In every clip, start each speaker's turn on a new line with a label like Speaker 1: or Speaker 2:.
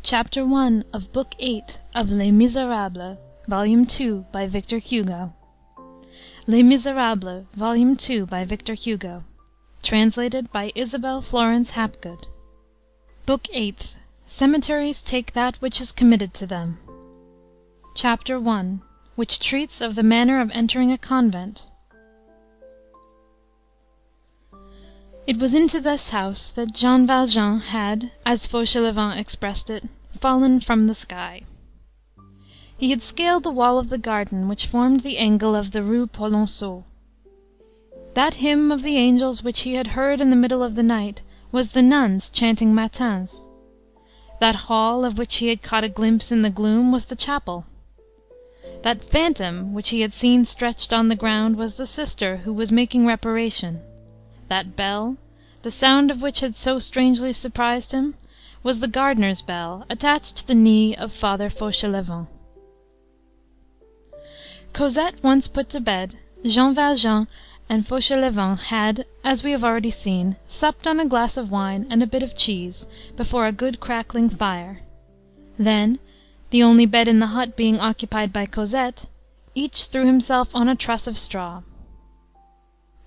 Speaker 1: Chapter 1 of Book 8 of Les Misérables, Volume 2, by Victor Hugo. Les Misérables, Volume 2, by Victor Hugo. Translated by Isabel Florence Hapgood. Book 8. Cemeteries take that which is committed to them. Chapter 1, which treats of the manner of entering a convent. It was into this house that Jean Valjean had, as Fauchelevent expressed it, fallen from the sky. He had scaled the wall of the garden which formed the angle of the Rue Polonceau. That hymn of the angels which he had heard in the middle of the night was the nuns chanting matins. That hall of which he had caught a glimpse in the gloom was the chapel. That phantom which he had seen stretched on the ground was the sister who was making reparation. That bell, the sound of which had so strangely surprised him, was the gardener's bell attached to the knee of Father Fauchelevent. Cosette once put to bed, Jean Valjean and Fauchelevent had, as we have already seen, supped on a glass of wine and a bit of cheese, before a good crackling fire. Then, the only bed in the hut being occupied by Cosette, each threw himself on a truss of straw.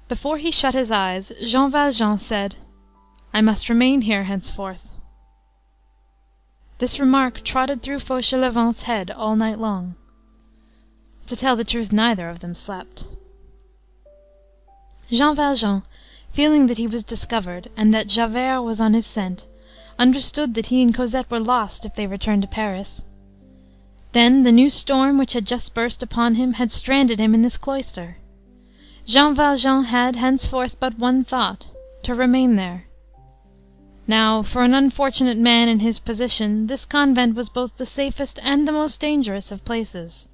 Speaker 1: Before he shut his eyes, Jean Valjean said, "I must remain here henceforth." This remark trotted through Fauchelevent's head all night long. To tell the truth, neither of them slept. Jean Valjean, feeling that he was discovered, and that Javert was on his scent, understood that he and Cosette were lost if they returned to Paris. Then the new storm which had just burst upon him had stranded him in this cloister. Jean Valjean had henceforth but one thought, to remain there. Now, for an unfortunate man in his position, this convent was both the safest and the most dangerous of places.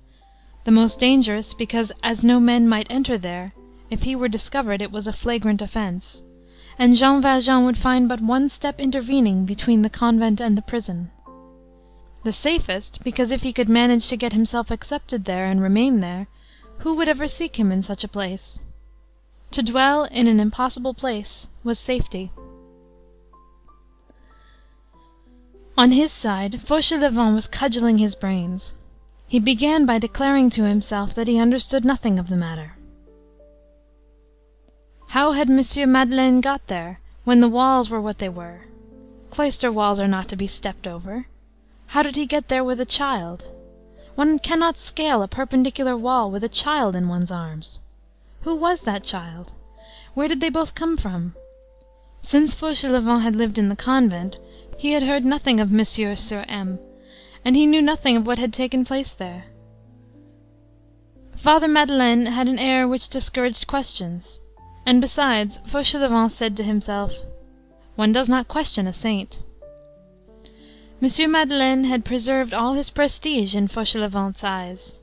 Speaker 1: The most dangerous, because as no men might enter there, if he were discovered it was a flagrant offence, and Jean Valjean would find but one step intervening between the convent and the prison. The safest, because if he could manage to get himself accepted there and remain there, who would ever seek him in such a place? To dwell in an impossible place was safety. On his side, Fauchelevent was cudgelling his brains. He began by declaring to himself that he understood nothing of the matter. How had Monsieur Madeleine got there, when the walls were what they were? Cloister walls are not to be stepped over. How did he get there with a child? One cannot scale a perpendicular wall with a child in one's arms. Who was that child? Where did they both come from? Since Fauchelevent had lived in the convent, he had heard nothing of Monsieur sur M., and he knew nothing of what had taken place there. Father Madeleine had an air which discouraged questions, and besides, Fauchelevent said to himself, "One does not question a saint." Monsieur Madeleine had preserved all his prestige in Fauchelevent's eyes.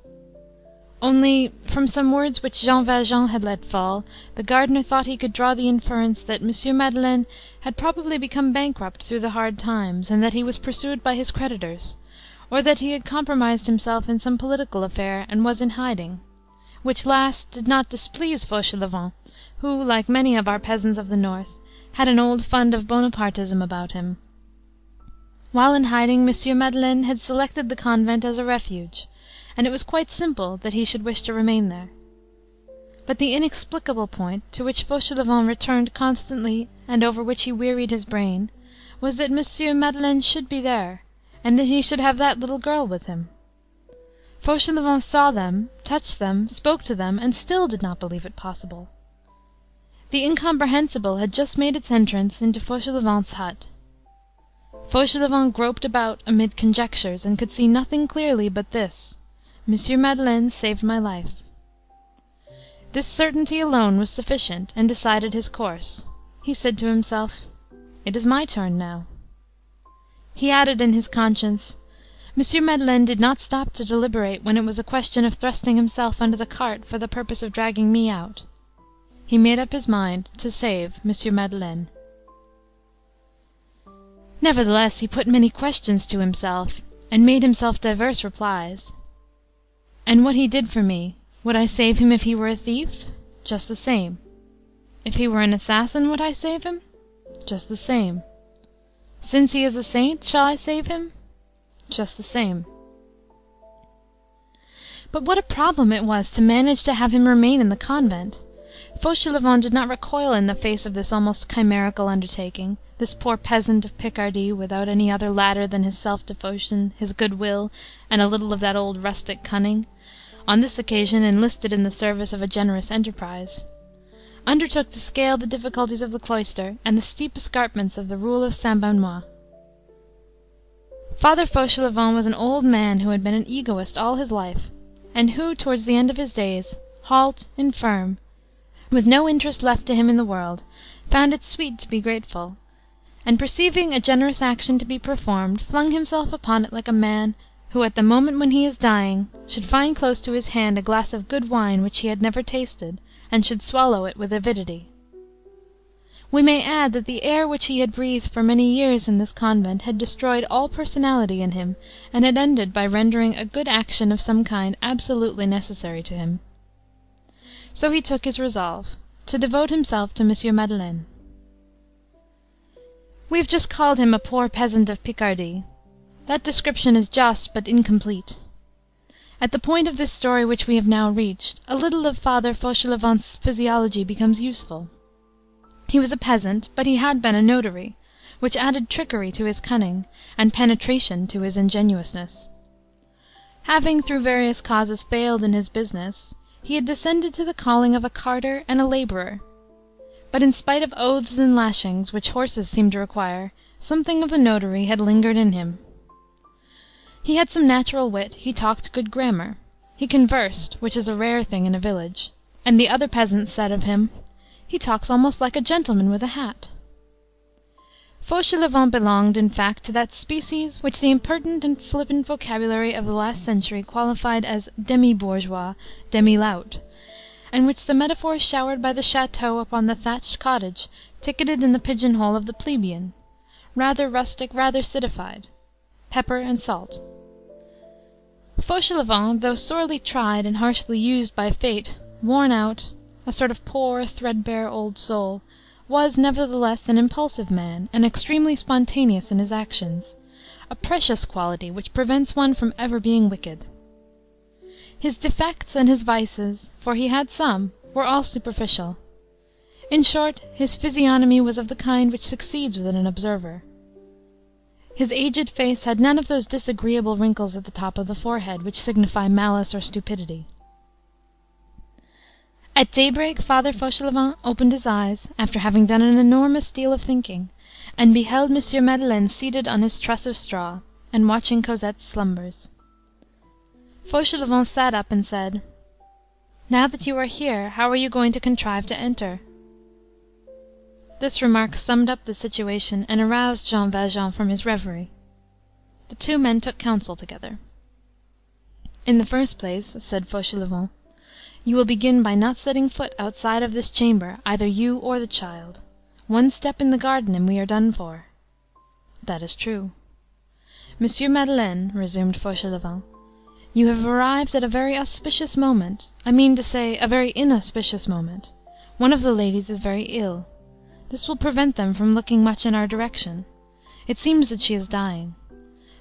Speaker 1: Only, from some words which Jean Valjean had let fall, the gardener thought he could draw the inference that Monsieur Madeleine had probably become bankrupt through the hard times, and that he was pursued by his creditors, or that he had compromised himself in some political affair and was in hiding, which last did not displease Fauchelevent, who, like many of our peasants of the north, had an old fund of Bonapartism about him. While in hiding, Monsieur Madeleine had selected the convent as a refuge, and it was quite simple that he should wish to remain there. But the inexplicable point, to which Fauchelevent returned constantly and over which he wearied his brain, was that Monsieur Madeleine should be there, and that he should have that little girl with him. Fauchelevent saw them, touched them, spoke to them, and still did not believe it possible. The incomprehensible had just made its entrance into Fauchelevent's hut. Fauchelevent groped about amid conjectures, and could see nothing clearly but this: Monsieur Madeleine saved my life. This certainty alone was sufficient, and decided his course. He said to himself, "It is my turn now." He added in his conscience, "Monsieur Madeleine did not stop to deliberate when it was a question of thrusting himself under the cart for the purpose of dragging me out. He made up his mind to save Monsieur Madeleine." Nevertheless, he put many questions to himself, and made himself divers replies. And what he did for me, would I save him if he were a thief? Just the same. If he were an assassin, would I save him? Just the same. Since he is a saint, shall I save him? Just the same. But what a problem it was to manage to have him remain in the convent! Fauchelevent did not recoil in the face of this almost chimerical undertaking, this poor peasant of Picardy, without any other ladder than his self-devotion, his good-will, and a little of that old rustic cunning, on this occasion enlisted in the service of a generous enterprise, undertook to scale the difficulties of the cloister and the steep escarpments of the rule of Saint Benoît. Father Fauchelevent was an old man who had been an egoist all his life, and who, towards the end of his days, halt, infirm, with no interest left to him in the world, found it sweet to be grateful, and perceiving a generous action to be performed, flung himself upon it like a man who, at the moment when he is dying, should find close to his hand a glass of good wine which he had never tasted, and should swallow it with avidity. We may add that the air which he had breathed for many years in this convent had destroyed all personality in him, and had ended by rendering a good action of some kind absolutely necessary to him. So he took his resolve, to devote himself to Monsieur Madeleine. We have just called him a poor peasant of Picardy. That description is just, but incomplete. At the point of this story which we have now reached, a little of Father Fauchelevent's physiology becomes useful. He was a peasant, but he had been a notary, which added trickery to his cunning, and penetration to his ingenuousness. Having through various causes failed in his business, he had descended to the calling of a carter and a labourer. But in spite of oaths and lashings, which horses seem to require, something of the notary had lingered in him. He had some natural wit, he talked good grammar, he conversed, which is a rare thing in a village, and the other peasants said of him, "He talks almost like a gentleman with a hat." Fauchelevent belonged, in fact, to that species which the impertinent and flippant vocabulary of the last century qualified as demi-bourgeois, demi-lout, and which the metaphors showered by the château upon the thatched cottage ticketed in the pigeon-hole of the plebeian, rather rustic, rather citified, pepper and salt. Fauchelevent, though sorely tried and harshly used by fate, worn out, a sort of poor, threadbare old soul, was, nevertheless, an impulsive man, and extremely spontaneous in his actions, a precious quality which prevents one from ever being wicked. His defects and his vices, for he had some, were all superficial. In short, his physiognomy was of the kind which succeeds with an observer. His aged face had none of those disagreeable wrinkles at the top of the forehead which signify malice or stupidity. At daybreak Father Fauchelevent opened his eyes, after having done an enormous deal of thinking, and beheld Monsieur Madeleine seated on his truss of straw, and watching Cosette's slumbers. Fauchelevent sat up and said, "Now that you are here, how are you going to contrive to enter?" This remark summed up the situation, and aroused Jean Valjean from his reverie. The two men took counsel together. "In the first place," said Fauchelevent, "you will begin by not setting foot outside of this chamber, either you or the child. One step in the garden, and we are done for." "That is true." "Monsieur Madeleine," resumed Fauchelevent, "you have arrived at a very auspicious moment, I mean to say, a very inauspicious moment. One of the ladies is very ill. This will prevent them from looking much in our direction. It seems that she is dying.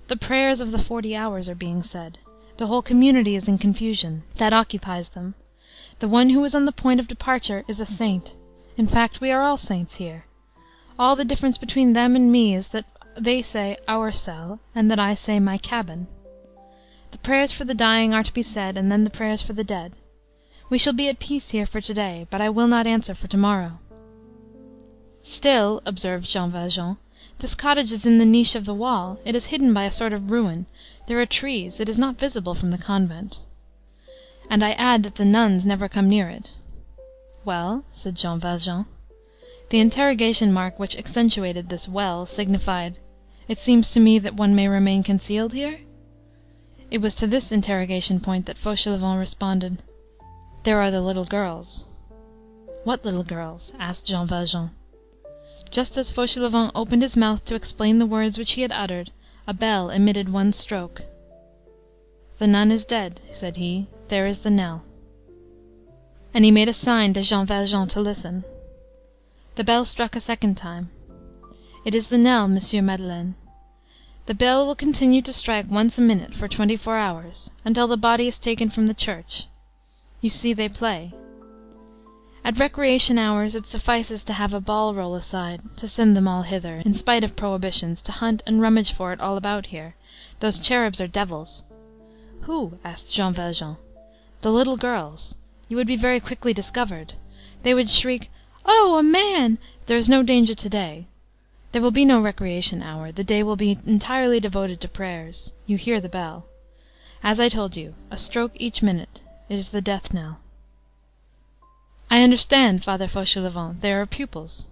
Speaker 1: The prayers of the 40 hours are being said. The whole community is in confusion. That occupies them. The one who is on the point of departure is a saint. In fact, we are all saints here. All the difference between them and me is that they say 'our cell,' and that I say 'my cabin.' The prayers for the dying are to be said, and then the prayers for the dead. We shall be at peace here for to-day, but I will not answer for to-morrow." "Still," observed Jean Valjean, "this cottage is in the niche of the wall. It is hidden by a sort of ruin. There are trees. It is not visible from the convent. And I add that the nuns never come near it." "Well?" said Jean Valjean. The interrogation mark which accentuated this "well" signified, "It seems to me that one may remain concealed here?" It was to this interrogation point that Fauchelevent responded, "There are the little girls." "What little girls?" asked Jean Valjean. Just as Fauchelevent opened his mouth to explain the words which he had uttered, a bell emitted one stroke. "The nun is dead," said he. "There is the knell." And he made a sign to Jean Valjean to listen. The bell struck a second time. It is the knell, Monsieur Madeleine. The bell will continue to strike once a minute for 24 hours, until the body is taken from the church. You see they play. At recreation hours it suffices to have a ball roll aside, to send them all hither, in spite of prohibitions, to hunt and rummage for it all about here. Those cherubs are devils." "Who?" asked Jean Valjean. "The little girls. You would be very quickly discovered. They would shriek, 'Oh, a man!' There is no danger to-day. There will be no recreation hour. The day will be entirely devoted to prayers. You hear the bell. As I told you, a stroke each minute. It is the death knell." "I understand, Father Fauchelevent. They are pupils."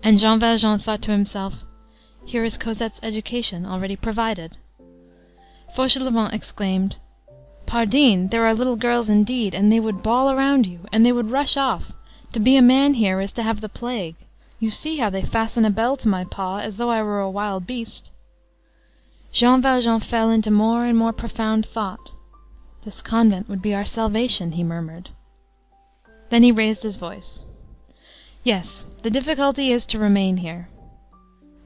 Speaker 1: And Jean Valjean thought to himself, "Here is Cosette's education already provided." Fauchelevent exclaimed, "Pardine, there are little girls indeed, and they would bawl around you, and they would rush off. To be a man here is to have the plague. You see how they fasten a bell to my paw, as though I were a wild beast." Jean Valjean fell into more and more profound thought. "This convent would be our salvation," he murmured. Then he raised his voice. "Yes, the difficulty is to remain here."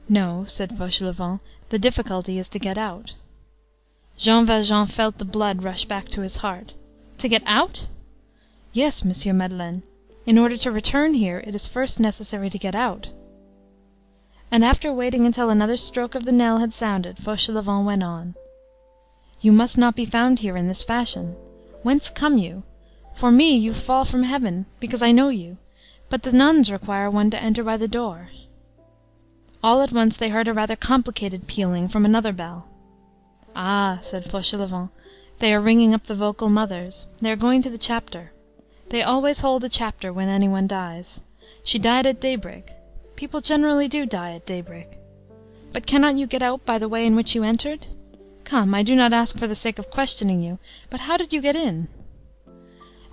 Speaker 1: "No," said Fauchelevent, "the difficulty is to get out." Jean Valjean felt the blood rush back to his heart. "To get out?" "Yes, Monsieur Madeleine. In order to return here, it is first necessary to get out." And after waiting until another stroke of the knell had sounded, Fauchelevent went on:— "You must not be found here in this fashion. Whence come you? For me you fall from heaven, because I know you, but the nuns require one to enter by the door." All at once they heard a rather complicated pealing from another bell. "Ah," said Fauchelevent, "they are ringing up the vocal mothers. They are going to the chapter. They always hold a chapter when any one dies. She died at daybreak. People generally do die at daybreak. But cannot you get out by the way in which you entered? Come, I do not ask for the sake of questioning you, but how did you get in?"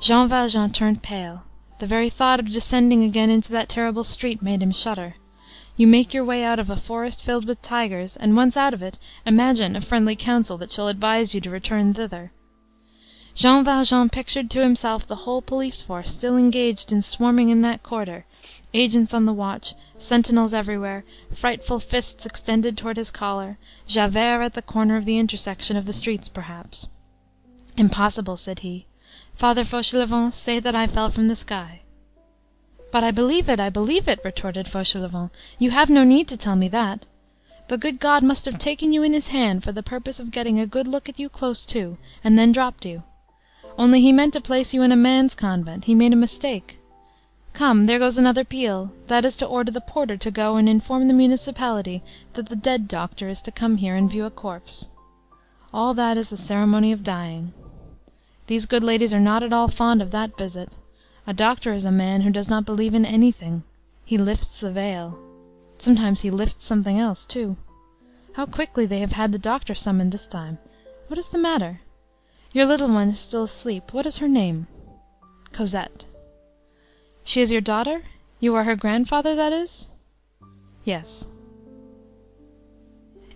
Speaker 1: Jean Valjean turned pale. The very thought of descending again into that terrible street made him shudder. You make your way out of a forest filled with tigers, and once out of it, imagine a friendly council that shall advise you to return thither. Jean Valjean pictured to himself the whole police force still engaged in swarming in that quarter, agents on the watch, sentinels everywhere, frightful fists extended toward his collar, Javert at the corner of the intersection of the streets, perhaps. "Impossible," said he. "Father Fauchelevent, say that I fell from the sky." "But I believe it, I believe it," retorted Fauchelevent. "You have no need to tell me that. The good God must have taken you in his hand for the purpose of getting a good look at you close to, and then dropped you. Only he meant to place you in a man's convent. He made a mistake. Come, there goes another peal. That is to order the porter to go and inform the municipality that the dead doctor is to come here and view a corpse. All that is the ceremony of dying. These good ladies are not at all fond of that visit. A doctor is a man who does not believe in anything. He lifts the veil. Sometimes he lifts something else, too. How quickly they have had the doctor summoned this time! What is the matter? Your little one is still asleep. What is her name?" "Cosette." "She is your daughter? You are her grandfather, that is?" "Yes."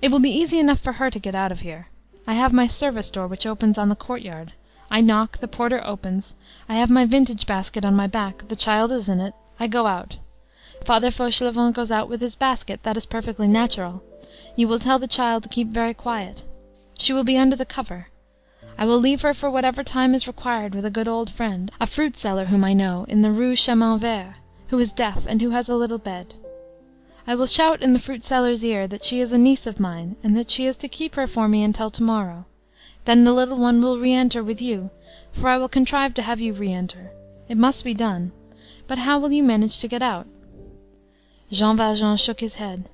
Speaker 1: "It will be easy enough for her to get out of here. I have my service door which opens on the courtyard. I knock, the porter opens. I have my vintage basket on my back. The child is in it. I go out. Father Fauchelevent goes out with his basket. That is perfectly natural. You will tell the child to keep very quiet. She will be under the cover. I will leave her for whatever time is required with a good old friend, a fruit seller whom I know, in the Rue Chemin-Vert, who is deaf and who has a little bed. I will shout in the fruit seller's ear that she is a niece of mine, and that she is to keep her for me until tomorrow. Then the little one will re-enter with you, for I will contrive to have you re-enter. It must be done. But how will you manage to get out?" Jean Valjean shook his head.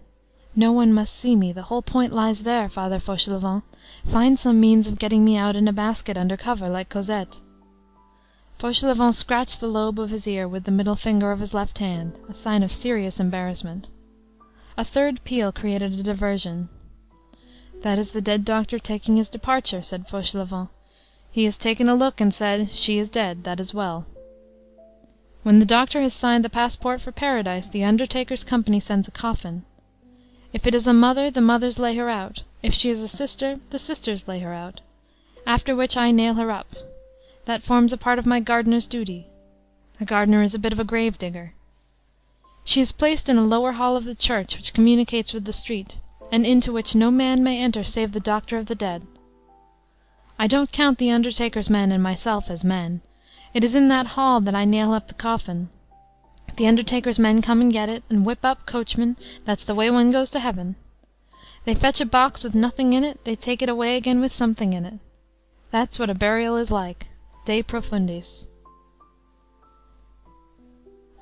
Speaker 1: "No one must see me. The whole point lies there, Father Fauchelevent. Find some means of getting me out in a basket under cover, like Cosette." Fauchelevent scratched the lobe of his ear with the middle finger of his left hand, a sign of serious embarrassment. A third peal created a diversion. "That is the dead doctor taking his departure," said Fauchelevent. "He has taken a look and said, 'She is dead. That is well.' When the doctor has signed the passport for paradise, the undertaker's company sends a coffin. If it is a mother, the mothers lay her out. If she is a sister, the sisters lay her out. After which I nail her up. That forms a part of my gardener's duty. A gardener is a bit of a grave digger." She is placed in a lower hall of the church which communicates with the street, and into which no man may enter save the doctor of the dead. I don't count the undertaker's men and myself as men. It is in that hall that I nail up the coffin. The undertaker's men come and get it, and whip up coachman. That's the way one goes to heaven. They fetch a box with nothing in it, they take it away again with something in it. That's what a burial is like. De profundis.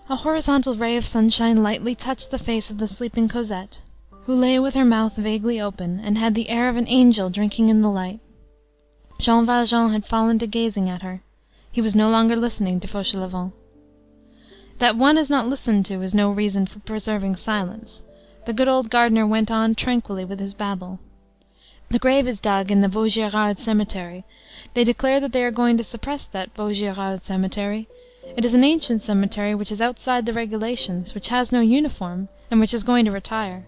Speaker 1: A horizontal ray of sunshine lightly touched the face of the sleeping Cosette, who lay with her mouth vaguely open, and had the air of an angel drinking in the light. Jean Valjean had fallen to gazing at her. He was no longer listening to Fauchelevent. That one is not listened to is no reason for preserving silence. The good old gardener went on tranquilly with his babble. The grave is dug in the Vaugirard cemetery. They declare that they are going to suppress that Vaugirard cemetery. It is an ancient cemetery which is outside the regulations, which has no uniform, and which is going to retire.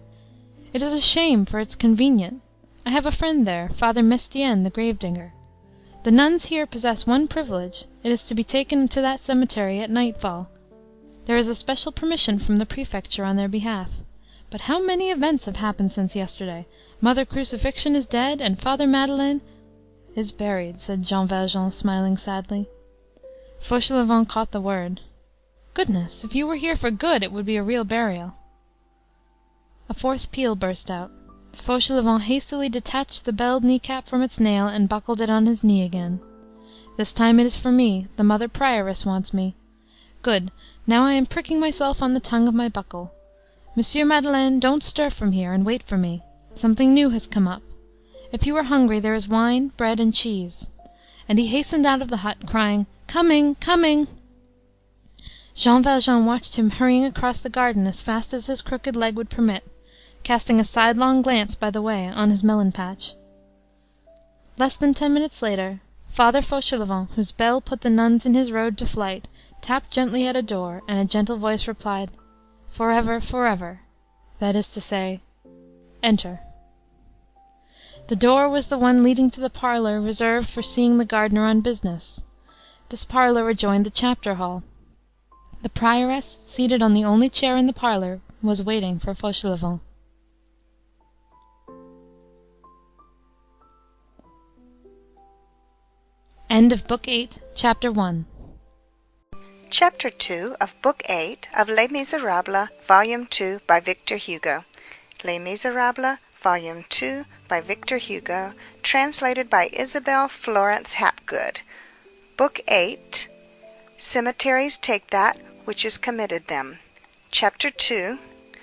Speaker 1: It is a shame, for it's convenient. I have a friend there, Father Mestienne, the grave-digger. The nuns here possess one privilege. It is to be taken to that cemetery at nightfall. There is a special permission from the prefecture on their behalf. But how many events have happened since yesterday! Mother Crucifixion is dead, and Father Madeleine is buried, said Jean Valjean, smiling sadly. Fauchelevent caught the word. Goodness! If you were here for good, it would be a real burial. A fourth peal burst out. Fauchelevent hastily detached the belled knee-cap from its nail, and buckled it on his knee again. This time it is for me. The mother prioress wants me. Good. Now I am pricking myself on the tongue of my buckle. Monsieur Madeleine, don't stir from here, and wait for me. Something new has come up. If you are hungry, there is wine, bread, and cheese. And he hastened out of the hut, crying, Coming! Coming! Jean Valjean watched him hurrying across the garden as fast as his crooked leg would permit, casting a sidelong glance by the way on his melon patch. Less than 10 minutes later, Father Fauchelevent, whose bell put the nuns in his road to flight, tapped gently at a door, and a gentle voice replied, Forever, forever. That is to say, Enter. The door was the one leading to the parlor reserved for seeing the gardener on business. This parlor adjoined the chapter hall. The prioress, seated on the only chair in the parlor, was waiting for Fauchelevent. End of Book 8, Chapter 1.
Speaker 2: Chapter 2 of Book 8 of Les Misérables, Volume 2 by Victor Hugo. Les Misérables, Volume 2 by Victor Hugo, translated by Isabel Florence Hapgood. Book 8. Cemeteries take that which is committed them. Chapter 2.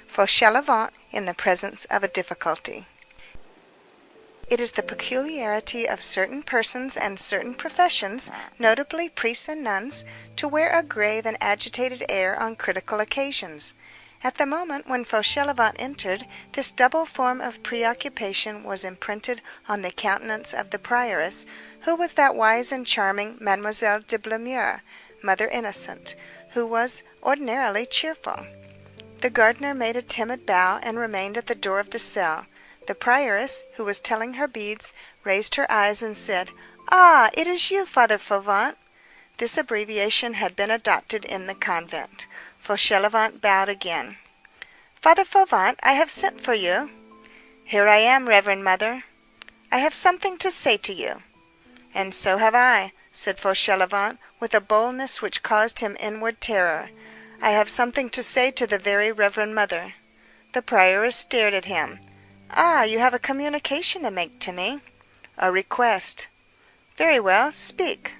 Speaker 2: Fauchelevent in the presence of a difficulty. It is the peculiarity of certain persons and certain professions, notably priests and nuns, to wear a grave and agitated air on critical occasions. At the moment when Fauchelevent entered, this double form of preoccupation was imprinted on the countenance of the prioress, who was that wise and charming Mademoiselle de Blemeur, Mother Innocent, who was ordinarily cheerful. The gardener made a timid bow and remained at the door of the cell. The prioress, who was telling her beads, raised her eyes and said, "Ah, it is you, Father Fauvent." This abbreviation had been adopted in the convent. Fauchelevent bowed again. "Father Fauvent, I have sent for you." "Here I am, Reverend Mother." "I have something to say to you." "And so have I," said Fauchelevent, with a boldness which caused him inward terror. "I have something to say to the very Reverend Mother." The prioress stared at him. "Ah, you have a communication to make to me." "A request." "Very well, speak."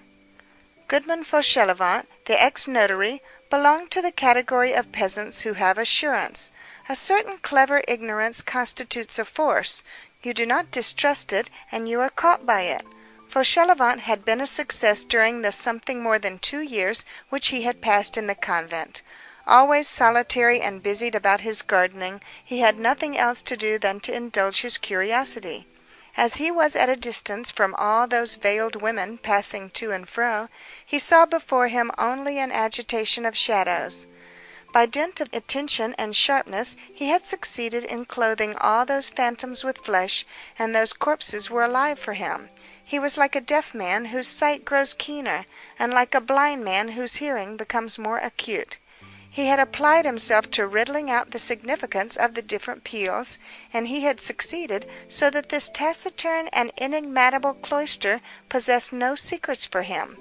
Speaker 2: Goodman Fauchelevent, the ex-notary, belonged to the category of peasants who have assurance. A certain clever ignorance constitutes a force. You do not distrust it, and you are caught by it. Fauchelevent had been a success during the something more than 2 years which he had passed in the convent. Always solitary and busied about his gardening, he had nothing else to do than to indulge his curiosity. As he was at a distance from all those veiled women passing to and fro, he saw before him only an agitation of shadows. By dint of attention and sharpness, he had succeeded in clothing all those phantoms with flesh, and those corpses were alive for him. He was like a deaf man whose sight grows keener, and like a blind man whose hearing becomes more acute. He had applied himself to riddling out the significance of the different peals, and he had succeeded, so that this taciturn and enigmatical cloister possessed no secrets for him.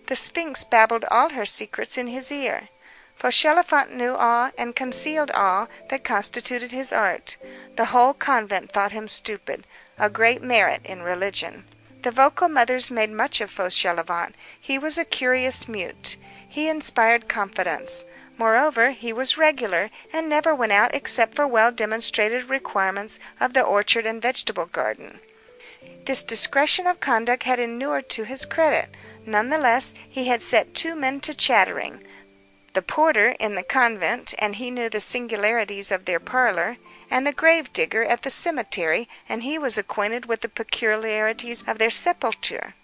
Speaker 2: The Sphinx babbled all her secrets in his ear. Fauchelevent knew all and concealed all that constituted his art. The whole convent thought him stupid, a great merit in religion. The vocal mothers made much of Fauchelevent. He was a curious mute. He inspired confidence. Moreover, he was regular, and never went out except for well-demonstrated requirements of the orchard and vegetable garden. This discretion of conduct had inured to his credit. None the less, he had set 2 men to chattering. The porter in the convent, and he knew the singularities of their parlour, and the grave-digger at the cemetery, and he was acquainted with the peculiarities of their sepulture.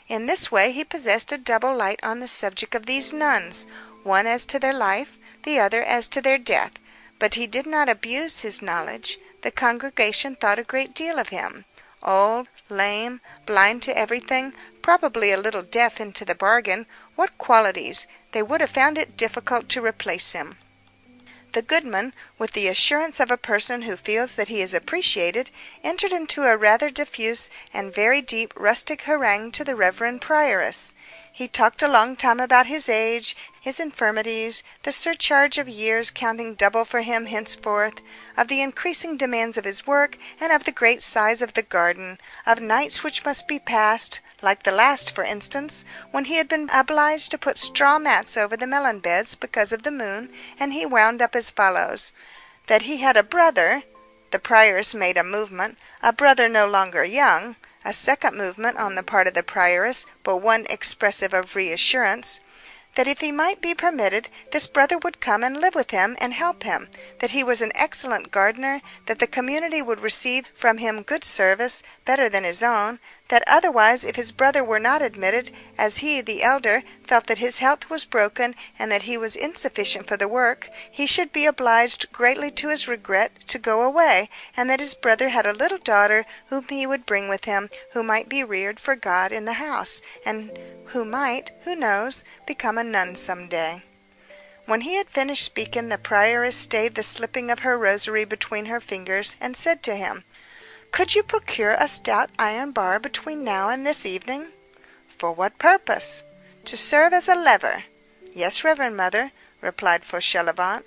Speaker 2: In this way he possessed a double light on the subject of these nuns, one as to their life, the other as to their death. But he did not abuse his knowledge. The congregation thought a great deal of him. Old, lame, blind to everything, probably a little deaf into the bargain, what qualities! They would have found it difficult to replace him. The goodman, with the assurance of a person who feels that he is appreciated, entered into a rather diffuse and very deep rustic harangue to the reverend prioress. He talked a long time about his age, his infirmities, the surcharge of years counting double for him henceforth, of the increasing demands of his work, and of the great size of the garden, of nights which must be passed, like the last, for instance, when he had been obliged to put straw mats over the melon beds because of the moon, and he wound up as follows: that he had a brother. The prioress made a movement, a brother no longer young, a second movement on the part of the prioress, but one expressive of reassurance. That if he might be permitted, this brother would come and live with him and help him, that he was an excellent gardener, that the community would receive from him good service, better than his own, that otherwise, if his brother were not admitted, as he, the elder, felt that his health was broken, and that he was insufficient for the work, he should be obliged, greatly to his regret, to go away, and that his brother had a little daughter whom he would bring with him, who might be reared for God in the house, and who might, who knows, become a nun some day. When he had finished speaking, the prioress stayed the slipping of her rosary between her fingers, and said to him, "Could you procure a stout iron bar between now and this evening?" "For what purpose?" "To serve as a lever." "Yes, reverend mother," replied Fauchelevent.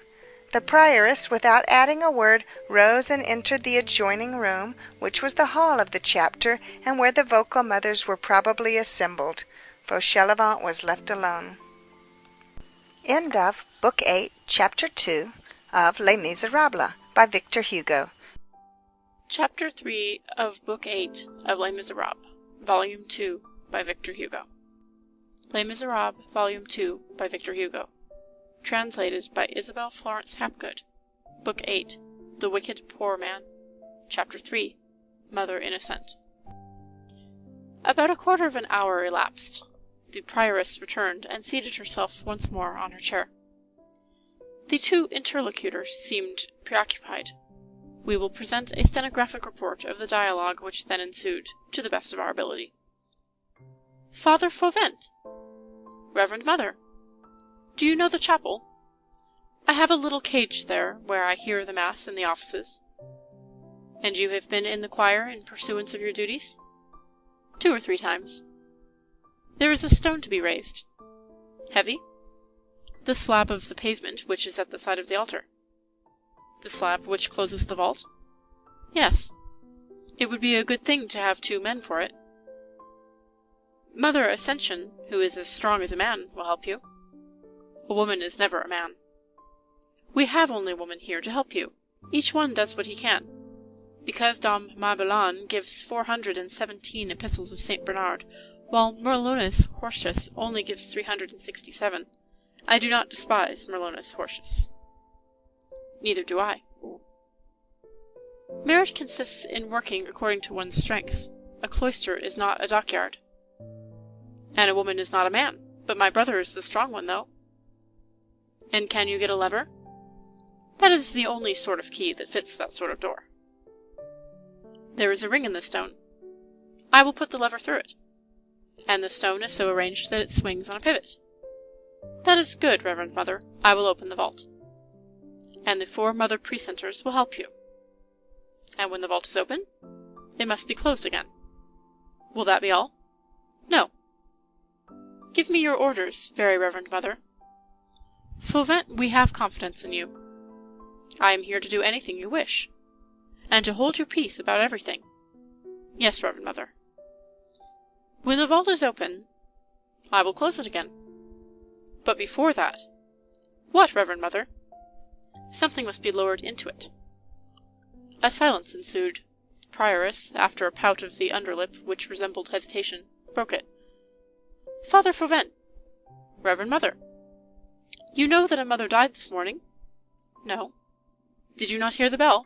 Speaker 2: The prioress, without adding a word, rose and entered the adjoining room, which was the hall of the chapter, and where the vocal mothers were probably assembled. Fauchelevent was left alone. End of Book 8, Chapter 2 of Les Misérables by Victor Hugo.
Speaker 3: Chapter 3 of Book 8 of Les Misérables, Volume 2 by Victor Hugo. Les Misérables, Volume 2 by Victor Hugo. Translated by Isabel Florence Hapgood. Book 8, The Wicked Poor Man. Chapter 3, Mother Innocent. About a quarter of an hour elapsed. The prioress returned and seated herself once more on her chair. The 2 interlocutors seemed preoccupied. We will present a stenographic report of the dialogue which then ensued, to the best of our ability. Father Fauvent! Reverend Mother! Do you know the chapel? I have a little cage there, where I hear the mass in the offices. And you have been in the choir in pursuance of your duties? 2 or 3 times. There is a stone to be raised. Heavy? The slab of the pavement which is at the side of the altar. The slab which closes the vault? Yes. It would be a good thing to have 2 men for it. Mother Ascension, who is as strong as a man, will help you. A woman is never a man. We have only women here to help you. Each one does what he can. Because Dom Mabillon gives 417 epistles of St. Bernard, while Merlonus Hortius only gives 367, I do not despise Merlonus Hortius. Neither do I. Merit consists in working according to one's strength. A cloister is not a dockyard. And a woman is not a man, but my brother is the strong one, though. And can you get a lever? That is the only sort of key that fits that sort of door. There is a ring in the stone. I will put the lever through it. And the stone is so arranged that it swings on a pivot. That is good, Reverend Mother. I will open the vault. and the 4 mother precentors will help you. And when the vault is open, it must be closed again. Will that be all? No. Give me your orders, very reverend mother. Fauvent, we have confidence in you. I am here to do anything you wish, and to hold your peace about everything. Yes, reverend mother. When the vault is open, I will close it again. But before that— What, reverend mother? Something must be lowered into it. A silence ensued. The prioress, after a pout of the underlip which resembled hesitation, broke it. Father Fauvent! Reverend mother! You know that a mother died this morning? No. Did you not hear the bell?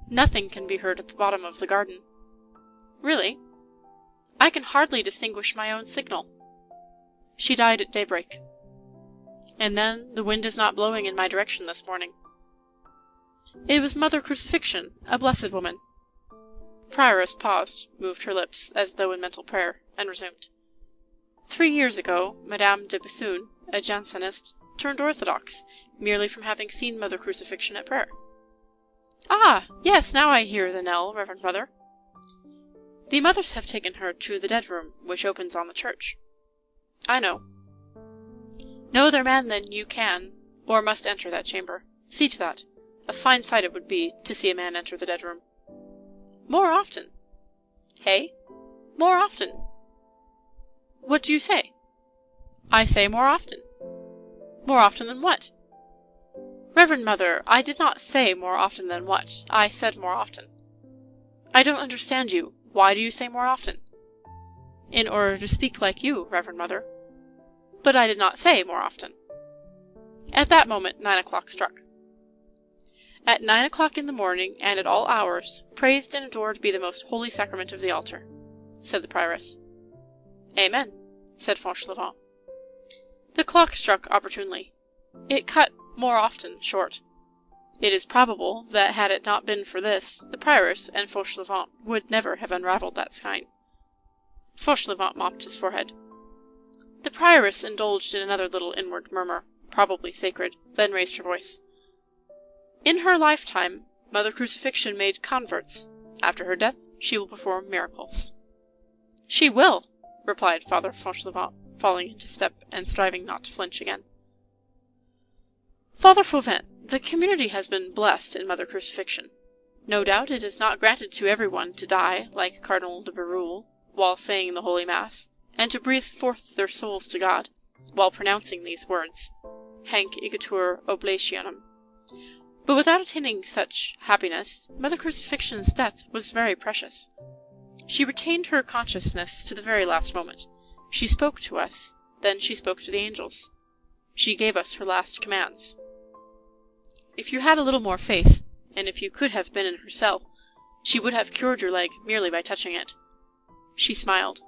Speaker 3: Nothing can be heard at the bottom of the garden. Really? I can hardly distinguish my own signal. She died at daybreak. And then the wind is not blowing in my direction this morning. It was Mother Crucifixion, a blessed woman. The prioress paused, moved her lips, as though in mental prayer, and resumed. 3 years ago, Madame de Bethune, a Jansenist, turned Orthodox, merely from having seen Mother Crucifixion at prayer. Ah, yes, now I hear the knell, reverend mother. The mothers have taken her to the dead room, which opens on the church. I know. No other man than you can, or must enter that chamber. See to that. A fine sight it would be, to see a man enter the dead room. More often. Hey? More often. What do you say? I say more often. More often than what? Reverend mother, I did not say more often than what. I said more often. I don't understand you. Why do you say more often? In order to speak like you, reverend mother. But I did not say more often. At that moment 9 o'clock struck. At 9 o'clock in the morning, and at all hours, praised and adored be the most holy sacrament of the altar, said the prioress. Amen, said Fauchelevent. The clock struck opportunely. It cut more often short. It is probable that had it not been for this, the prioress and Fauchelevent would never have unravelled that skein. Fauchelevent mopped his forehead. The prioress indulged in another little inward murmur, probably sacred, then raised her voice. In her lifetime, Mother Crucifixion made converts. After her death, she will perform miracles. She will, replied Father Fauchelevent, falling into step and striving not to flinch again. Father Fauvent, the community has been blessed in Mother Crucifixion. No doubt it is not granted to everyone to die, like Cardinal de Bérulle, while saying the Holy Mass, and to breathe forth their souls to God, while pronouncing these words, Hanc igitur oblationem. But without attaining such happiness, Mother Crucifixion's death was very precious. She retained her consciousness to the very last moment. She spoke to us, then she spoke to the angels. She gave us her last commands. If you had a little more faith, and if you could have been in her cell, she would have cured your leg merely by touching it. She smiled.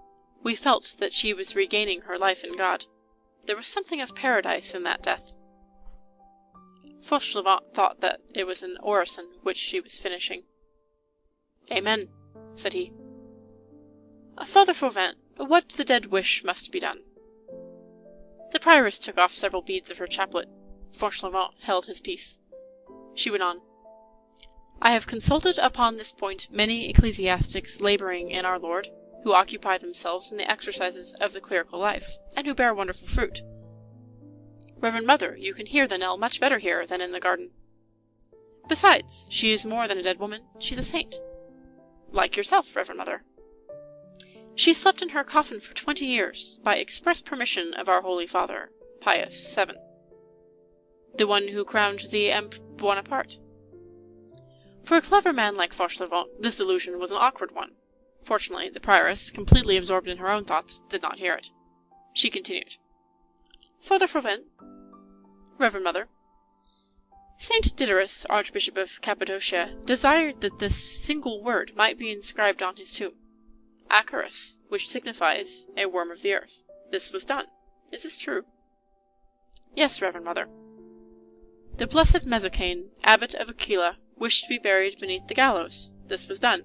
Speaker 3: We felt that she was regaining her life in God. There was something of paradise in that death. Fauchelevent thought that it was an orison which she was finishing. Amen, said he. Father Fauvent, what the dead wish must be done. The prioress took off several beads of her chaplet. Fauchelevent held his peace. She went on. I have consulted upon this point many ecclesiastics labouring in our Lord, who occupy themselves in the exercises of the clerical life, and who bear wonderful fruit. Reverend Mother, you can hear the knell much better here than in the garden. Besides, she is more than a dead woman, she's a saint. Like yourself, Reverend Mother. She slept in her coffin for 20 years, by express permission of our Holy Father, Pius VII. The one who crowned the Emperor Bonaparte. For a clever man like Fauchelevent, this allusion was an awkward one. Fortunately, the prioress, completely absorbed in her own thoughts, did not hear it. She continued. Father Fauvent, Reverend Mother, Saint Diderus, Archbishop of Cappadocia, desired that this single word might be inscribed on his tomb, Acarus, which signifies a worm of the earth. This was done. Is this true? Yes, Reverend Mother. The blessed Mezzocane, abbot of Aquila, wished to be buried beneath the gallows. This was done.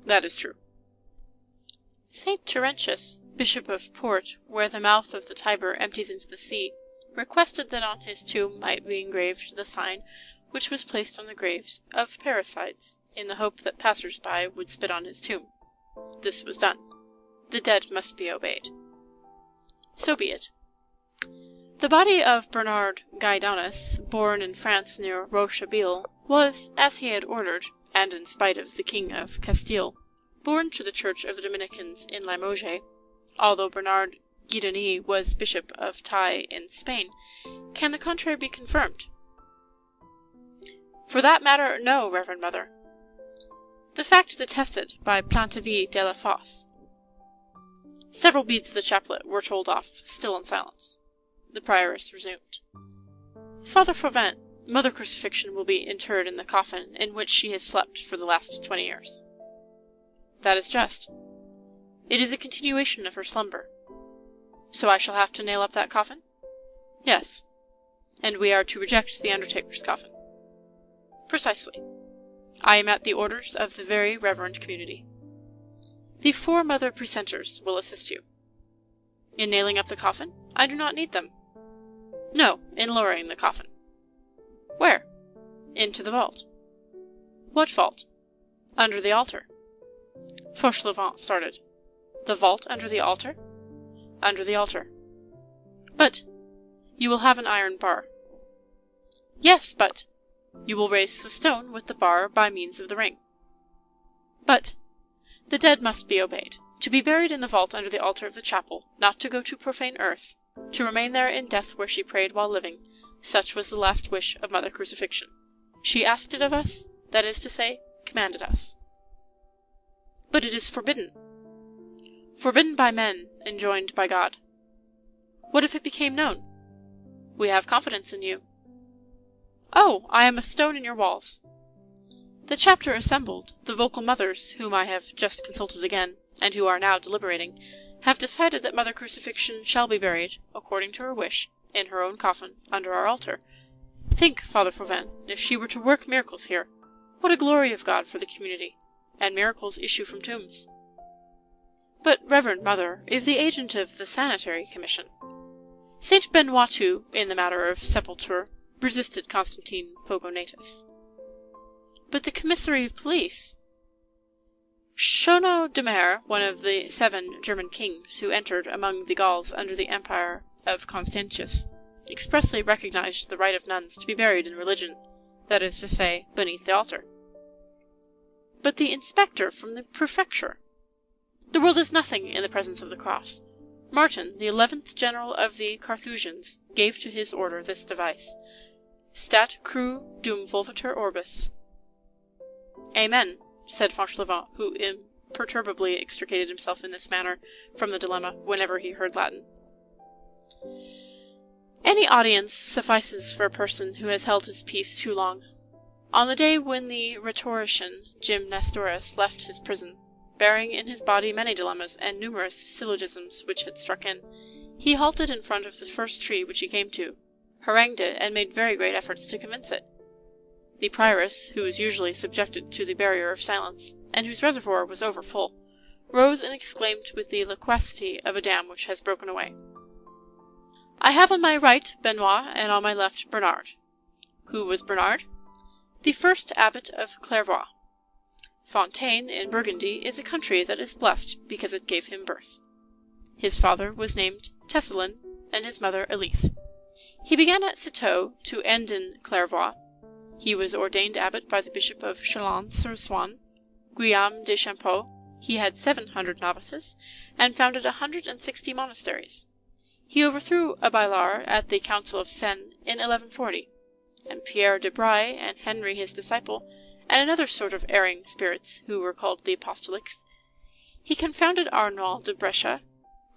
Speaker 3: That is true. Saint Terentius, Bishop of Port, where the mouth of the Tiber empties into the sea, requested that on his tomb might be engraved the sign which was placed on the graves of parricides, in the hope that passers-by would spit on his tomb. This was done. The dead must be obeyed. So be it. The body of Bernard Gaidanis, born in France near Rochebille, was, as he had ordered, and in spite of the King of Castile, borne to the church of the Dominicans in Limoges. Although Bernard Gaidanis was Bishop of Tai in Spain, can the contrary be confirmed? For that matter, no, Reverend Mother. The fact is attested by Planteville de la Fosse. Several beads of the chaplet were told off, still in silence. The prioress resumed. Father Fauvent, Mother Crucifixion will be interred in the coffin in which she has slept for the last 20 years. That is just. It is a continuation of her slumber. So I shall have to nail up that coffin? Yes. And we are to reject the undertaker's coffin. Precisely. I am at the orders of the very reverend community. The 4 mother precentors will assist you. In nailing up the coffin, I do not need them. No, in lowering the coffin. Where? Into the vault. What vault? Under the altar. Fauchelevent started. The vault under the altar? Under the altar. But you will have an iron bar. Yes, but you will raise the stone with the bar by means of the ring. But the dead must be obeyed, to be buried in the vault under the altar of the chapel, not to go to profane earth, to remain there in death where she prayed while living. Such was the last wish of Mother Crucifixion. She asked it of us, that is to say, commanded us. But it is forbidden. Forbidden by men, enjoined by God. What if it became known? We have confidence in you. Oh, I am a stone in your walls. The chapter assembled, the vocal mothers, whom I have just consulted again, and who are now deliberating, have decided that Mother Crucifixion shall be buried, according to her wish, in her own coffin, under our altar. Think, Father Fauvent, if she were to work miracles here, what a glory of God for the community, and miracles issue from tombs. But, Reverend Mother, if the agent of the Sanitary Commission, Saint Benoit too, in the matter of sepulture, resisted Constantine Pogonatus. But the commissary of police? Chauneau de Mer, one of the 7 German kings who entered among the Gauls under the empire of Constantius, expressly recognized the right of nuns to be buried in religion, that is to say, beneath the altar. But the inspector from the prefecture? The world is nothing in the presence of the cross. Martin, the 11th general of the Carthusians, gave to his order this device: Stat cru dum volvatur orbis. Amen, said Fauchelevent, who imperturbably extricated himself in this manner from the dilemma whenever he heard Latin. Any audience suffices for a person who has held his peace too long. On the day when the rhetorician Gymnastoras left his prison, bearing in his body many dilemmas and numerous syllogisms which had struck in, he halted in front of the first tree which he came to, harangued it, and made very great efforts to convince it. The prioress, who was usually subjected to the barrier of silence, and whose reservoir was over full, rose and exclaimed with the loquacity of a dam which has broken away. I have on my right Benoit, and on my left Bernard. Who was Bernard? The first abbot of Clairvaux. Fontaine, in Burgundy, is a country that is blessed because it gave him birth. His father was named Tesselin, and his mother Elise. He began at Citeaux to end in Clairvaux. He was ordained abbot by the Bishop of Chalons-sur-Saône, Guillaume de Champeaux. He had 700 novices, and founded 160 monasteries. He overthrew Abélard at the Council of Sens in 1140, and Pierre de Bray and Henry his disciple, and another sort of erring spirits, who were called the Apostolics. He confounded Arnauld de Brescia,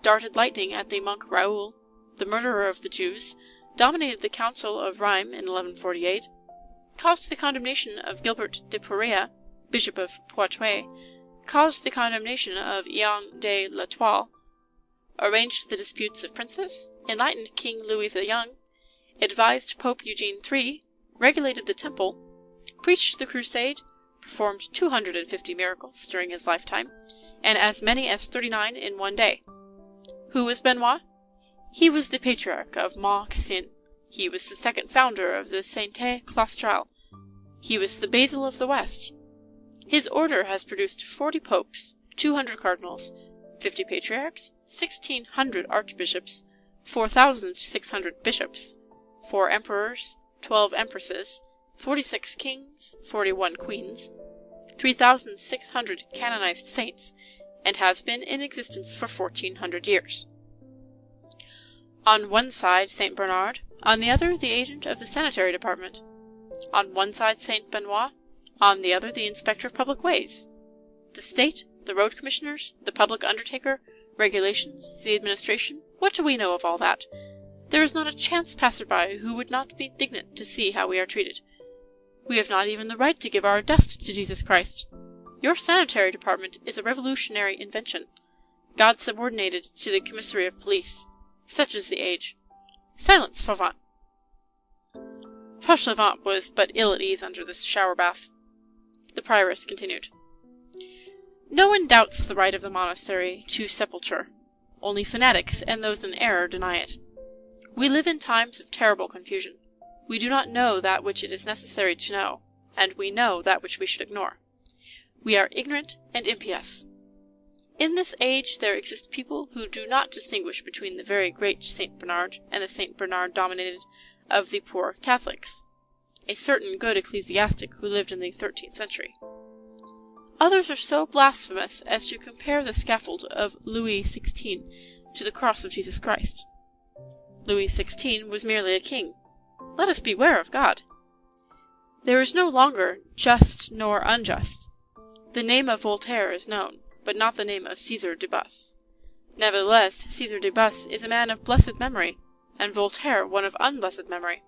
Speaker 3: darted lightning at the monk Raoul, the murderer of the Jews, dominated the Council of Rheims in 1148, caused the condemnation of Gilbert de Perea, Bishop of Poitiers, caused the condemnation of Ian de la Toile, arranged the disputes of princes, enlightened King Louis the Young, advised Pope Eugene III, regulated the temple, preached the crusade, performed 250 miracles during his lifetime, and as many as 39 in one day. Who was Benoit? He was the patriarch of Mont Cassin, He was the second founder of the Sainte Claustral. He was the Basil of the West. His order has produced 40 popes, 200 cardinals, 50 patriarchs, 1,600 archbishops, 4,600 bishops, 4 emperors, 12 empresses, 46 kings, 41 queens, 3,600 canonized saints, and has been in existence for 1,400 years. On one side Saint Bernard, on the other the agent of the sanitary department. On one side Saint Benoit, on the other the inspector of public ways. The state, the road commissioners, the public undertaker, regulations, the administration, what do we know of all that? There is not a chance passer-by who would not be indignant to see how we are treated. We have not even the right to give our dust to Jesus Christ. Your sanitary department is a revolutionary invention, God subordinated to the commissary of police. Such is the age. Silence, Fauvent! Fauchelevent was but ill at ease under this shower-bath. The prioress continued. No one doubts the right of the monastery to sepulture. Only fanatics and those in error deny it. We live in times of terrible confusion. We do not know that which it is necessary to know, and we know that which we should ignore. We are ignorant and impious. In this age there exist people who do not distinguish between the very great Saint Bernard and the Saint Bernard dominated of the poor Catholics, a certain good ecclesiastic who lived in the 13th century. Others are so blasphemous as to compare the scaffold of Louis XVI to the cross of Jesus Christ. Louis XVI was merely a king. Let us beware of God. There is no longer just nor unjust. The name of Voltaire is known, but not the name of Caesar de Bus. Nevertheless, Caesar de Bus is a man of blessed memory, and Voltaire one of unblessed memory.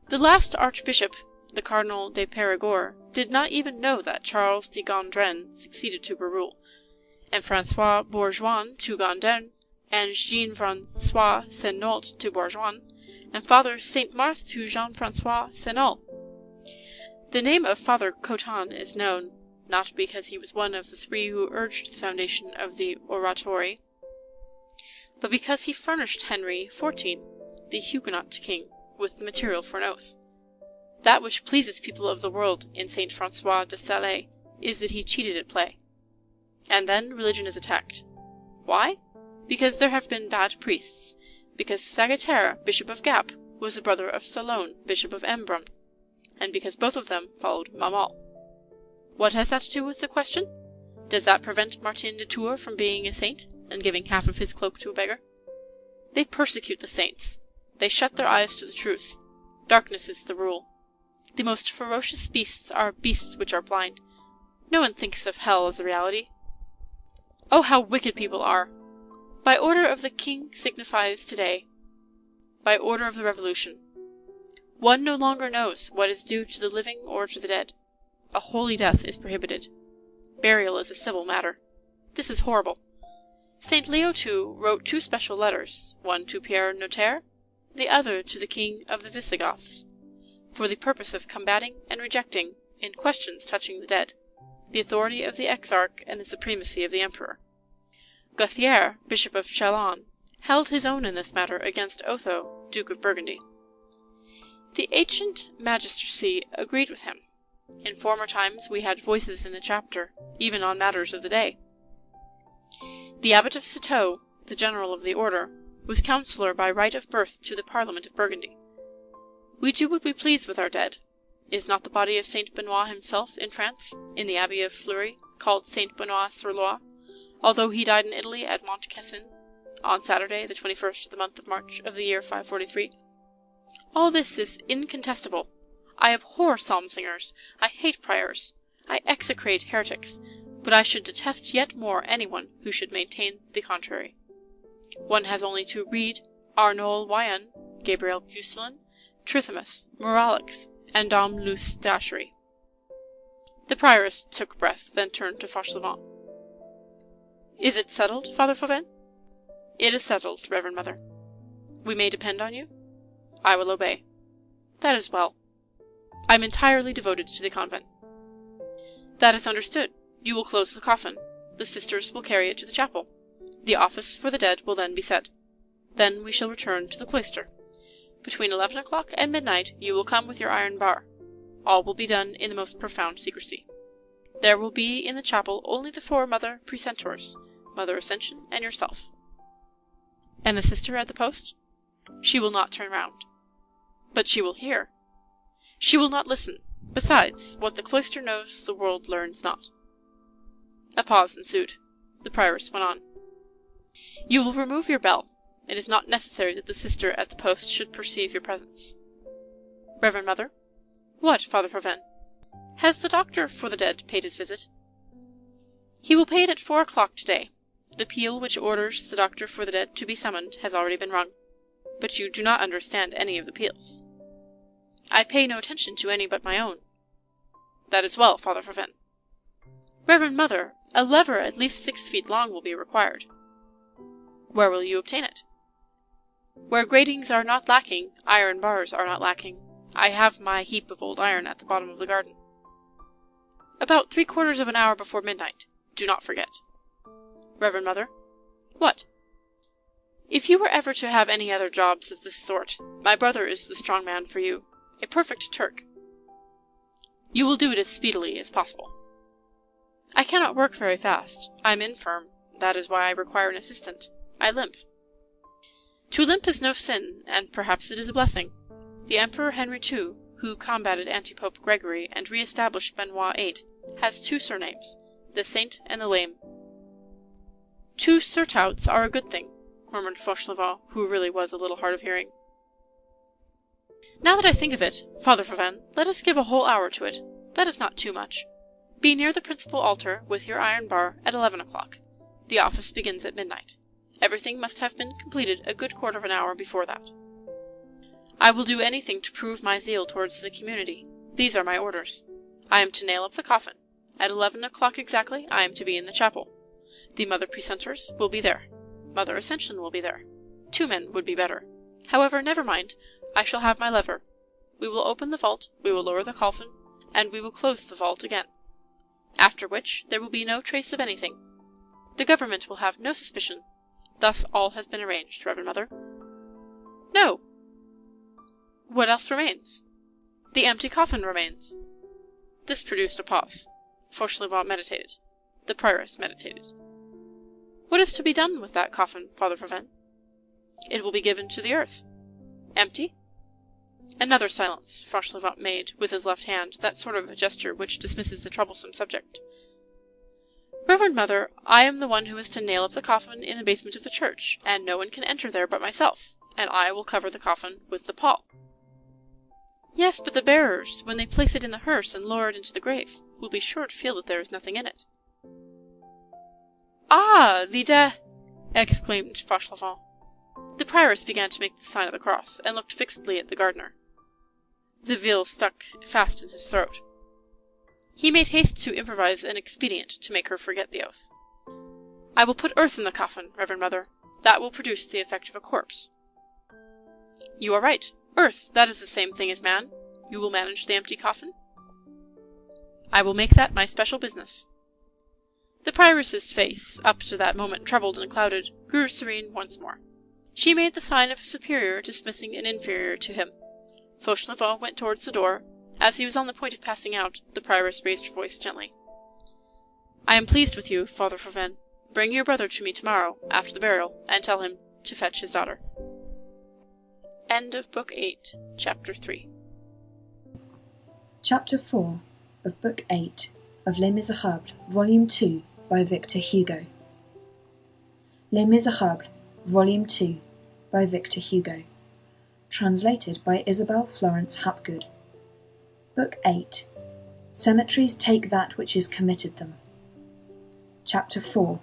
Speaker 3: The last archbishop, the Cardinal de Périgord, did not even know that Charles de Gondren succeeded to Berulle, and Francois Bourgeois to Gondren, and Jean-François Senault to Bourgeois, and Father Saint-Marthe to Jean-François Senault. The name of Father Coton is known, not because he was one of the 3 who urged the foundation of the oratory, but because he furnished Henry XIV, the Huguenot king, with the material for an oath. That which pleases people of the world in Saint Francois de Sales is that he cheated at play. And then religion is attacked. Why? Because there have been bad priests, because Sagittaire, Bishop of Gap, was the brother of Salone, Bishop of Embrun, and because both of them followed Mamal. What has that to do with the question? Does that prevent Martin de Tours from being a saint, and giving half of his cloak to a beggar? They persecute the saints. They shut their eyes to the truth. Darkness is the rule. The most ferocious beasts are beasts which are blind. No one thinks of hell as a reality. Oh, how wicked people are! By order of the king signifies today. By order of the revolution. One no longer knows what is due to the living or to the dead. A holy death is prohibited. Burial is a civil matter. This is horrible. Saint Leo II wrote 2 special letters, one to Pierre Notaire, the other to the king of the Visigoths, for the purpose of combating and rejecting, in questions touching the dead, the authority of the exarch and the supremacy of the emperor. Gauthier, Bishop of Chalon, held his own in this matter against Otho, Duke of Burgundy. The ancient magistracy agreed with him. In former times we had voices in the chapter, even on matters of the day. The abbot of Citeaux, the general of the order, was counsellor by right of birth to the Parliament of Burgundy. We do what we please with our dead. Is not the body of Saint Benoit himself in France, in the abbey of Fleury, called Saint Benoit-sur-Loire, although he died in Italy at Montcassin, on Saturday, the 21st of the month of March of the year 543? All this is incontestable. I abhor psalm-singers, I hate priors, I execrate heretics, but I should detest yet more anyone who should maintain the contrary. One has only to read Arnold Wyon, Gabriel Bucelin, Trithimus, Moralix, and Dom Luce d'Achery. The prioress took breath, then turned to Fauchelevent. Is it settled, Father Fauvent? It is settled, Reverend Mother. We may depend on you? I will obey. That is well. I am entirely devoted to the convent. That is understood. You will close the coffin. The sisters will carry it to the chapel. The office for the dead will then be said. Then we shall return to the cloister. Between 11 o'clock and midnight you will come with your iron bar. All will be done in the most profound secrecy. There will be in the chapel only the 4 mother precentors, Mother Ascension and yourself. And the sister at the post? She will not turn round. But she will hear. She will not listen. Besides, what the cloister knows the world learns not. A pause ensued. The prioress went on. You will remove your bell. It is not necessary that the sister at the post should perceive your presence. Reverend Mother? What, Father Fauvent? Has the doctor for the dead paid his visit? He will pay it at 4 o'clock today. The peal which orders the doctor for the dead to be summoned has already been rung. But you do not understand any of the peals. I pay no attention to any but my own. That is well, Father Fauvent. Reverend Mother, a lever at least 6 feet long will be required. Where will you obtain it? Where gratings are not lacking, iron bars are not lacking. I have my heap of old iron at the bottom of the garden. About 3/4 of an hour before midnight. Do not forget. Reverend Mother? What? If you were ever to have any other jobs of this sort, my brother is the strong man for you. A perfect Turk. You will do it as speedily as possible. I cannot work very fast. I am infirm. That is why I require an assistant. I limp. To limp is no sin, and perhaps it is a blessing. The Emperor Henry II, who combated Antipope Gregory and re-established Benoit VIII, has 2 surnames, the Saint and the Lame. 2 surtouts are a good thing, murmured Fauchelevent, who really was a little hard of hearing. Now that I think of it, Father Fauvent, let us give a whole hour to it. That is not too much. Be near the principal altar with your iron bar at 11 o'clock. The office begins at midnight. Everything must have been completed a good 1/4 of an hour before that. I will do anything to prove my zeal towards the community. These are my orders. I am to nail up the coffin. At 11 o'clock exactly I am to be in the chapel. The mother precentors will be there. Mother Ascension will be there. 2 men would be better. However, never mind. I shall have my lever. We will open the vault, we will lower the coffin, and we will close the vault again. After which there will be no trace of anything. The government will have no suspicion. Thus all has been arranged, Reverend Mother. No. What else remains? The empty coffin remains. This produced a pause. Fauchelevent meditated. The prioress meditated. What is to be done with that coffin, Father Fauvent? It will be given to the earth. Empty? Another silence. Fauchelevent made, with his left hand, that sort of a gesture which dismisses the troublesome subject. Reverend Mother, I am the one who is to nail up the coffin in the basement of the church, and no one can enter there but myself, and I will cover the coffin with the pall. Yes, but the bearers, when they place it in the hearse and lower it into the grave, will be sure to feel that there is nothing in it. Ah, exclaimed Fauchelevent. The prioress began to make the sign of the cross, and looked fixedly at the gardener. The veal stuck fast in his throat. He made haste to improvise an expedient to make her forget the oath. I will put earth in the coffin, Reverend Mother. That will produce the effect of a corpse. You are right. Earth, that is the same thing as man. You will manage the empty coffin? I will make that my special business. The prioress's face, up to that moment troubled and clouded, grew serene once more. She made the sign of a superior dismissing an inferior to him. Fauchelevent went towards the door. As he was on the point of passing out, the prioress raised her voice gently. I am pleased with you, Father Fauvent. Bring your brother to me tomorrow, after the burial, and tell him to fetch his daughter. End of Book 8, Chapter 3.
Speaker 4: Chapter 4 of Book 8 of Les Misérables, Volume 2 by Victor Hugo. Les Misérables, Volume 2 by Victor Hugo. Translated by Isabel Florence Hapgood. Book 8. Cemeteries take that which is committed them. Chapter 4,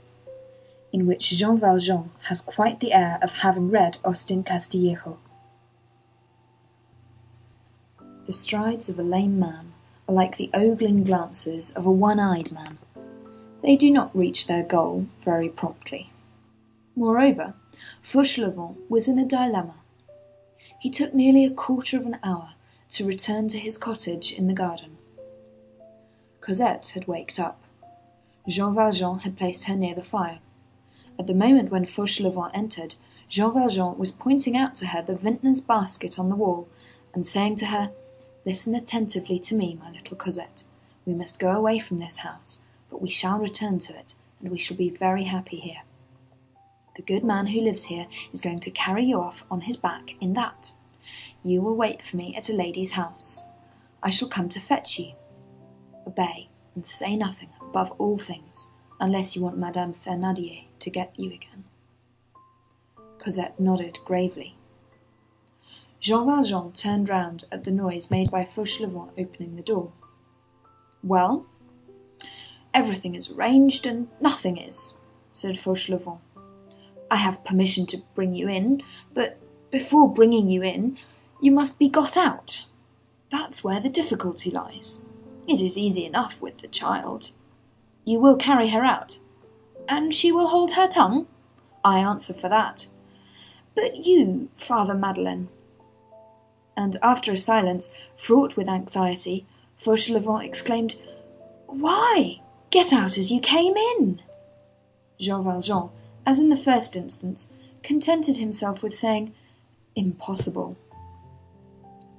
Speaker 4: in which Jean Valjean has quite the air of having read Austin Castillejo. The strides of a lame man are like the ogling glances of a one-eyed man. They do not reach their goal very promptly. Moreover, Fauchelevent was in a dilemma. He took nearly a 1/4 of an hour to return to his cottage in the garden. Cosette had waked up. Jean Valjean had placed her near the fire. At the moment when Fauchelevent entered, Jean Valjean was pointing out to her the vintner's basket on the wall, and saying to her, "Listen attentively to me, my little Cosette. We must go away from this house, but we shall return to it, and we shall be very happy here. The good man who lives here is going to carry you off on his back in that. You will wait for me at a lady's house. I shall come to fetch you. Obey, and say nothing, above all things, unless you want Madame Thénardier to get you again." Cosette nodded gravely. Jean Valjean turned round at the noise made by Fauchelevent opening the door. "Well, everything is arranged, and nothing is," said Fauchelevent. "I have permission to bring you in, but before bringing you in, you must be got out. That's where the difficulty lies. It is easy enough with the child. You will carry her out, and she will hold her tongue? I answer for that. But you, Father Madeleine." And after a silence, fraught with anxiety, Fauchelevent exclaimed, "Why, get out as you came in." Jean Valjean, as in the first instance, contented himself with saying, "Impossible."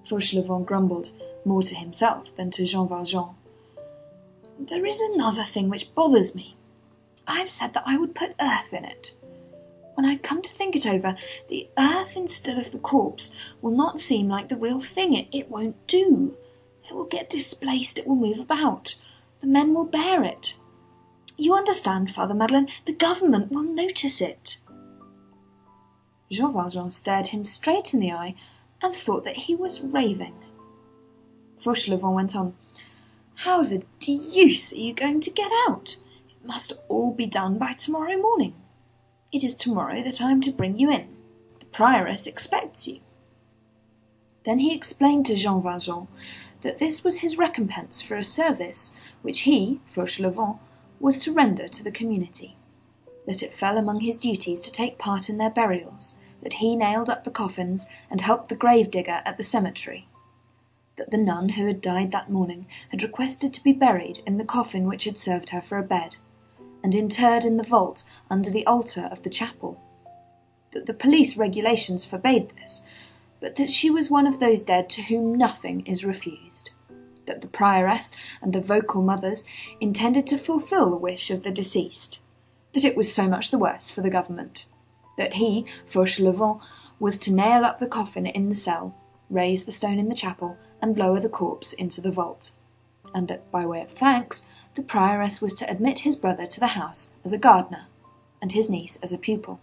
Speaker 4: Fauchelevent grumbled, more to himself than to Jean Valjean. "There is another thing which bothers me. I have said that I would put earth in it. When I come to think it over, the earth instead of the corpse will not seem like the real thing. It won't do. It will get displaced, it will move about. The men will bear it. You understand, Father Madeleine, the government will notice it." Jean Valjean stared him straight in the eye and thought that he was raving. Fauchelevent went on, "How the deuce are you going to get out? It must all be done by tomorrow morning. It is tomorrow that I am to bring you in. The prioress expects you." Then he explained to Jean Valjean that this was his recompense for a service which he, Fauchelevent, was to render to the community, that it fell among his duties to take part in their burials, that he nailed up the coffins and helped the grave digger at the cemetery, that the nun who had died that morning had requested to be buried in the coffin which had served her for a bed, and interred in the vault under the altar of the chapel, that the police regulations forbade this, but that she was one of those dead to whom nothing is refused, that the prioress and the vocal mothers intended to fulfil the wish of the deceased, that it was so much the worse for the government, that he, Fauchelevent, was to nail up the coffin in the cell, raise the stone in the chapel, and lower the corpse into the vault, and that, by way of thanks, the prioress was to admit his brother to the house as a gardener, and his niece as a pupil,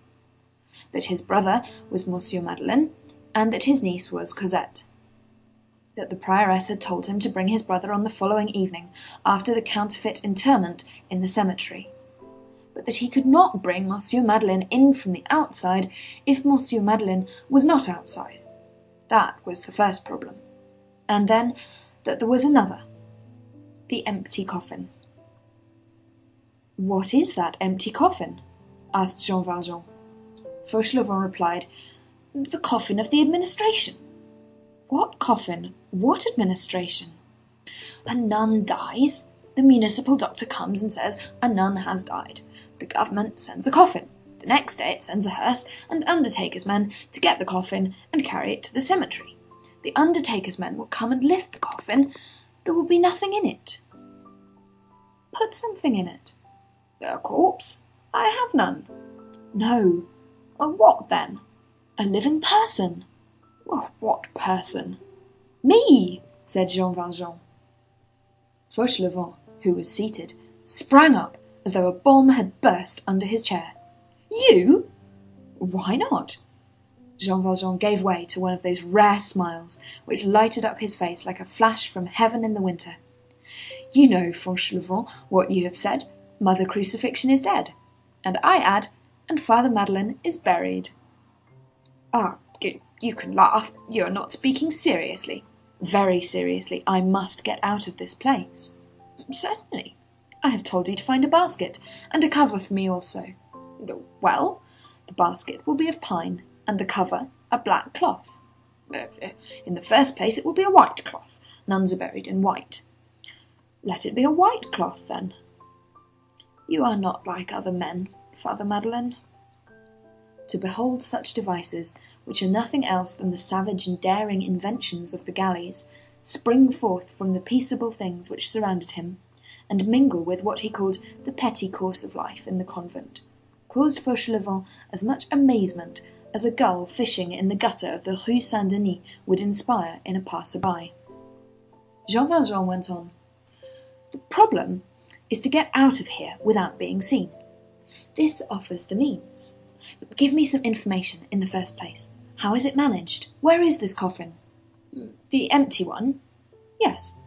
Speaker 4: that his brother was Monsieur Madeleine, and that his niece was Cosette, that the prioress had told him to bring his brother on the following evening, after the counterfeit interment in the cemetery, but that he could not bring Monsieur Madeleine in from the outside if Monsieur Madeleine was not outside. That was the first problem. And then that there was another, the empty coffin. "What is that empty coffin?" asked Jean Valjean. Fauchelevent replied, "The coffin of the administration." "What coffin? What administration?" "A nun dies. The municipal doctor comes and says a nun has died. The government sends a coffin. The next day it sends a hearse and undertaker's men to get the coffin and carry it to the cemetery. The undertaker's men will come and lift the coffin. There will be nothing in it." "Put something in it." "A corpse? I have none." "No." "What then?" "A living person." "What person?" "Me," said Jean Valjean. Fauchelevent, who was seated, sprang up as though a bomb had burst under his chair. "You?" "Why not?" Jean Valjean gave way to one of those rare smiles which lighted up his face like a flash from heaven in the winter. "You know, Fauchelevent, what you have said. Mother Crucifixion is dead. And I add, and Father Madeleine is buried." "Ah, you can laugh. You are not speaking seriously." "Very seriously. I must get out of this place." "Certainly. I have told you to find a basket, and a cover for me also." "Well, the basket will be of pine, and the cover a black cloth." "In the first place it will be a white cloth. Nuns are buried in white." "Let it be a white cloth, then." "You are not like other men, Father Madeleine." to behold such devices, which are nothing else than the savage and daring inventions of the galleys, spring forth from the peaceable things which surrounded him, and mingle with what he called the petty course of life in the convent, caused Fauchelevent as much amazement as a gull fishing in the gutter of the Rue Saint-Denis would inspire in a passer-by. Jean Valjean went on. The problem is to get out of here without being seen. This offers the means. Give me some information in the first place. How is it managed? Where is this coffin? The empty one? Yes.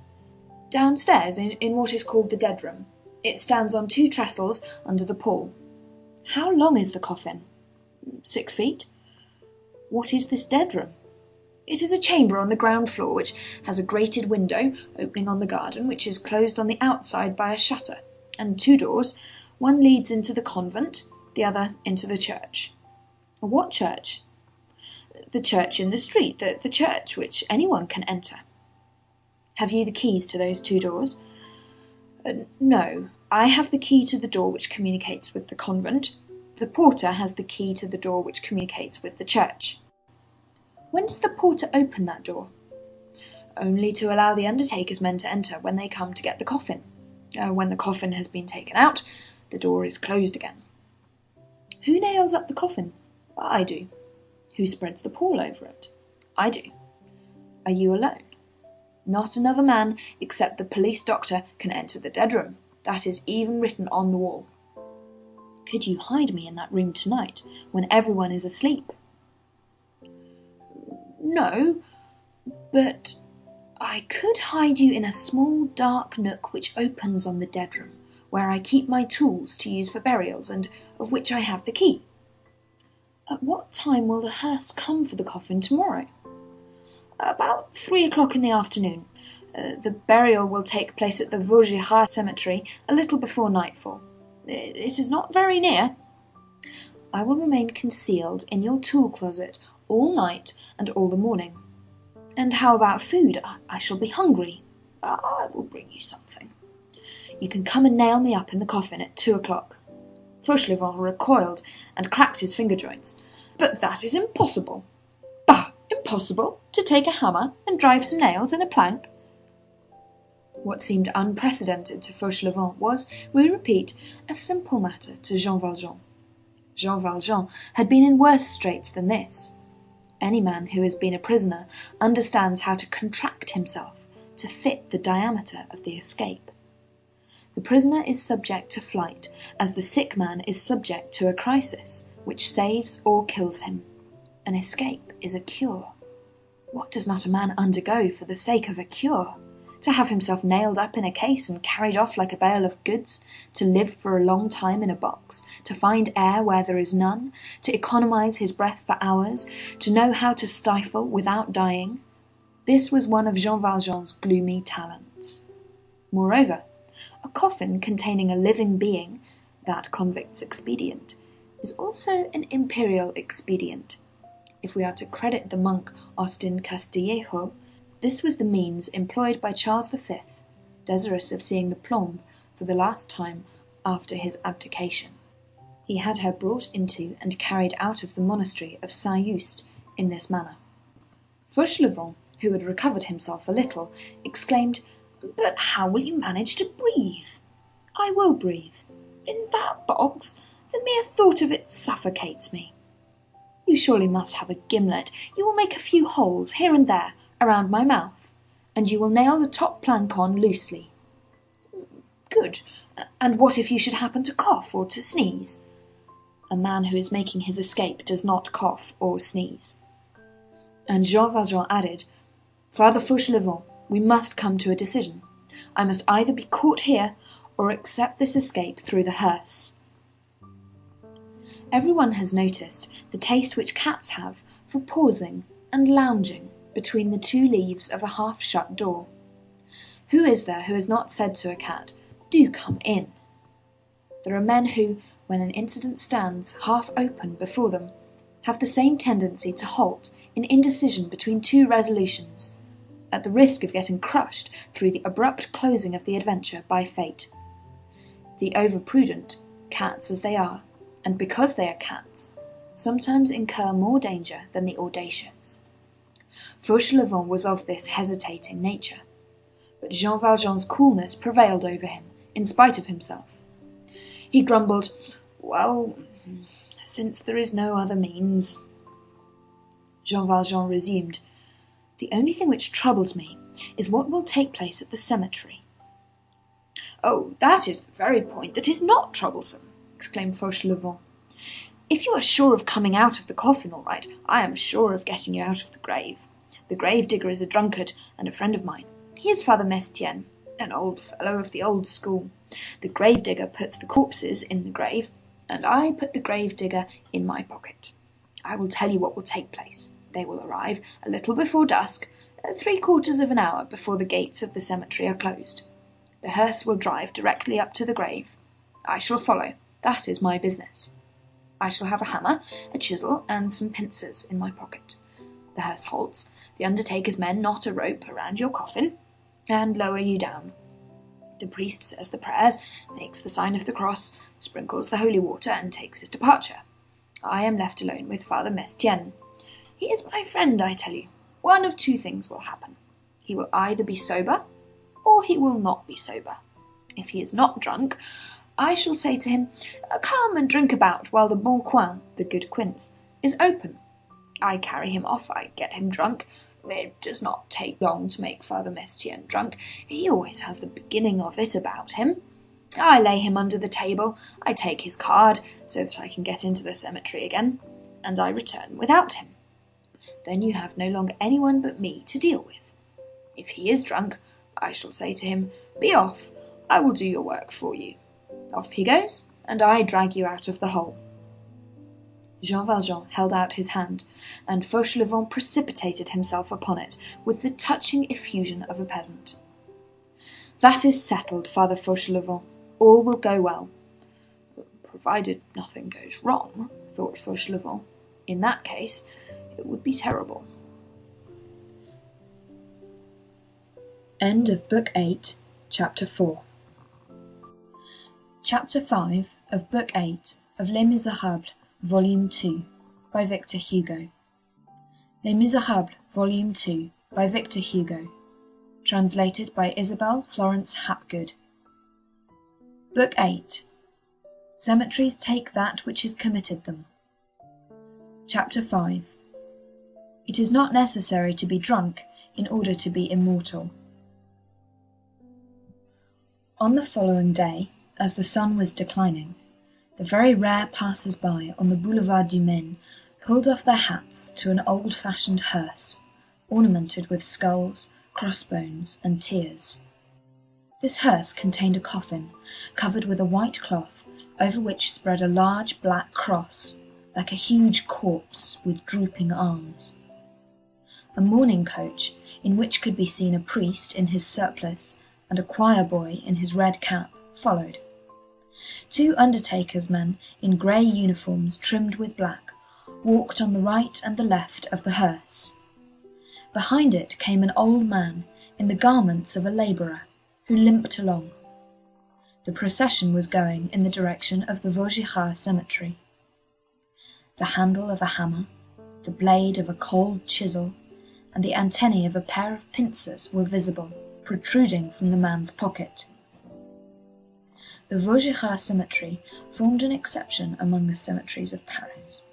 Speaker 4: Downstairs, in what is called the dead room. It stands on 2 trestles under the pall. How long is the coffin? 6 feet. What is this dead room? It is a chamber on the ground floor, which has a grated window opening on the garden, which is closed on the outside by a shutter, and 2 doors. One leads into the convent, the other into the church. What church? The church in the street, the church which anyone can enter. Have you the keys to those 2 doors? No, I have the key to the door which communicates with the convent. The porter has the key to the door which communicates with the church. When does the porter open that door? Only to allow the undertaker's men to enter when they come to get the coffin. When the coffin has been taken out, the door is closed again. Who nails up the coffin? I do. Who spreads the pall over it? I do. Are you alone? Not another man, except the police doctor, can enter the dead room. That is even written on the wall. Could you hide me in that room tonight, when everyone is asleep? No, but I could hide you in a small dark nook which opens on the dead room, where I keep my tools to use for burials, and of which I have the key. At what time will the hearse come for the coffin tomorrow? About 3 o'clock in the afternoon. The burial will take place at the Vaugirard cemetery a little before nightfall. It is not very near. I will remain concealed in your tool closet all night and all the morning. And how about food? I shall be hungry. I will bring you something. You can come and nail me up in the coffin at 2 o'clock. Fauchelevent recoiled and cracked his finger joints. But that is impossible. Bah! Impossible to take a hammer and drive some nails in a plank? What seemed unprecedented to Fauchelevent was, we repeat, a simple matter to Jean Valjean. Jean Valjean had been in worse straits than this. Any man who has been a prisoner understands how to contract himself to fit the diameter of the escape. The prisoner is subject to flight, as the sick man is subject to a crisis, which saves or kills him. An escape is a cure. What does not a man undergo for the sake of a cure? To have himself nailed up in a case and carried off like a bale of goods, to live for a long time in a box, to find air where there is none, to economize his breath for hours, to know how to stifle without dying. This was one of Jean Valjean's gloomy talents. Moreover, a coffin containing a living being, that convict's expedient, is also an imperial expedient. If we are to credit the monk Austin Castillejo, this was the means employed by Charles V, desirous of seeing the plomb for the last time after his abdication. He had her brought into and carried out of the monastery of Saint-Just in this manner. Fauchelevent, who had recovered himself a little, exclaimed, "But how will you manage to breathe?" "I will breathe. In that box? The mere thought of it suffocates me." "You surely must have a gimlet. You will make a few holes here and there, around my mouth, and you will nail the top plank on loosely." "Good. And what if you should happen to cough or to sneeze?" "A man who is making his escape does not cough or sneeze." And Jean Valjean added, "Father Fauchelevent, we must come to a decision. I must either be caught here or accept this escape through the hearse." Everyone has noticed the taste which cats have for pausing and lounging between the 2 leaves of a half-shut door. Who is there who has not said to a cat, "Do come in"? There are men who, when an incident stands half open before them, have the same tendency to halt in indecision between 2 resolutions, at the risk of getting crushed through the abrupt closing of the adventure by fate. The over-prudent, cats as they are, and because they are cats, sometimes incur more danger than the audacious. Fauchelevent was of this hesitating nature, but Jean Valjean's coolness prevailed over him, in spite of himself. He grumbled, "Well, since there is no other means—" Jean Valjean resumed, "The only thing which troubles me is what will take place at the cemetery." "Oh, that is the very point that is not troublesome," exclaimed Fauchelevent. "If you are sure of coming out of the coffin all right, I am sure of getting you out of the grave. The grave digger is a drunkard and a friend of mine. He is Father Mestienne, an old fellow of the old school. The grave digger puts the corpses in the grave, and I put the grave digger in my pocket. I will tell you what will take place. They will arrive a little before dusk, 3/4 of an hour before the gates of the cemetery are closed. The hearse will drive directly up to the grave. I shall follow. That is my business. I shall have a hammer, a chisel, and some pincers in my pocket. The hearse halts. The undertaker's men knot a rope around your coffin and lower you down. The priest says the prayers, makes the sign of the cross, sprinkles the holy water, and takes his departure. I am left alone with Father Mestienne. He is my friend, I tell you. One of two things will happen. He will either be sober, or he will not be sober. If he is not drunk, I shall say to him, 'Come and drink about while the bon coin,' the good quince, is open. I carry him off, I get him drunk. It does not take long to make Father Mestienne drunk. He always has the beginning of it about him. I lay him under the table, I take his card, so that I can get into the cemetery again, and I return without him. Then you have no longer anyone but me to deal with. If he is drunk, I shall say to him, 'Be off, I will do your work for you.' Off he goes, and I drag you out of the hole." Jean Valjean held out his hand, and Fauchelevent precipitated himself upon it with the touching effusion of a peasant. "That is settled, Father Fauchelevent. All will go well." "Provided nothing goes wrong," thought Fauchelevent. "In that case, it would be terrible." End of Book 8, Chapter 4. Chapter 5 of Book 8 of Les Misérables, Volume 2, by Victor Hugo. Les Misérables, Volume 2, by Victor Hugo. Translated by Isabel Florence Hapgood. Book 8. Cemeteries take that which is committed them. Chapter 5. It is not necessary to be drunk in order to be immortal. On the following day, as the sun was declining, the very rare passers-by on the Boulevard du Maine pulled off their hats to an old-fashioned hearse, ornamented with skulls, crossbones, and tears. This hearse contained a coffin, covered with a white cloth, over which spread a large black cross, like a huge corpse with drooping arms. A mourning coach, in which could be seen a priest in his surplice and a choir-boy in his red cap, followed. 2 undertakers' men in grey uniforms trimmed with black walked on the right and the left of the hearse. Behind it came an old man in the garments of a labourer, who limped along. The procession was going in the direction of the Vaugirard cemetery. The handle of a hammer, the blade of a cold chisel, and the antennae of a pair of pincers were visible, protruding from the man's pocket. The Vaugirard cemetery formed an exception among the cemeteries of Paris.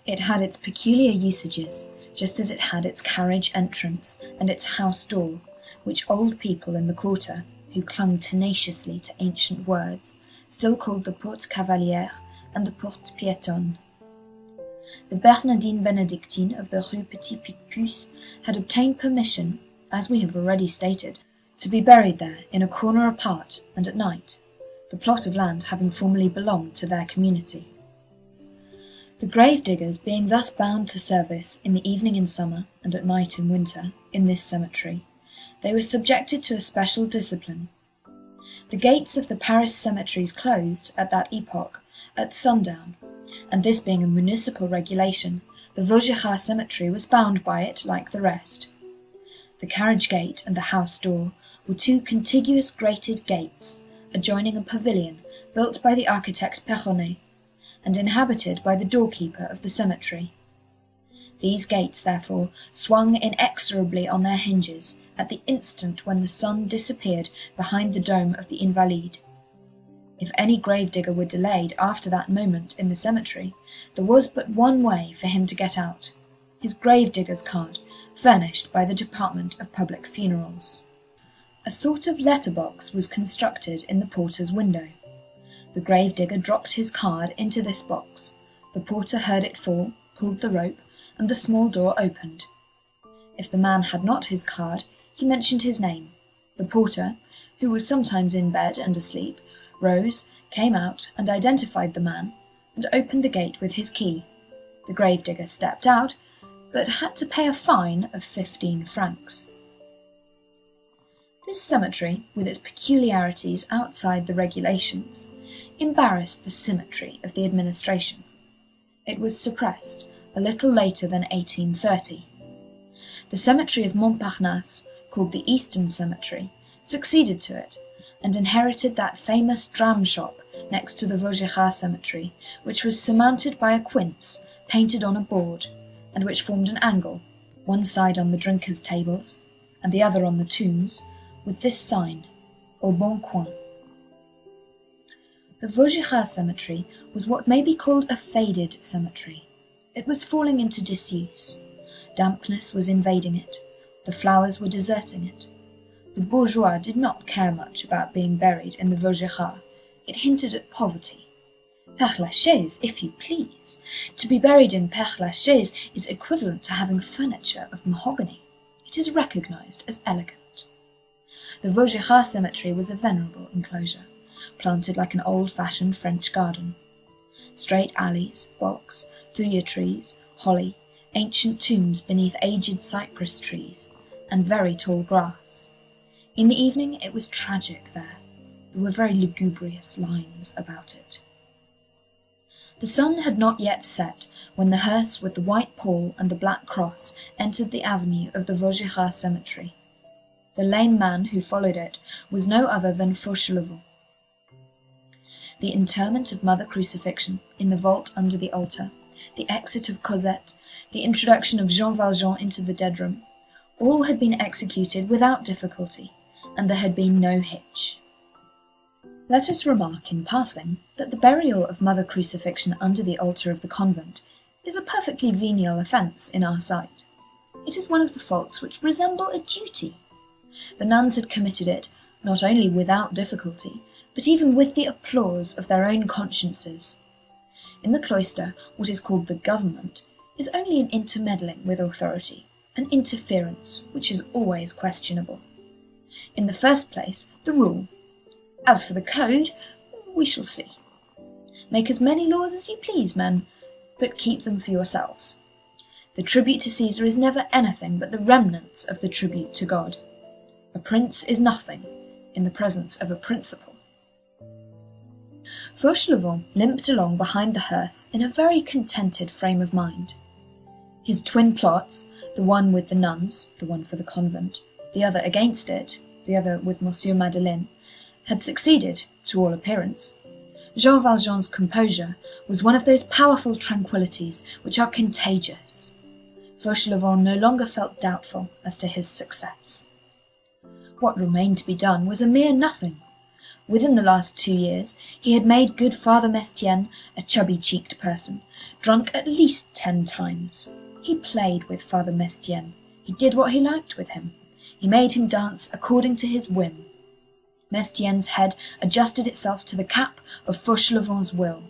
Speaker 4: It had its peculiar usages, just as it had its carriage entrance and its house door, which old people in the quarter, who clung tenaciously to ancient words, still called the Porte Cavalière and the Porte Piétonne. The Bernardine Benedictine of the Rue Petit Picpus had obtained permission, as we have already stated, to be buried there in a corner apart and at night, the plot of land having formerly belonged to their community. The grave diggers being thus bound to service in the evening in summer and at night in winter in this cemetery, they were subjected to a special discipline. The gates of the Paris cemeteries closed, at that epoch, at sundown, and this being a municipal regulation, the Vaugirard cemetery was bound by it like the rest. The carriage gate and the house door were 2 contiguous grated gates, adjoining a pavilion built by the architect Perronnet, and inhabited by the doorkeeper of the cemetery. These gates, therefore, swung inexorably on their hinges at the instant when the sun disappeared behind the dome of the Invalides. If any gravedigger were delayed after that moment in the cemetery, there was but one way for him to get out: his gravedigger's card, furnished by the Department of Public Funerals. A sort of letterbox was constructed in the porter's window. The gravedigger dropped his card into this box. The porter heard it fall, pulled the rope, and the small door opened. If the man had not his card, he mentioned his name. The porter, who was sometimes in bed and asleep, rose, came out, and identified the man, and opened the gate with his key. The gravedigger stepped out, but had to pay a fine of 15 francs. This cemetery, with its peculiarities outside the regulations, embarrassed the symmetry of the administration. It was suppressed a little later than 1830. The cemetery of Montparnasse, called the Eastern Cemetery, succeeded to it, and inherited that famous dram shop next to the Vaugirard Cemetery, which was surmounted by a quince painted on a board, and which formed an angle, one side on the drinkers' tables, and the other on the tombs, with this sign, Au Bon Coin. The Vaugirard Cemetery was what may be called a faded cemetery. It was falling into disuse. Dampness was invading it. The flowers were deserting it. The bourgeois did not care much about being buried in the Vaugirard. It hinted at poverty. Père Lachaise, if you please. To be buried in Père Lachaise is equivalent to having furniture of mahogany. It is recognized as elegant. The Vaugirard Cemetery was a venerable enclosure, planted like an old-fashioned French garden. Straight alleys, box, thuya trees, holly, ancient tombs beneath aged cypress trees, and very tall grass. In the evening it was tragic there. There were very lugubrious lines about it. The sun had not yet set when the hearse with the white pall and the black cross entered the avenue of the Vaugirard Cemetery. The lame man who followed it was no other than Fauchelevent. The interment of Mother Crucifixion in the vault under the altar, the exit of Cosette, the introduction of Jean Valjean into the dead room, all had been executed without difficulty, and there had been no hitch. Let us remark in passing that the burial of Mother Crucifixion under the altar of the convent is a perfectly venial offence in our sight. It is one of the faults which resemble a duty. The nuns had committed it not only without difficulty, but even with the applause of their own consciences. In the cloister, what is called the government is only an intermeddling with authority, an interference which is always questionable. In the first place, the rule. As for the code, we shall see. Make as many laws as you please, men, but keep them for yourselves. The tribute to Caesar is never anything but the remnants of the tribute to God. A prince is nothing in the presence of a principle. Fauchelevent limped along behind the hearse in a very contented frame of mind. His twin plots, the one with the nuns, the one for the convent, the other against it, the other with Monsieur Madeleine, had succeeded, to all appearance. Jean Valjean's composure was one of those powerful tranquillities which are contagious. Fauchelevent no longer felt doubtful as to his success. What remained to be done was a mere nothing. Within the last 2 years he had made good Father Mestienne a chubby-cheeked person, drunk at least 10 times. He played with Father Mestienne. He did what he liked with him. He made him dance according to his whim. Mestienne's head adjusted itself to the cap of Fauchelevent's will.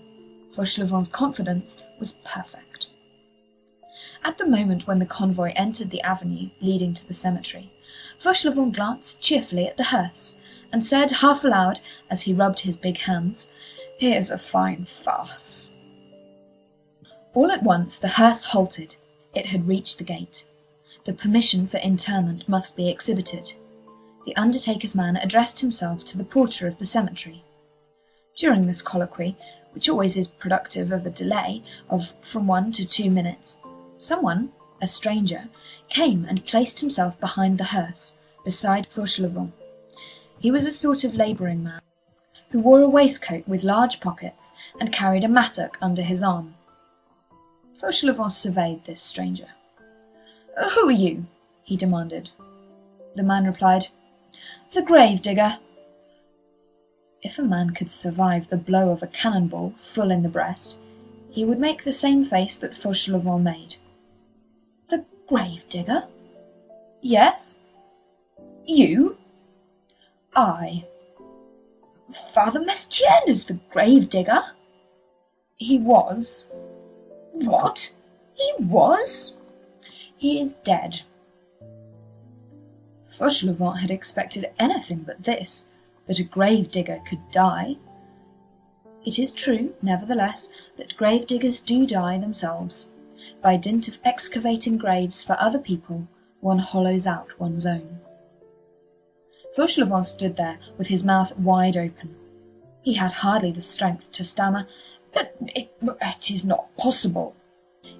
Speaker 4: Fauchelevent's confidence was perfect. At the moment when the convoy entered the avenue leading to the cemetery, Fauchelevent glanced cheerfully at the hearse, and said half aloud, as he rubbed his big hands, "Here's a fine farce." All at once the hearse halted. It had reached the gate. The permission for interment must be exhibited. The undertaker's man addressed himself to the porter of the cemetery. During this colloquy, which always is productive of a delay of from 1 to 2 minutes, someone, a stranger, came and placed himself behind the hearse, beside Fauchelevent. He was a sort of labouring man. who wore a waistcoat with large pockets and carried a mattock under his arm. Fauchelevent surveyed this stranger. "Who are you?" he demanded. The man replied, "The grave digger." If a man could survive the blow of a cannonball full in the breast, he would make the same face that Fauchelevent made. "The grave digger?" "Yes." "You?" "I." "Father Mestienne is the grave digger?" "He was." "What? He was?" "He is dead." Fauchelevent had expected anything but this, that a grave digger could die. It is true, nevertheless, that grave diggers do die themselves. By dint of excavating graves for other people, one hollows out one's own. Fauchelevent stood there with his mouth wide open. He had hardly the strength to stammer, "But it is not possible."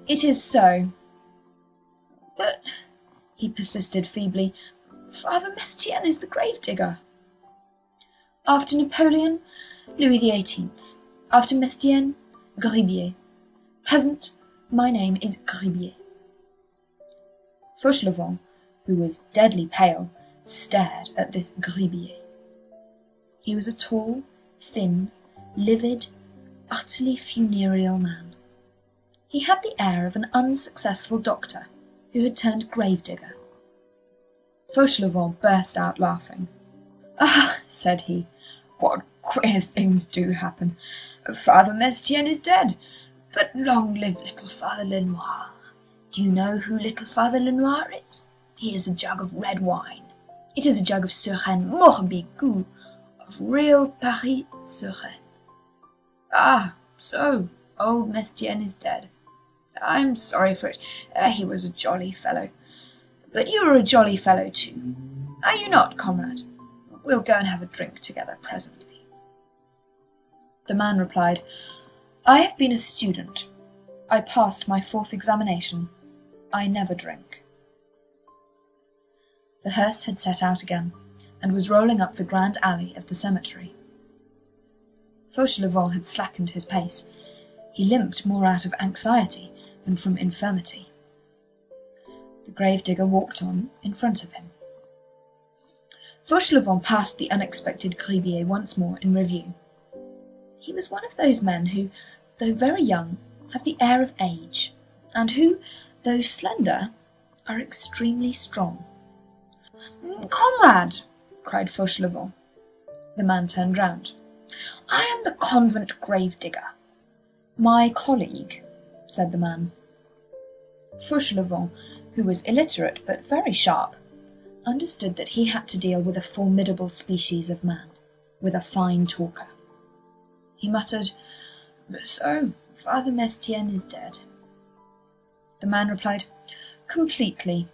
Speaker 4: "It is so." "But," he persisted feebly, "Father Mestienne is the grave digger." "After Napoleon, Louis XVIII. After Mestienne, Gribier. Peasant, my name is Gribier." Fauchelevent, who was deadly pale, stared at this Gribier. He was a tall, thin, livid, utterly funereal man. He had the air of an unsuccessful doctor who had turned grave-digger. Fauchelevent burst out laughing. "Ah," said he, "what queer things do happen! Father Mestienne is dead, but long live little Father Lenoir. Do you know who little Father Lenoir is? He is a jug of red wine. It is a jug of Suresnes Morbigoux, of real Paris Suresnes. Ah, so old Mestienne is dead. I am sorry for it. He was a jolly fellow. But you are a jolly fellow too. Are you not, comrade? We'll go and have a drink together presently." The man replied, "I have been a student. I passed my 4th examination. I never drink." The hearse had set out again, and was rolling up the grand alley of the cemetery. Fauchelevent had slackened his pace. He limped more out of anxiety than from infirmity. The grave-digger walked on in front of him. Fauchelevent passed the unexpected Gribier once more in review. He was one of those men who, though very young, have the air of age, and who, though slender, are extremely strong. "Comrade!" cried Fauchelevent. The man turned round. "I am the convent grave-digger." "My colleague," said the man. Fauchelevent, who was illiterate but very sharp, understood that he had to deal with a formidable species of man, with a fine talker. He muttered, "So, Father Mestienne is dead." The man replied, "Completely.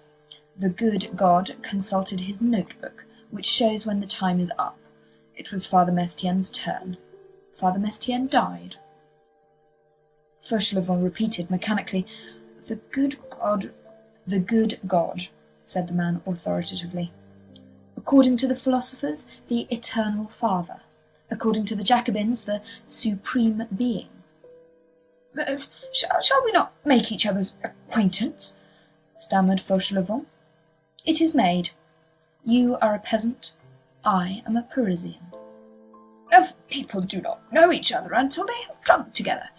Speaker 4: The good God consulted his notebook, which shows when the time is up. It was Father Mestienne's turn. Father Mestienne died." Fauchelevent repeated mechanically, "The good God, the good God," said the man authoritatively. "According to the philosophers, the eternal Father. According to the Jacobins, the supreme being." Shall we not make each other's acquaintance?" stammered Fauchelevent. "It is made. You are a peasant, I am a Parisian." "People do not know each other until they have drunk together.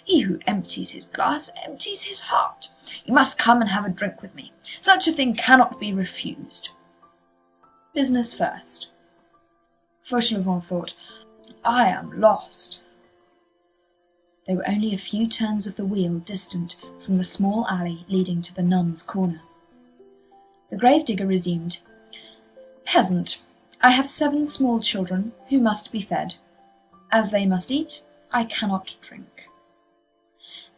Speaker 4: He who empties his glass empties his heart. You must come and have a drink with me. Such a thing cannot be refused." "Business first." Fauchelevent thought, "I am lost." They were only a few turns of the wheel distant from the small alley leading to the nuns' corner. The grave-digger resumed, "Peasant, I have 7 small children who must be fed. As they must eat, I cannot drink."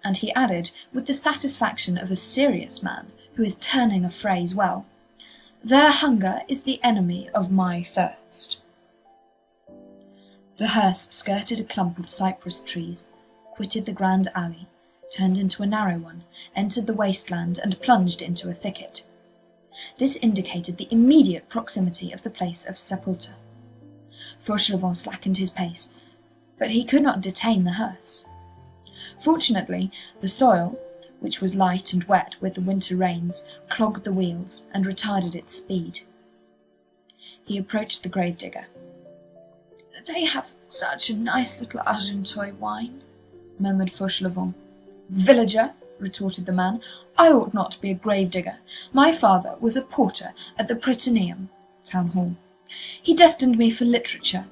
Speaker 4: And he added, with the satisfaction of a serious man who is turning a phrase well, "Their hunger is the enemy of my thirst." The hearse skirted a clump of cypress trees, quitted the grand alley, turned into a narrow one, entered the wasteland, and plunged into a thicket. This indicated the immediate proximity of the place of sepulture. Fauchelevent slackened his pace, but he could not detain the hearse. Fortunately, the soil, which was light and wet with the winter rains, clogged the wheels and retarded its speed. He approached the gravedigger. "They have such a nice little Argenteuil wine," murmured Fauchelevent. "Villager," retorted the man, "I ought not to be a gravedigger. My father was a porter at the Prytaneum (town hall). He destined me for literature,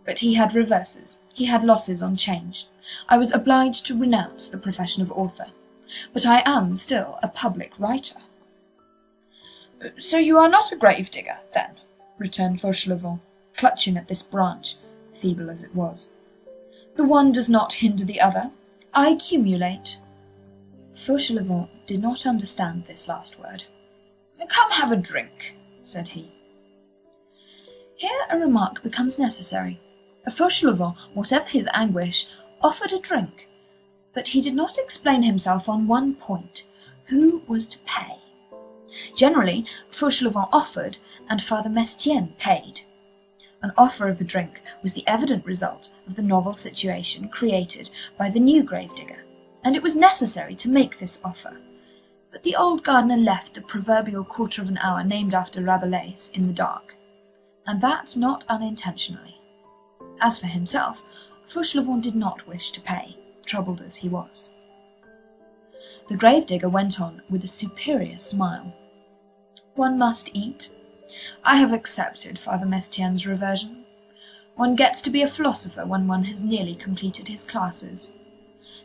Speaker 4: but he had reverses, he had losses on 'Change. I was obliged to renounce the profession of author, but I am still a public writer." "So you are not a gravedigger, then?" returned Fauchelevent, clutching at this branch, feeble as it was. "The one does not hinder the other. I accumulate." Fauchelevent did not understand this last word. "Come have a drink," said he. Here a remark becomes necessary. Fauchelevent, whatever his anguish, offered a drink, but he did not explain himself on one point: who was to pay? Generally, Fauchelevent offered, and Father Mestienne paid. An offer of a drink was the evident result of the novel situation created by the new gravedigger, and it was necessary to make this offer. But the old gardener left the proverbial quarter of an hour named after Rabelais in the dark, and that not unintentionally. As for himself, Fauchelevent did not wish to pay, troubled as he was. The gravedigger went on with a superior smile. "One must eat. I have accepted Father Mestienne's reversion. One gets to be a philosopher when one has nearly completed his classes.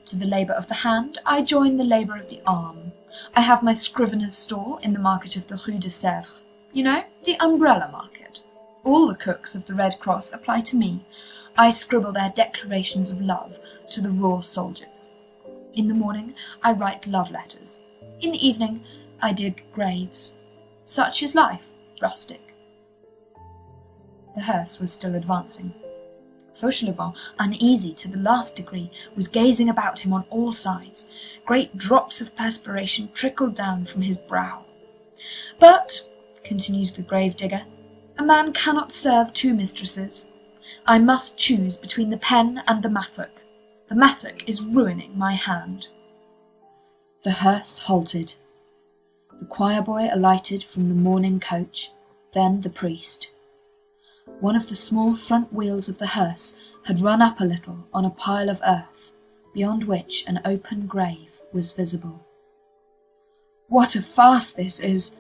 Speaker 4: To the labour of the hand I join the labour of the arm. I have my scrivener's stall in the market of the Rue de Sèvres. You know, the umbrella market. All the cooks of the Red Cross apply to me. I scribble their declarations of love to the raw soldiers. In the morning I write love letters. In the evening I dig graves. Such is life, rustic." The hearse was still advancing. Fauchelevent, uneasy to the last degree, was gazing about him on all sides. Great drops of perspiration trickled down from his brow. "But," continued the gravedigger, "a man cannot serve two mistresses. I must choose between the pen and the mattock. The mattock is ruining my hand." The hearse halted. The choir-boy alighted from the mourning coach, then the priest. One of the small front wheels of the hearse had run up a little on a pile of earth, beyond which an open grave was visible. "What a farce this is!"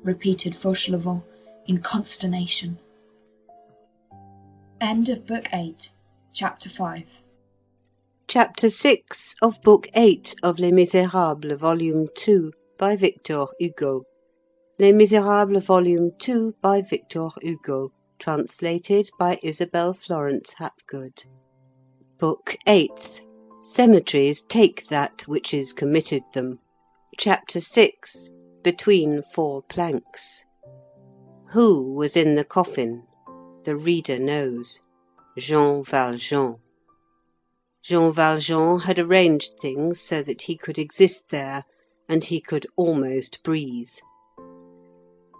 Speaker 4: repeated Fauchelevent in consternation. End of Book 8, Chapter 5.
Speaker 5: Chapter 6 of Book 8 of Les Misérables, Volume 2, by Victor Hugo. Les Misérables, Volume 2, by Victor Hugo. Translated by Isabel Florence Hapgood. Book 8. Cemeteries take that which is committed them. Chapter 6. Between four planks. Who was in the coffin? The reader knows. Jean Valjean. Jean Valjean had arranged things so that he could exist there, and he could almost breathe.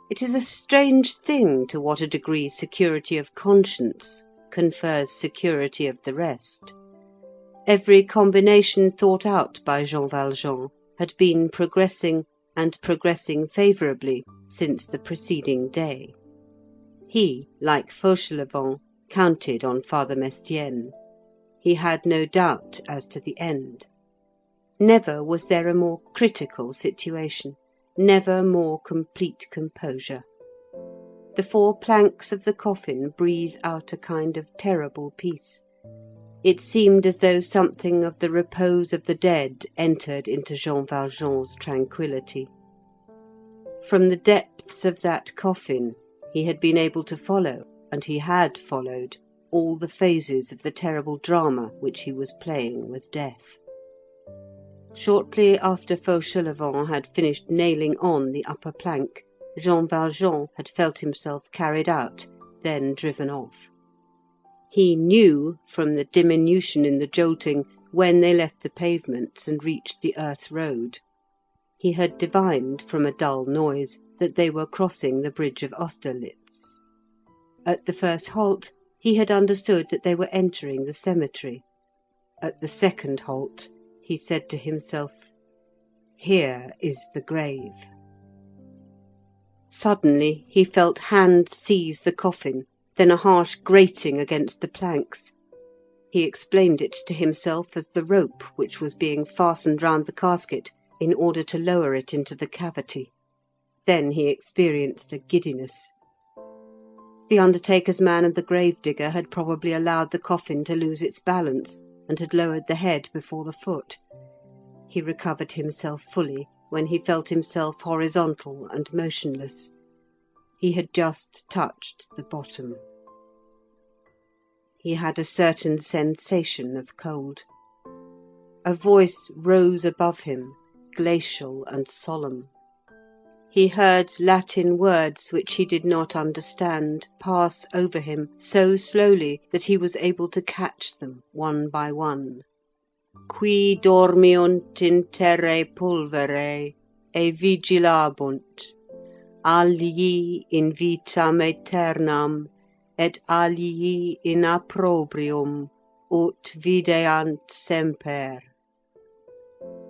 Speaker 5: It is a strange thing to what a degree security of conscience confers security of the rest. Every combination thought out by Jean Valjean had been progressing, and progressing favourably, since the preceding day. He, like Fauchelevent, counted on Father Mestienne. He had no doubt as to the end. Never was there a more critical situation, never more complete composure. The four planks of the coffin breathe out a kind of terrible peace. It seemed as though something of the repose of the dead entered into Jean Valjean's tranquillity. From the depths of that coffin he had been able to follow, and he had followed, all the phases of the terrible drama which he was playing with death. Shortly after Fauchelevent had finished nailing on the upper plank, Jean Valjean had felt himself carried out, then driven off. He knew, from the diminution in the jolting, when they left the pavements and reached the earth road. He had divined, from a dull noise, that they were crossing the bridge of Austerlitz. At the first halt, He had understood that they were entering the cemetery. At the second halt, he said to himself, "Here is the grave." Suddenly he felt hands seize the coffin, then a harsh grating against the planks. He explained it to himself as the rope which was being fastened round the casket in order to lower it into the cavity. Then he experienced a giddiness. The undertaker's man and the gravedigger had probably allowed the coffin to lose its balance, and had lowered the head before the foot. He recovered himself fully when he felt himself horizontal and motionless. He had just touched the bottom. He had a certain sensation of cold. A voice rose above him, glacial and solemn. He heard Latin words which he did not understand pass over him so slowly that he was able to catch them one by one. Qui dormiunt in terre pulvere, e vigilabunt, alii in vitam aeternam, et alii in opprobrium, ut videant semper.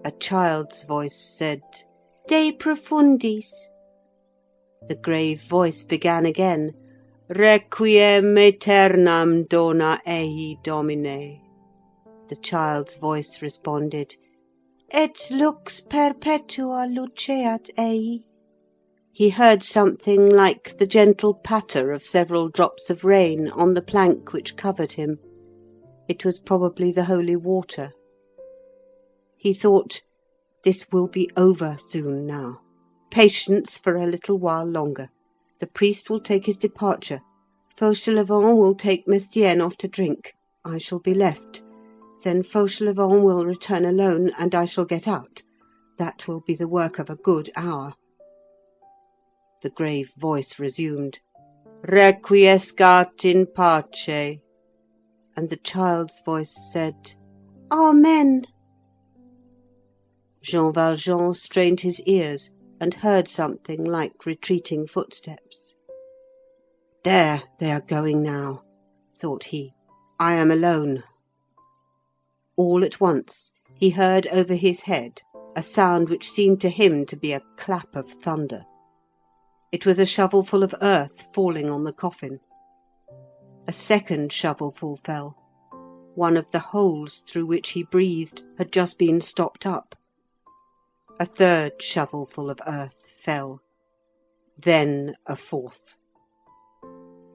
Speaker 5: A child's voice said, De profundis. The grave voice began again, Requiem aeternam dona ei, Domine. The child's voice responded, Et lux perpetua luceat ei. He heard something like the gentle patter of several drops of rain on the plank which covered him. It was probably the holy water. He thought, this will be over soon now. Patience for a little while longer. The priest will take his departure. Fauchelevent will take Mestienne off to drink. I shall be left. Then Fauchelevent will return alone, and I shall get out. That will be the work of a good hour. The grave voice resumed, Requiescat in pace. And the child's voice said, Amen. Jean Valjean strained his ears and heard something like retreating footsteps. There, they are going now, thought he. I am alone. All at once he heard over his head a sound which seemed to him to be a clap of thunder. It was a shovelful of earth falling on the coffin. A second shovelful fell. One of the holes through which he breathed had just been stopped up. A third shovelful of earth fell. Then a fourth.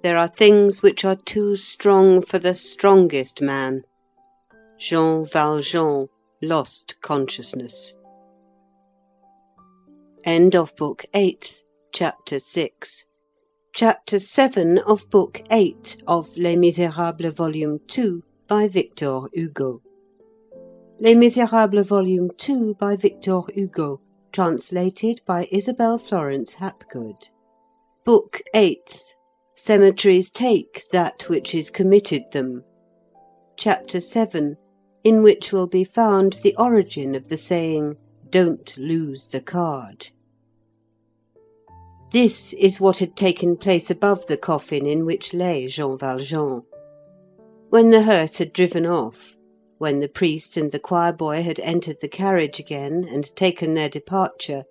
Speaker 5: There are things which are too strong for the strongest man. Jean Valjean lost consciousness. End of Book 8, Chapter 6. Chapter 7 of Book 8 of Les Misérables, Volume 2, by Victor Hugo. Les Misérables, Volume 2, by Victor Hugo, translated by Isabel Florence Hapgood. Book 8. Cemeteries take that which is committed them. Chapter 7, in which will be found the origin of the saying, Don't lose the card. This is what had taken place above the coffin in which lay Jean Valjean. When the hearse had driven off, when the priest and the choir-boy had entered the carriage again and taken their departure,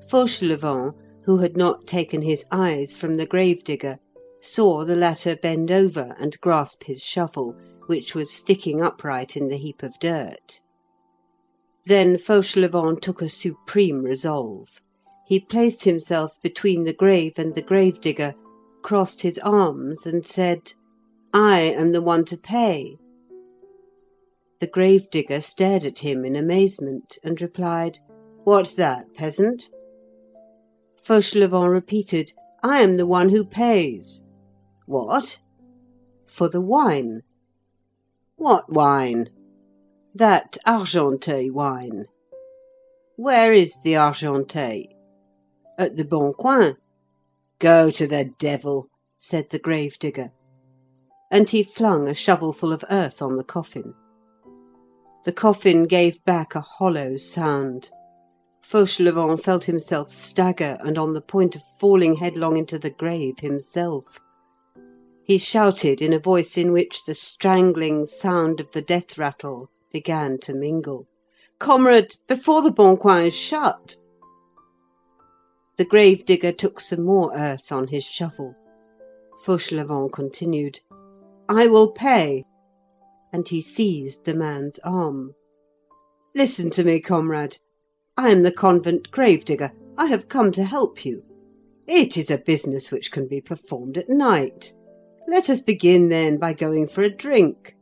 Speaker 5: Fauchelevent, who had not taken his eyes from the gravedigger, saw the latter bend over and grasp his shovel, which was sticking upright in the heap of dirt. Then Fauchelevent took a supreme resolve. He placed himself between the grave and the gravedigger, crossed his arms, and said, I am the one to pay. The gravedigger stared at him in amazement, and replied, What's that, peasant? Fauchelevent repeated, I am the one who pays. What? For the wine. What wine? That Argenteuil wine. Where is the Argenteuil? At the Bon Coin. Go to the devil, said the gravedigger. And he flung a shovelful of earth on the coffin. The coffin gave back a hollow sound. Fauchelevent felt himself stagger and on the point of falling headlong into the grave himself. He shouted in a voice in which the strangling sound of the death rattle began to mingle. "Comrade, before the Bon Coing is shut!" The grave digger took some more earth on his shovel. Fauchelevent continued, "I will pay," and he seized the man's arm. "Listen to me, comrade. I am the convent grave digger. I have come to help you. It is a business which can be performed at night. Let us begin, then, by going for a drink."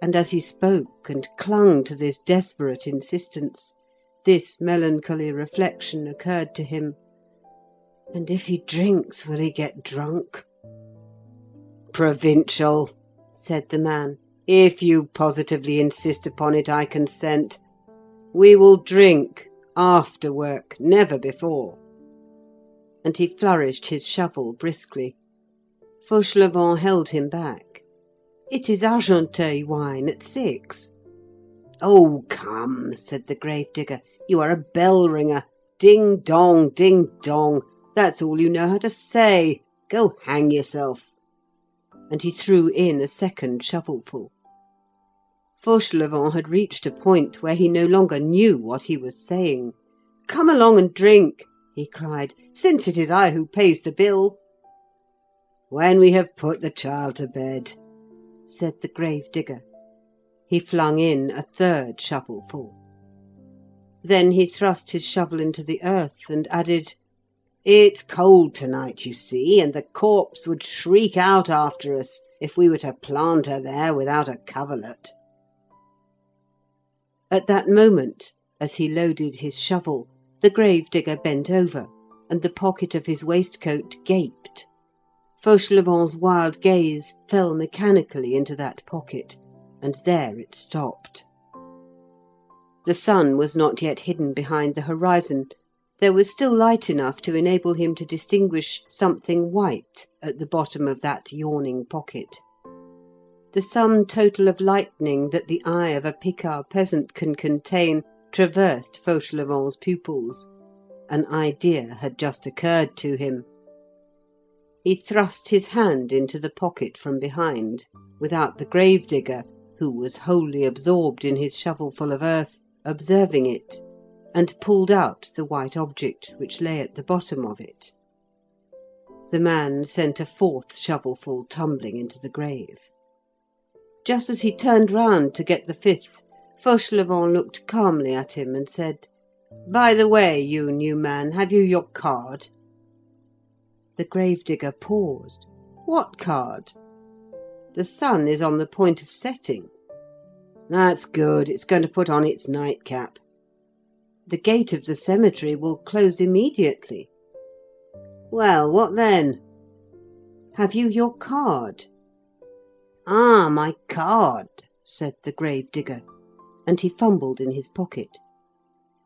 Speaker 5: And as he spoke and clung to this desperate insistence, this melancholy reflection occurred to him. And if he drinks, will he get drunk? "Provincial," said the man, "if you positively insist upon it, I consent. We will drink after work, never before." And he flourished his shovel briskly. Fauchelevent held him back. "It is Argenteuil wine at 6." "Oh, come," said the grave digger, "you are a bell ringer. Ding dong, ding dong. That's all you know how to say. Go hang yourself." And he threw in a second shovelful. Fauchelevent had reached a point where he no longer knew what he was saying. "Come along and drink," he cried, "since it is I who pays the bill." "When we have put the child to bed," said the grave digger. He flung in a third shovelful. Then he thrust his shovel into the earth and added, "It's cold to-night, you see, and the corpse would shriek out after us if we were to plant her there without a coverlet." At that moment, as he loaded his shovel, the grave digger bent over, and the pocket of his waistcoat gaped. Fauchelevent's wild gaze fell mechanically into that pocket, and there it stopped. The sun was not yet hidden behind the horizon. There was still light enough to enable him to distinguish something white at the bottom of that yawning pocket. The sum total of lightning that the eye of a Picard peasant can contain traversed Fauchelevent's pupils. An idea had just occurred to him. He thrust his hand into the pocket from behind, without the grave digger, who was wholly absorbed in his shovelful of earth, observing it, and pulled out the white object which lay at the bottom of it. The man sent a fourth shovelful tumbling into the grave. Just as he turned round to get the fifth, Fauchelevent looked calmly at him and said, "By the way, you new man, have you your card?" The grave digger paused. "What card?" "The sun is on the point of setting." "That's good. It's going to put on its nightcap." "The gate of the cemetery will close immediately." "Well, what then?" "Have you your card?" "Ah, my card," said the grave digger, and he fumbled in his pocket.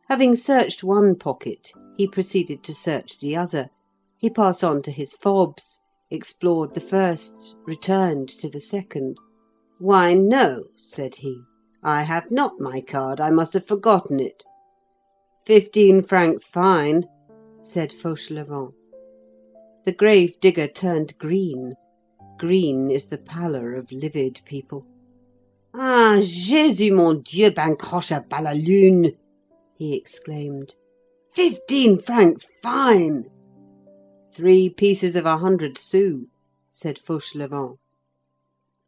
Speaker 5: Having searched one pocket, he proceeded to search the other. He passed on to his fobs, explored the first, returned to the second. "Why, no," said he, "I have not my card. I must have forgotten it." 15 francs fine," said Fauchelevent. The grave digger turned green. Green is the pallor of livid people. "Ah, Jésus mon Dieu, bancroche à bas la lune!" he exclaimed. 15 francs fine!" 3 pieces of 100 sous," said Fauchelevent.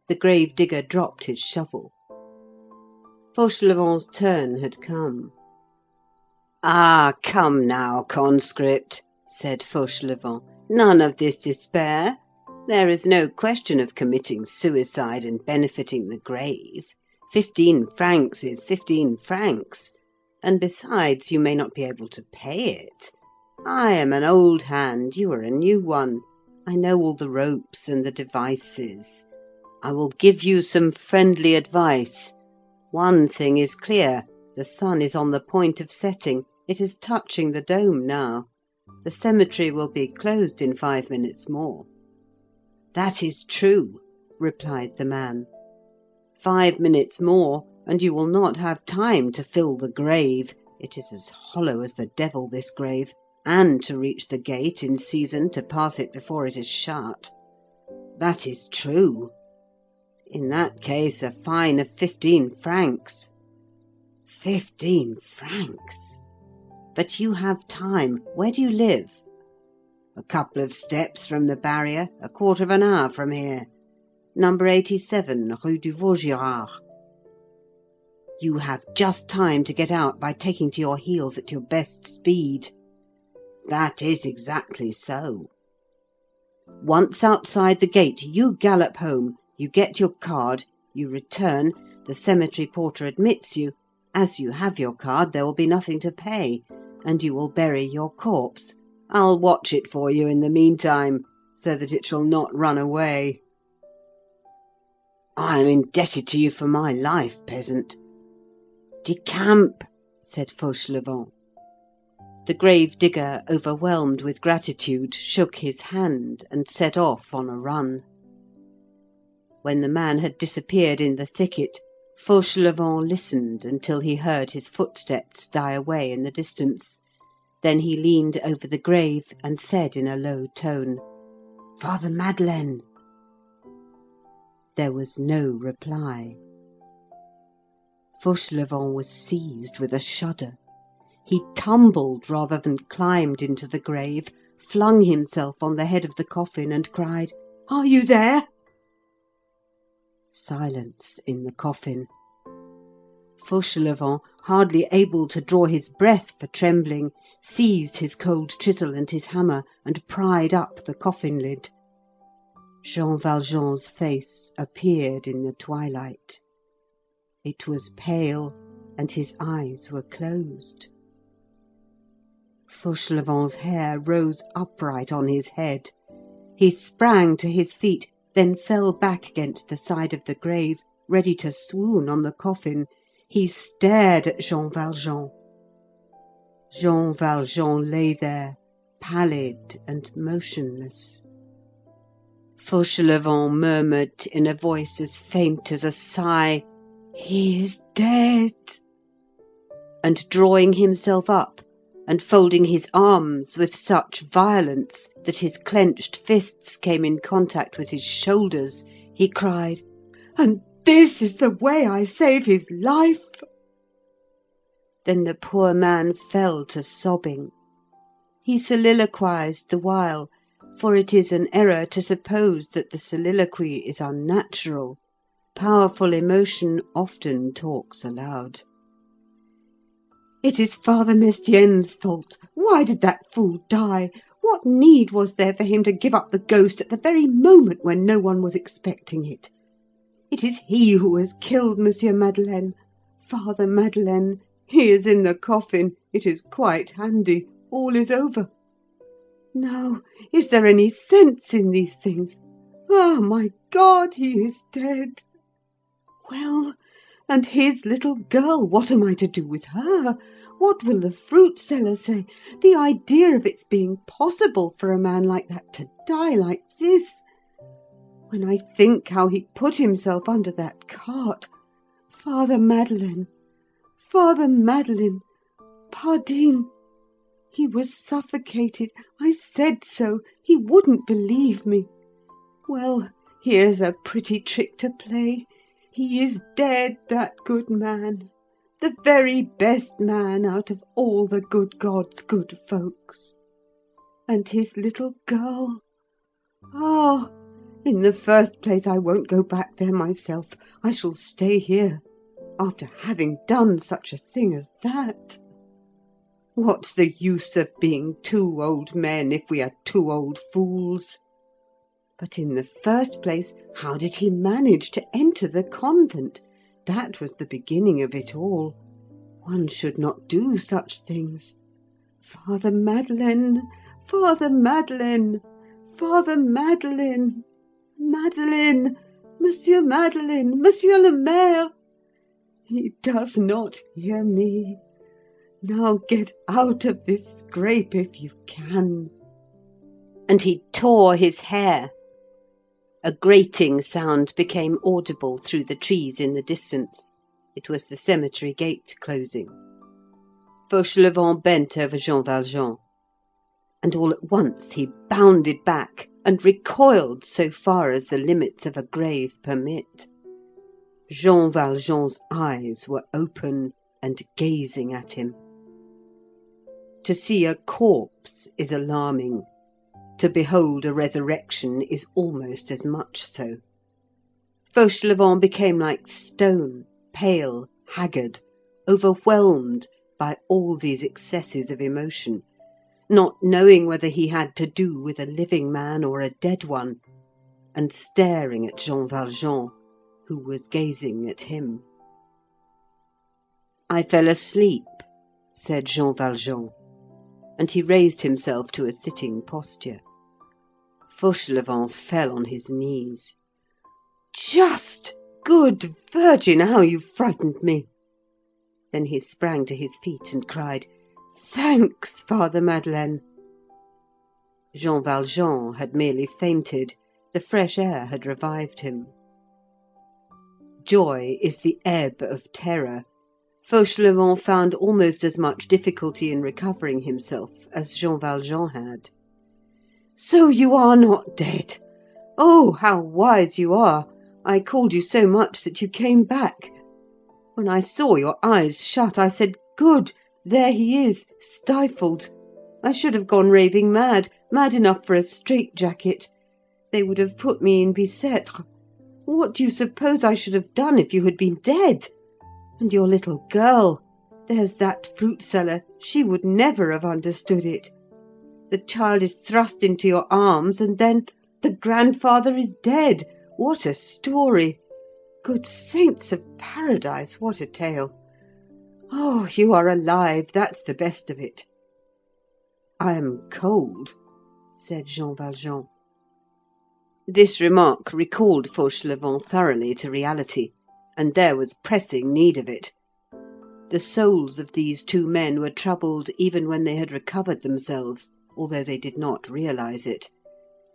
Speaker 5: The grave digger dropped his shovel. Fauchelevent's turn had come. "Ah, come now, conscript," said Fauchelevent. "None of this despair. There is no question of committing suicide and benefiting the grave. 15 francs is 15 francs. And besides, you may not be able to pay it. I am an old hand, you are a new one. I know all the ropes and the devices. I will give you some friendly advice. One thing is clear, the sun is on the point of setting. It is touching the dome now. The cemetery will be closed in 5 minutes more." "That is true," replied the man. 5 minutes more, and you will not have time to fill the grave, it is as hollow as the devil, this grave, and to reach the gate in season to pass it before it is shut. that is true. In that case, a fine of 15 francs. 15 francs! But you have time. Where do you live? A couple of steps from the barrier, a quarter of an hour from here. Number 87, Rue du Vaugirard. You have just time to get out by taking to your heels at your best speed. That is exactly so. Once outside the gate, you gallop home, you get your card, you return, the cemetery porter admits you. As you have your card, there will be nothing to pay, and you will bury your corpse. I'll watch it for you in the meantime, so that it shall not run away. I am indebted to you for my life, peasant. Decamp, said Fauchelevent. The grave digger, overwhelmed with gratitude, shook his hand and set off on a run. When the man had disappeared in the thicket, Fauchelevent listened until he heard his footsteps die away in the distance. Then he leaned over the grave and said in a low tone, "Father Madeleine." There was no reply. Fauchelevent was seized with a shudder. He tumbled rather than climbed into the grave, flung himself on the head of the coffin, and cried, "Are you there?" Silence in the coffin. Fauchelevent, hardly able to draw his breath for trembling, seized his cold chisel and his hammer, and pried up the coffin lid. Jean Valjean's face appeared in the twilight. It was pale, and his eyes were closed. Fauchelevent's hair rose upright on his head. He sprang to his feet, then fell back against the side of the grave, ready to swoon on the coffin. He stared at Jean Valjean. Jean Valjean lay there, pallid and motionless. Fauchelevent murmured in a voice as faint as a sigh, "He is dead." And drawing himself up, and folding his arms with such violence that his clenched fists came in contact with his shoulders, he cried, "And this is the way I save his life!" Then the poor man fell to sobbing. He soliloquized the while, for it is an error to suppose that the soliloquy is unnatural. Powerful emotion often talks aloud. "It is Father Mestienne's fault. Why did that fool die? What need was there for him to give up the ghost at the very moment when no one was expecting it? It is he who has killed Monsieur Madeleine. Father Madeleine, he is in the coffin. It is quite handy. All is over. Now, is there any sense in these things? Ah, my God, he is dead. Well, and his little girl, what am I to do with her? What will the fruit seller say? The idea of its being possible for a man like that to die like this! When I think how he put himself under that cart, Father Madeleine, Pardine, he was suffocated. I said so. He wouldn't believe me. Well, here's a pretty trick to play. He is dead, that good man, the very best man out of all the good God's good folks. And his little girl. Ah, in the first place, I won't go back there myself. I shall stay here, after having done such a thing as that. What's the use of being two old men if we are two old fools? But in the first place, how did he manage to enter the convent? That was the beginning of it all. One should not do such things. Father Madeleine, Father Madeleine, Father Madeleine, Madeleine, Monsieur Madeleine, Monsieur le Maire. He does not hear me. Now get out of this scrape if you can. And he tore his hair. A grating sound became audible through the trees in the distance. It was the cemetery gate closing. Fauchelevent bent over Jean Valjean. and all at once he bounded back and recoiled so far as the limits of a grave permit. Jean Valjean's eyes were open and gazing at him. To see a corpse is alarming. To behold a resurrection is almost as much so. Fauchelevent became like stone, pale, haggard, overwhelmed by all these excesses of emotion, not knowing whether he had to do with a living man or a dead one, and staring at Jean Valjean, who was gazing at him. "I fell asleep," said Jean Valjean, and he raised himself to a sitting posture. Fauchelevent fell on his knees. "Just good Virgin, how you frightened me!" Then he sprang to his feet and cried, "Thanks, Father Madeleine." Jean Valjean had merely fainted. The fresh air had revived him. Joy is the ebb of terror. Fauchelevent found almost as much difficulty in recovering himself as Jean Valjean had. "So you are not dead! Oh, how wise you are! I called you so much that you came back. When I saw your eyes shut, I said, 'Good, there he is, stifled.' I should have gone raving mad, mad enough for a strait-jacket. They would have put me in Bicêtre. What do you suppose I should have done if you had been dead? And your little girl, there's that fruit-seller, she would never have understood it. The child is thrust into your arms, and then the grandfather is dead. What a story! Good saints of paradise, what a tale! Oh, you are alive, that's the best of it." "I am cold," said Jean Valjean. This remark recalled Fauchelevent thoroughly to reality, and there was pressing need of it. The souls of these two men were troubled even when they had recovered themselves, although they did not realize it,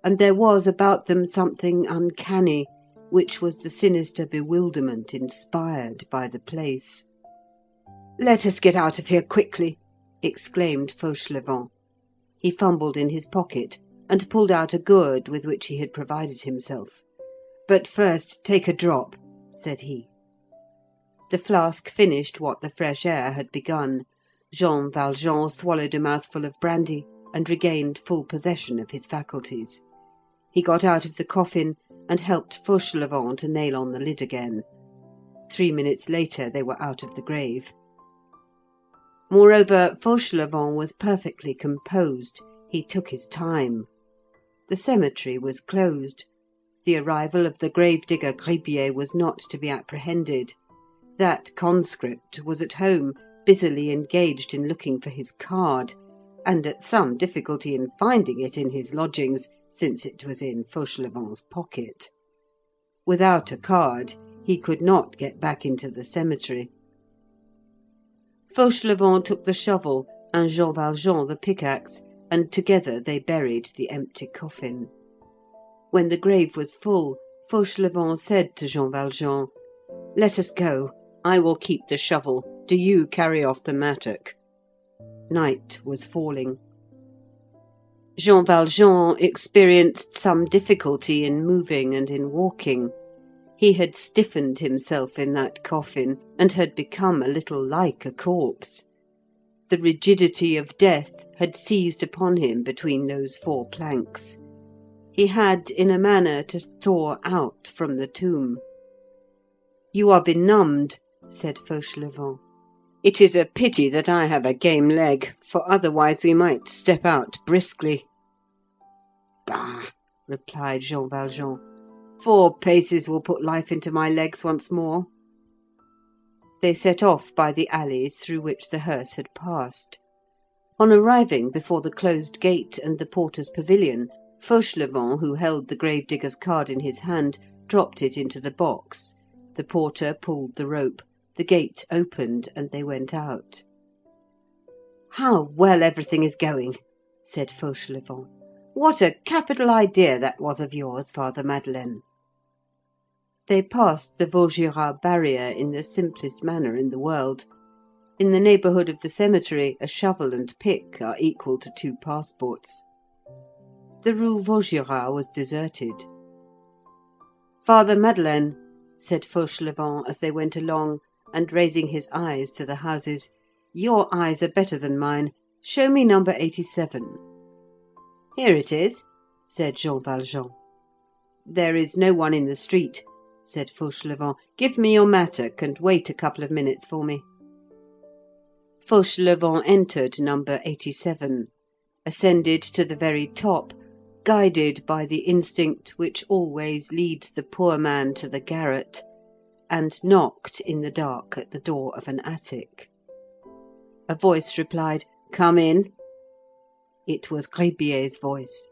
Speaker 5: and there was about them something uncanny, which was the sinister bewilderment inspired by the place. "Let us get out of here quickly!" exclaimed Fauchelevent. He fumbled in his pocket and pulled out a gourd with which he had provided himself. "But first take a drop," said he. The flask finished what the fresh air had begun. Jean Valjean swallowed a mouthful of brandy and regained full possession of his faculties. He got out of the coffin and helped Fauchelevent to nail on the lid again. 3 minutes later they were out of the grave. Moreover, Fauchelevent was perfectly composed. He took his time. The cemetery was closed. The arrival of the gravedigger Gribier was not to be apprehended. That conscript was at home, busily engaged in looking for his card, and at some difficulty in finding it in his lodgings, since it was in Fauchelevent's pocket. Without a card, he could not get back into the cemetery. Fauchelevent took the shovel and Jean Valjean the pickaxe, and together they buried the empty coffin. When the grave was full, Fauchelevent said to Jean Valjean, "Let us go. I will keep the shovel. Do you carry off the mattock." Night was falling. Jean Valjean experienced some difficulty in moving and in walking. He had stiffened himself in that coffin, and had become a little like a corpse. The rigidity of death had seized upon him between those 4 planks. He had, in a manner, to thaw out from the tomb. "You are benumbed," said Fauchelevent. "It is a pity that I have a game leg, for otherwise we might step out briskly." "Bah!" replied Jean Valjean. 4 paces will put life into my legs once more." They set off by the alleys through which the hearse had passed. On arriving before the closed gate and the porter's pavilion, Fauchelevent, who held the gravedigger's card in his hand, dropped it into the box. The porter pulled the rope. The gate opened, and they went out. "How well everything is going!" said Fauchelevent. "What a capital idea that was of yours, Father Madeleine." They passed the Vaugirard barrier in the simplest manner in the world. In the neighbourhood of the cemetery, a shovel and pick are equal to 2 passports. The Rue Vaugirard was deserted. "Father Madeleine," said Fauchelevent as they went along, and raising his eyes to the houses, "your eyes are better than mine. Show me number 87. "Here it is," said Jean Valjean. "There is no one in the street," said Fauchelevent. "Give me your mattock, and wait a couple of minutes for me." Fauchelevent entered number 87, ascended to the very top, guided by the instinct which always leads the poor man to the garret, and knocked in the dark at the door of an attic. A voice replied, "Come in." It was Gribier's voice.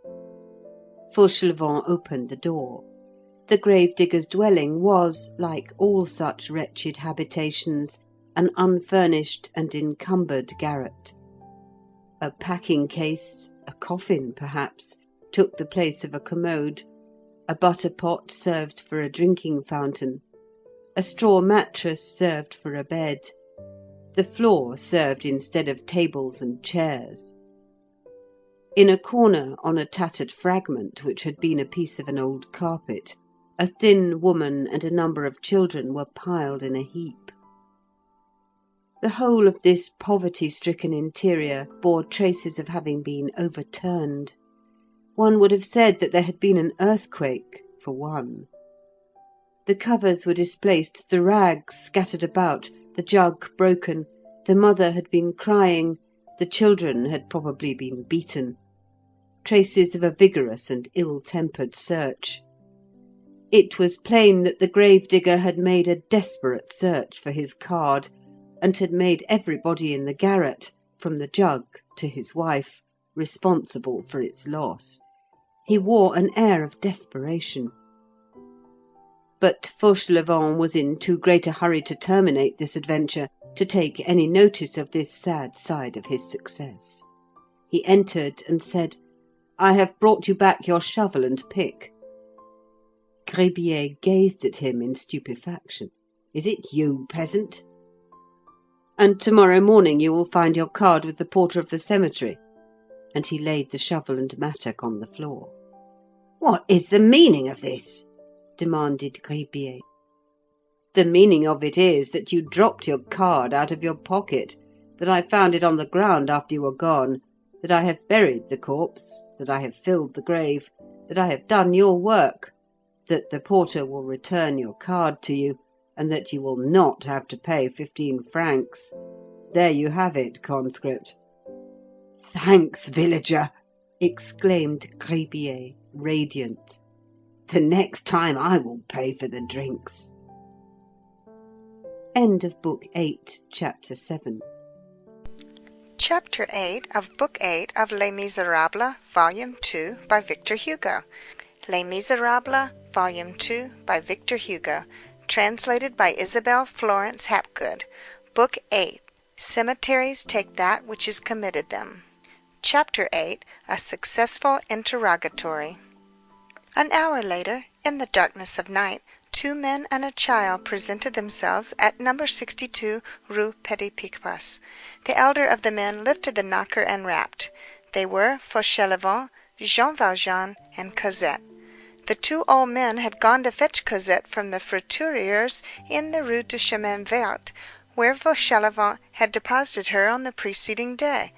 Speaker 5: Fauchelevent opened the door. The grave-digger's dwelling was, like all such wretched habitations, an unfurnished and encumbered garret. A packing-case, a coffin perhaps, took the place of a commode, a butter-pot served for a drinking fountain, a straw mattress served for a bed, the floor served instead of tables and chairs. In a corner, on a tattered fragment which had been a piece of an old carpet, a thin woman and a number of children were piled in a heap. The whole of this poverty-stricken interior bore traces of having been overturned. One would have said that there had been an earthquake, for one. The covers were displaced, the rags scattered about, the jug broken, the mother had been crying, the children had probably been beaten. Traces of a vigorous and ill-tempered search. It was plain that the grave-digger had made a desperate search for his card, and had made everybody in the garret, from the jug to his wife, responsible for its loss. He wore an air of desperation. But Fauchelevent was in too great a hurry to terminate this adventure to take any notice of this sad side of his success. He entered and said, "I have brought you back your shovel and pick." Gribier gazed at him in stupefaction. "Is it you, peasant?" "And tomorrow morning you will find your card with the porter of the cemetery." And he laid the shovel and mattock on the floor. "What is the meaning of this?" demanded Gribier. "The meaning of it is that you dropped your card out of your pocket, that I found it on the ground after you were gone, that I have buried the corpse, that I have filled the grave, that I have done your work, that the porter will return your card to you, and that you will not have to pay 15 francs. There you have it, conscript." "Thanks, villager!" exclaimed Gribier, radiant. "The next time I will pay for the drinks." End of Book 8, Chapter 7.
Speaker 2: Chapter 8 of Book 8 of Les Misérables, Volume 2, by Victor Hugo. Les Misérables, Volume 2, by Victor Hugo. Translated by Isabel Florence Hapgood. Book 8. Cemeteries take that which is committed them. Chapter 8. A Successful Interrogatory. An hour later, in the darkness of night, 2 men and a child presented themselves at number 62 Rue Petit-Picpus. The elder of the men lifted the knocker and rapped. They were Fauchelevent, Jean Valjean, and Cosette. The 2 old men had gone to fetch Cosette from the fruiterer's in the Rue du Chemin Vert, where Fauchelevent had deposited her on the preceding day.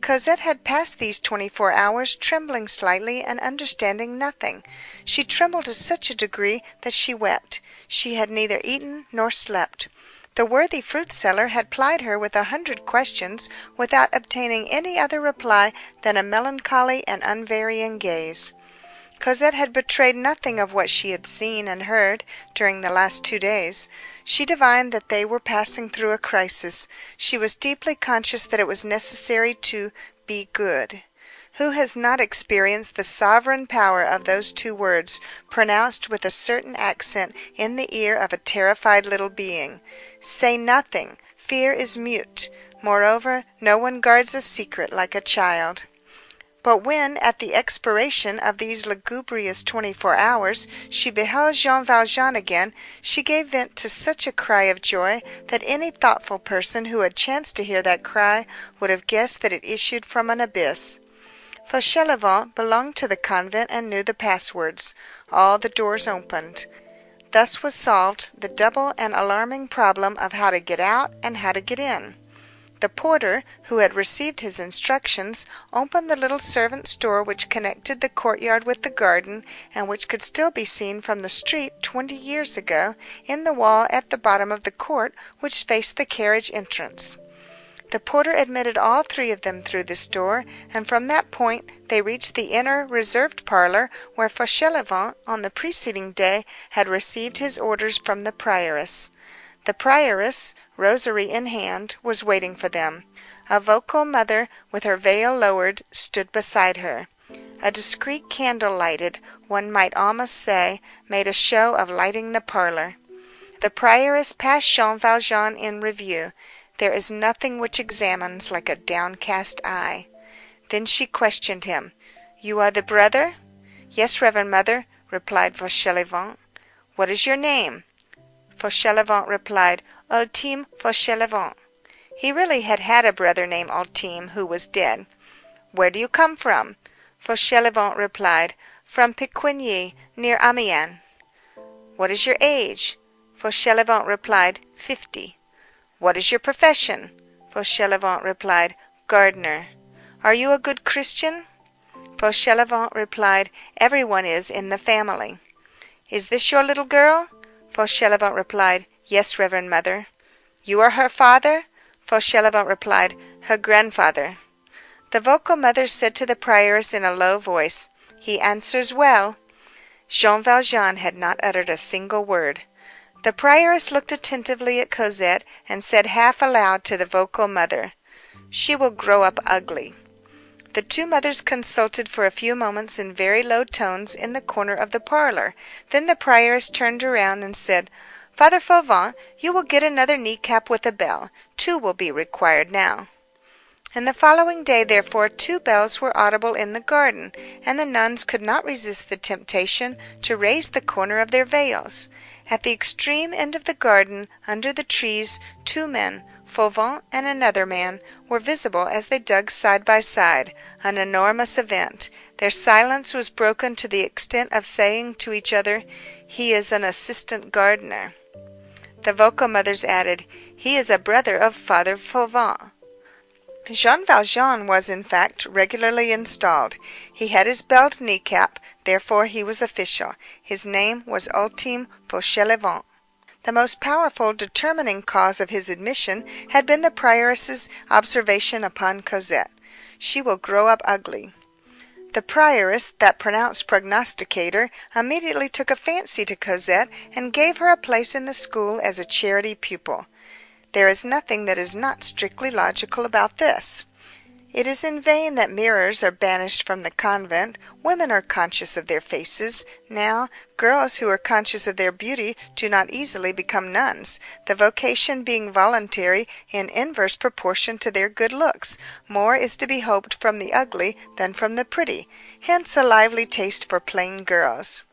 Speaker 2: Cosette had passed these 24 hours trembling slightly and understanding nothing. She trembled to such a degree that she wept. She had neither eaten nor slept. The worthy fruit seller had plied her with 100 questions without obtaining any other reply than a melancholy and unvarying gaze. Cosette had betrayed nothing of what she had seen and heard during the last 2 days. She divined that they were passing through a crisis. She was deeply conscious that it was necessary to be good. Who has not experienced the sovereign power of those 2 words, pronounced with a certain accent in the ear of a terrified little being? Say nothing. Fear is mute. Moreover, no one guards a secret like a child. But when, at the expiration of these lugubrious 24 hours, she beheld Jean Valjean again, she gave vent to such a cry of joy that any thoughtful person who had chanced to hear that cry would have guessed that it issued from an abyss. Fauchelevent belonged to the convent and knew the passwords. All the doors opened. Thus was solved the double and alarming problem of how to get out and how to get in. The porter, who had received his instructions, opened the little servants' door which connected the courtyard with the garden, and which could still be seen from the street 20 years ago, in the wall at the bottom of the court which faced the carriage entrance. The porter admitted all three of them through this door, and from that point they reached the inner reserved parlour, where Fauchelevent, on the preceding day, had received his orders from the prioress. The prioress, rosary in hand, was waiting for them. A vocal mother, with her veil lowered, stood beside her. A discreet candle lighted, one might almost say, made a show of lighting the parlour. The prioress passed Jean Valjean in review. There is nothing which examines like a downcast eye. Then she questioned him. "You are the brother?" "Yes, Reverend Mother," replied Fauchelevent. "What is your name?" Fauchelevent replied, "Ultime Fauchelevent." He really had had a brother named Ultime, who was dead. "Where do you come from?" Fauchelevent replied, "From Picquigny, near Amiens." "What is your age?" Fauchelevent replied, 50. "What is your profession?" Fauchelevent replied, "Gardener." "Are you a good Christian?" Fauchelevent replied, "Everyone is in the family." "Is this your little girl?" Fauchelevent replied, "Yes, Reverend Mother." "You are her father?" Fauchelevent replied, "Her grandfather." The vocal mother said to the prioress in a low voice, "He answers well." Jean Valjean had not uttered a single word. The prioress looked attentively at Cosette, and said half aloud to the vocal mother, "She will grow up ugly." The two mothers consulted for a few moments in very low tones in the corner of the parlour. Then the prioress turned around and said, "Father Fauvent, you will get another knee-cap with a bell. 2 will be required now." And the following day, therefore, 2 bells were audible in the garden, and the nuns could not resist the temptation to raise the corner of their veils. At the extreme end of the garden, under the trees, 2 men, Fauvent and another man, were visible as they dug side by side, an enormous event. Their silence was broken to the extent of saying to each other, "He is an assistant gardener." The vocal mothers added, "He is a brother of Father Fauvent." Jean Valjean was, in fact, regularly installed. He had his belled kneecap, therefore he was official. His name was Ultime Fauchelevent. The most powerful determining cause of his admission had been the prioress's observation upon Cosette. "She will grow up ugly." The prioress, that pronounced prognosticator, immediately took a fancy to Cosette, and gave her a place in the school as a charity pupil. There is nothing that is not strictly logical about this. It is in vain that mirrors are banished from the convent. Women are conscious of their faces. Now, girls who are conscious of their beauty do not easily become nuns, the vocation being voluntary in inverse proportion to their good looks. More is to be hoped from the ugly than from the pretty. Hence a lively taste for plain girls.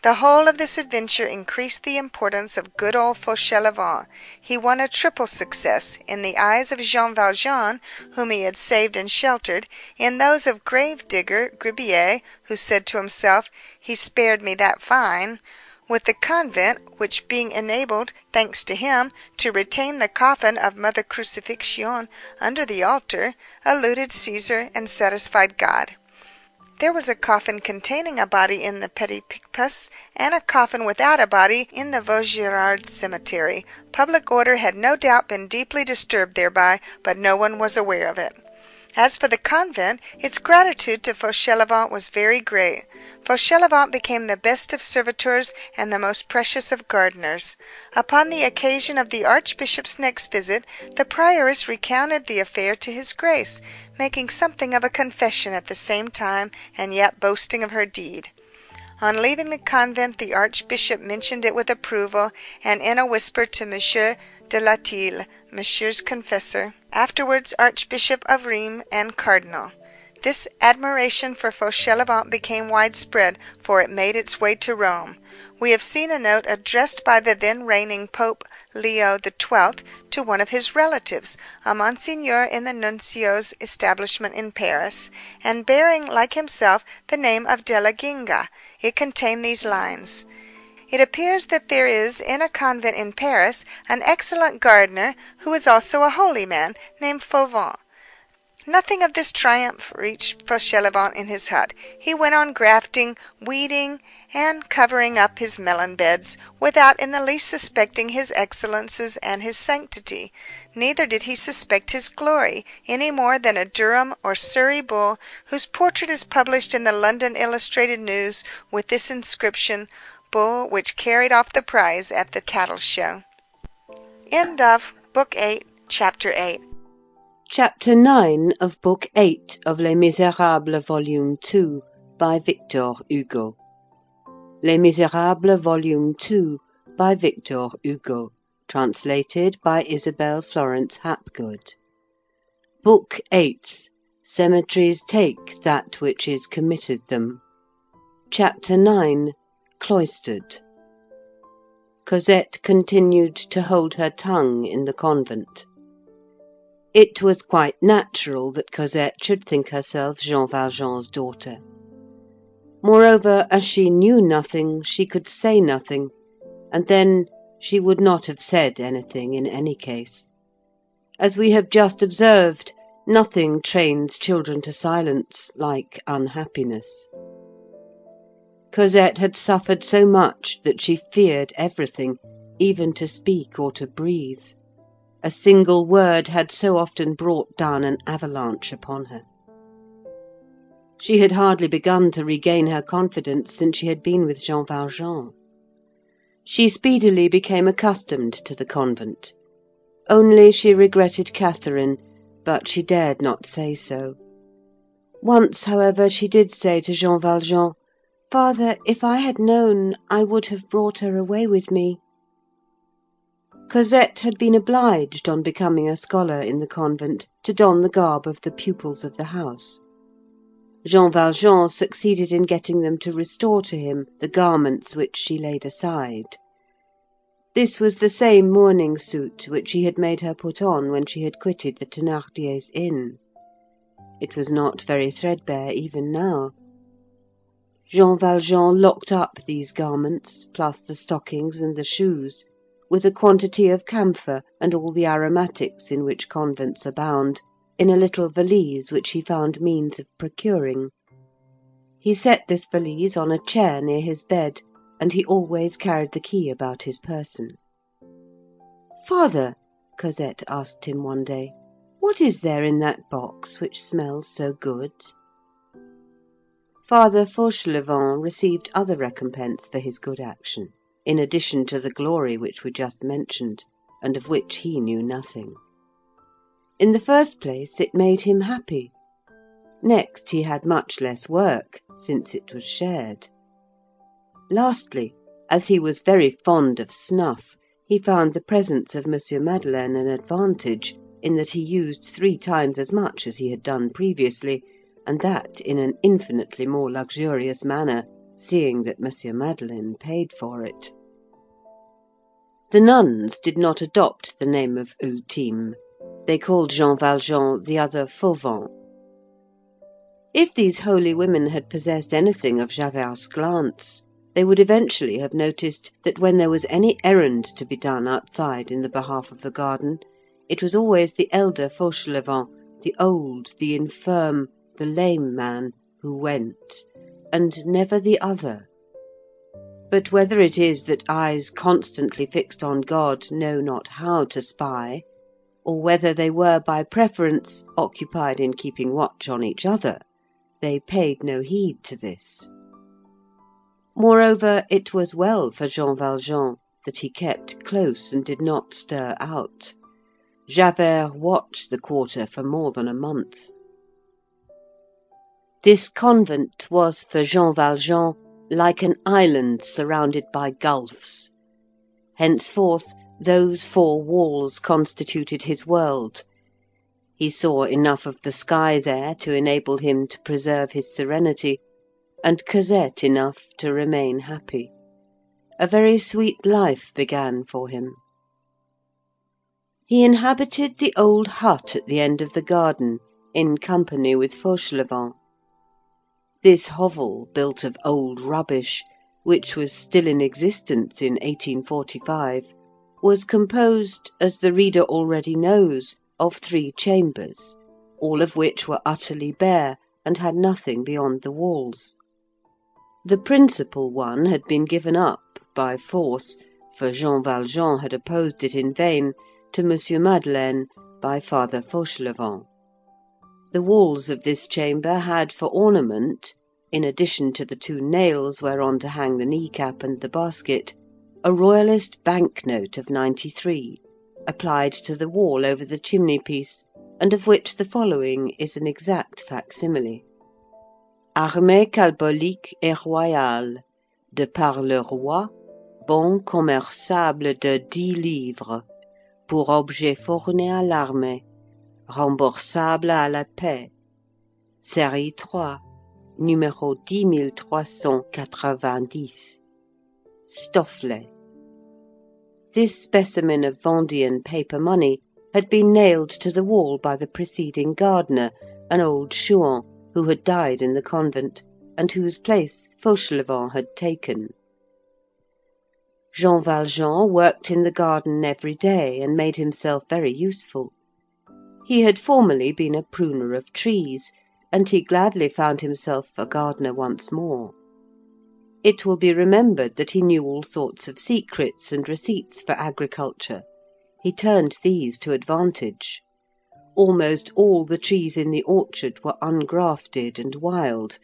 Speaker 2: The whole of this adventure increased the importance of good old Fauchelevent. He won a triple success, in the eyes of Jean Valjean, whom he had saved and sheltered, in those of grave digger Gribier, who said to himself, "He spared me that fine," with the convent, which being enabled, thanks to him, to retain the coffin of Mother Crucifixion under the altar, eluded Cæsar and satisfied God. There was a coffin containing a body in the Petit Picpus, and a coffin without a body in the Vaugirard cemetery. Public order had no doubt been deeply disturbed thereby, but no one was aware of it. As for the convent, its gratitude to Fauchelevent was very great. Fauchelevent became the best of servitors and the most precious of gardeners. Upon the occasion of the archbishop's next visit, the prioress recounted the affair to his grace, making something of a confession at the same time, and yet boasting of her deed. On leaving the convent, the archbishop mentioned it with approval, and in a whisper to Monsieur de Latil, Monsieur's confessor, afterwards Archbishop of Rheims and Cardinal. This admiration for Fauchelevent became widespread, for it made its way to Rome. We have seen a note addressed by the then reigning Pope Leo XII to one of his relatives, a Monsignor in the Nuncio's establishment in Paris, and bearing, like himself, the name of Della Ginga. It contained these lines: "It appears that there is, in a convent in Paris, an excellent gardener, who is also a holy man, named Fauvent." Nothing of this triumph reached Fauchelevent in his hut. He went on grafting, weeding, and covering up his melon beds, without in the least suspecting his excellences and his sanctity. Neither did he suspect his glory, any more than a Durham or Surrey bull, whose portrait is published in the London Illustrated News, with this inscription: "Bull which carried off the prize at the cattle show." End of Book 8, Chapter 8.
Speaker 5: Chapter 9 of Book 8 of Les Misérables, Volume 2, by Victor Hugo. Les Misérables, Volume 2, by Victor Hugo. Translated by Isabel Florence Hapgood. Book 8. Cemeteries take that which is committed them. Chapter 9. Cloistered. Cosette continued to hold her tongue in the convent. It was quite natural that Cosette should think herself Jean Valjean's daughter. Moreover, as she knew nothing, she could say nothing, and then she would not have said anything in any case. As we have just observed, nothing trains children to silence like unhappiness. Cosette had suffered so much that she feared everything, even to speak or to breathe. A single word had so often brought down an avalanche upon her. She had hardly begun to regain her confidence since she had been with Jean Valjean. She speedily became accustomed to the convent. Only she regretted Catherine, but she dared not say so. Once, however, she did say to Jean Valjean, "Father, if I had known, I would have brought her away with me." Cosette had been obliged, on becoming a scholar in the convent, to don the garb of the pupils of the house. Jean Valjean succeeded in getting them to restore to him the garments which she laid aside. This was the same mourning suit which he had made her put on when she had quitted the Thénardiers' inn. It was not very threadbare even now. Jean Valjean locked up these garments, plus the stockings and the shoes, with a quantity of camphor and all the aromatics in which convents abound, in a little valise which he found means of procuring. He set this valise on a chair near his bed, and he always carried the key about his person. "Father," Cosette asked him one day, "what is there in that box which smells so good?" Father Fauchelevent received other recompense for his good action, in addition to the glory which we just mentioned, and of which he knew nothing. In the first place, it made him happy. Next, he had much less work, since it was shared. Lastly, as he was very fond of snuff, he found the presence of Monsieur Madeleine an advantage, in that he used 3 times as much as he had done previously, and that in an infinitely more luxurious manner, seeing that Monsieur Madeleine paid for it. The nuns did not adopt the name of Ultime. They called Jean Valjean the other Fauvent. If these holy women had possessed anything of Javert's glance, they would eventually have noticed that when there was any errand to be done outside in the behalf of the garden, it was always the elder Fauchelevent, the old, the infirm, the lame man, who went, and never the other. But whether it is that eyes constantly fixed on God know not how to spy, or whether they were by preference occupied in keeping watch on each other, they paid no heed to this. Moreover, it was well for Jean Valjean that he kept close and did not stir out. Javert watched the quarter for more than a month. This convent was for Jean Valjean like an island surrounded by gulfs. Henceforth, those 4 walls constituted his world. He saw enough of the sky there to enable him to preserve his serenity, and Cosette enough to remain happy. A very sweet life began for him. He inhabited the old hut at the end of the garden, in company with Fauchelevent. This hovel, built of old rubbish, which was still in existence in 1845, was composed, as the reader already knows, of 3 chambers, all of which were utterly bare and had nothing beyond the walls. The principal one had been given up by force, for Jean Valjean had opposed it in vain, to M. Madeleine by Father Fauchelevent. The walls of this chamber had for ornament, in addition to the 2 nails whereon to hang the kneecap and the basket, a royalist bank-note of 93, applied to the wall over the chimney-piece, and of which the following is an exact facsimile. Armée calbolique et royale, de par le roi, bon commerçable de 10 livres, pour objet fourni à l'armée, remboursable à la paix. Série 3, numéro 10390. Stofflet. This specimen of Vendean paper money had been nailed to the wall by the preceding gardener, an old Chouan, who had died in the convent, and whose place Fauchelevent had taken. Jean Valjean worked in the garden every day, and made himself very useful. He had formerly been a pruner of trees, and he gladly found himself a gardener once more. It will be remembered that he knew all sorts of secrets and receipts for agriculture. He turned these to advantage. Almost all the trees in the orchard were ungrafted and wild.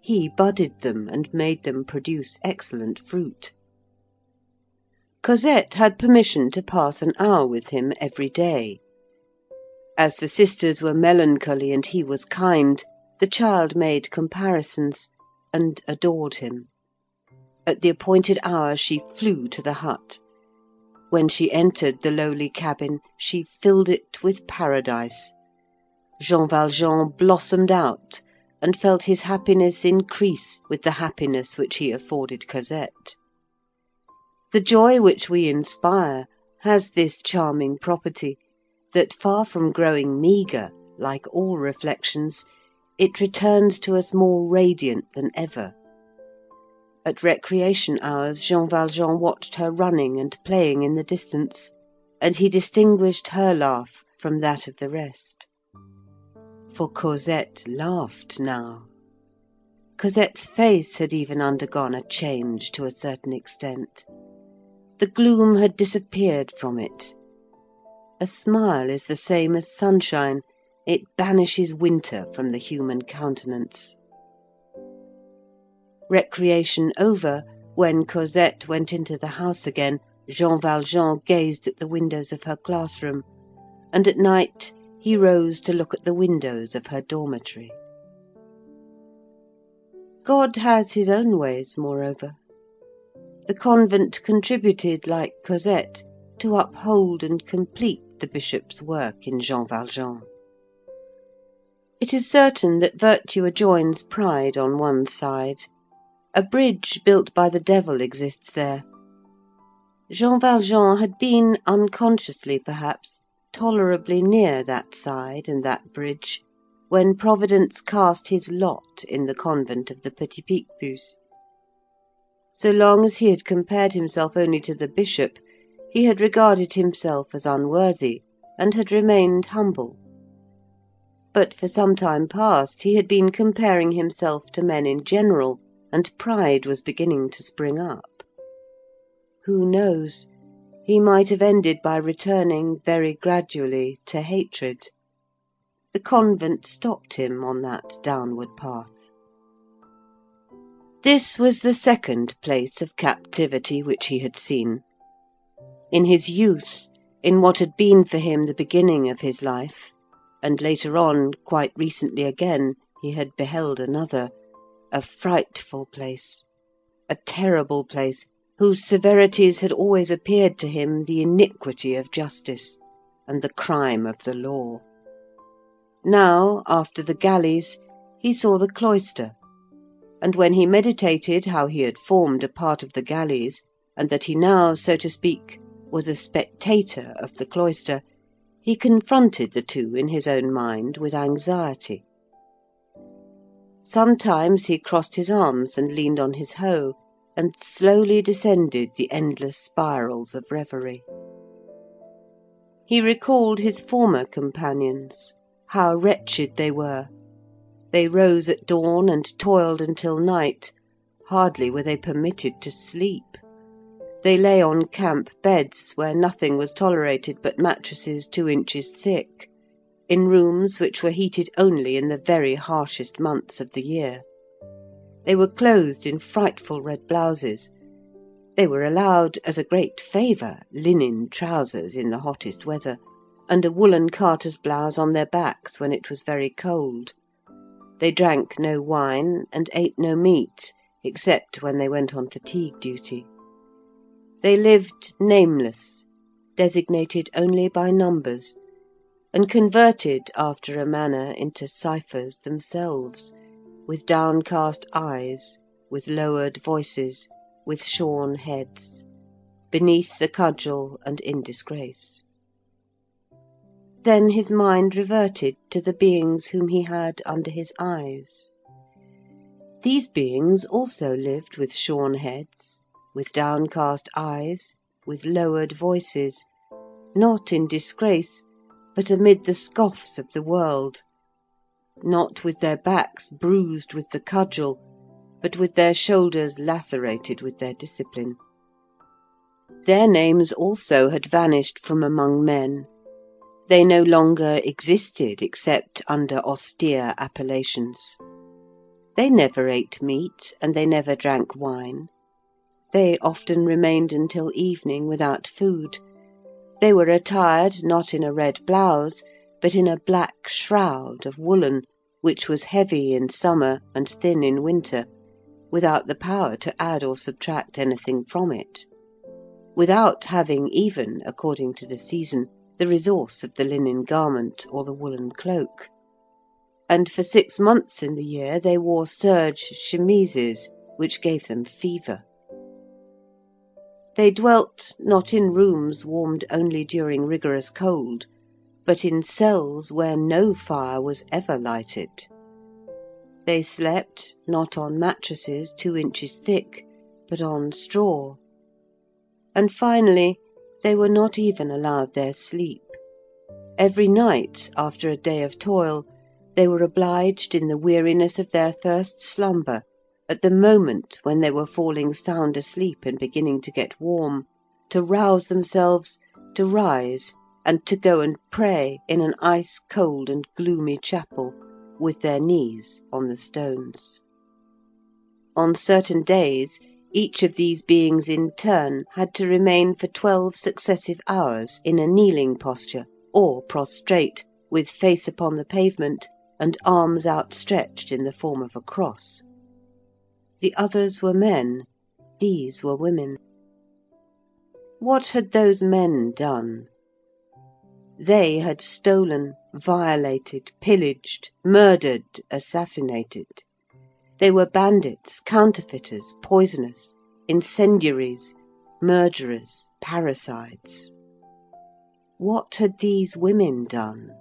Speaker 5: He budded them and made them produce excellent fruit. Cosette had permission to pass an hour with him every day. As the sisters were melancholy and he was kind, the child made comparisons and adored him. At the appointed hour she flew to the hut. When she entered the lowly cabin, she filled it with paradise. Jean Valjean blossomed out, and felt his happiness increase with the happiness which he afforded Cosette. The joy which we inspire has this charming property, that far from growing meagre, like all reflections, it returns to us more radiant than ever. At recreation hours Jean Valjean watched her running and playing in the distance, and he distinguished her laugh from that of the rest. For Cosette laughed now. Cosette's face had even undergone a change to a certain extent. The gloom had disappeared from it. A smile is the same as sunshine. It banishes winter from the human countenance. Recreation over, when Cosette went into the house again, Jean Valjean gazed at the windows of her classroom, and at night he rose to look at the windows of her dormitory. God has his own ways, moreover. The convent contributed, like Cosette, to uphold and complete the bishop's work in Jean Valjean. It is certain that virtue adjoins pride on one side. A bridge built by the devil exists there. Jean Valjean had been, unconsciously perhaps, tolerably near that side and that bridge, when Providence cast his lot in the convent of the Petit Picpus. So long as he had compared himself only to the bishop, he had regarded himself as unworthy, and had remained humble. But for some time past he had been comparing himself to men in general, and pride was beginning to spring up. Who knows? He might have ended by returning very gradually to hatred. The convent stopped him on that downward path. This was the second place of captivity which he had seen. In his youth, in what had been for him the beginning of his life, and later on, quite recently again, he had beheld another, a frightful place, a terrible place, whose severities had always appeared to him the iniquity of justice and the crime of the law. Now, after the galleys, he saw the cloister, and when he meditated how he had formed a part of the galleys, and that he now, so to speak, was a spectator of the cloister, he confronted the two in his own mind with anxiety. Sometimes he crossed his arms and leaned on his hoe, and slowly descended the endless spirals of reverie. He recalled his former companions, how wretched they were. They rose at dawn and toiled until night. Hardly were they permitted to sleep. They lay on camp beds where nothing was tolerated but mattresses 2 inches thick, in rooms which were heated only in the very harshest months of the year. They were clothed in frightful red blouses. They were allowed, as a great favour, linen trousers in the hottest weather, and a woollen carter's blouse on their backs when it was very cold. They drank no wine and ate no meat, except when they went on fatigue duty. They lived nameless, designated only by numbers, and converted after a manner into ciphers themselves, with downcast eyes, with lowered voices, with shorn heads, beneath the cudgel and in disgrace. Then his mind reverted to the beings whom he had under his eyes. These beings also lived with shorn heads, with downcast eyes, with lowered voices, not in disgrace, but amid the scoffs of the world, not with their backs bruised with the cudgel, but with their shoulders lacerated with their discipline. Their names also had vanished from among men. They no longer existed except under austere appellations. They never ate meat, and they never drank wine. They often remained until evening without food. They were attired not in a red blouse, but in a black shroud of woollen, which was heavy in summer and thin in winter, without the power to add or subtract anything from it, without having even, according to the season, the resource of the linen garment or the woollen cloak. And for 6 months in the year they wore serge chemises, which gave them fever. They dwelt not in rooms warmed only during rigorous cold, but in cells where no fire was ever lighted. They slept not on mattresses 2 inches thick, but on straw. And finally, they were not even allowed their sleep. Every night, after a day of toil, they were obliged, in the weariness of their first slumber, at the moment when they were falling sound asleep and beginning to get warm, to rouse themselves, to rise, and to go and pray in an ice-cold and gloomy chapel, with their knees on the stones. On certain days, each of these beings in turn had to remain for 12 successive hours in a kneeling posture, or prostrate, with face upon the pavement, and arms outstretched in the form of a cross. The others were men, these were women. What had those men done? They had stolen, violated, pillaged, murdered, assassinated. They were bandits, counterfeiters, poisoners, incendiaries, murderers, parricides. What had these women done?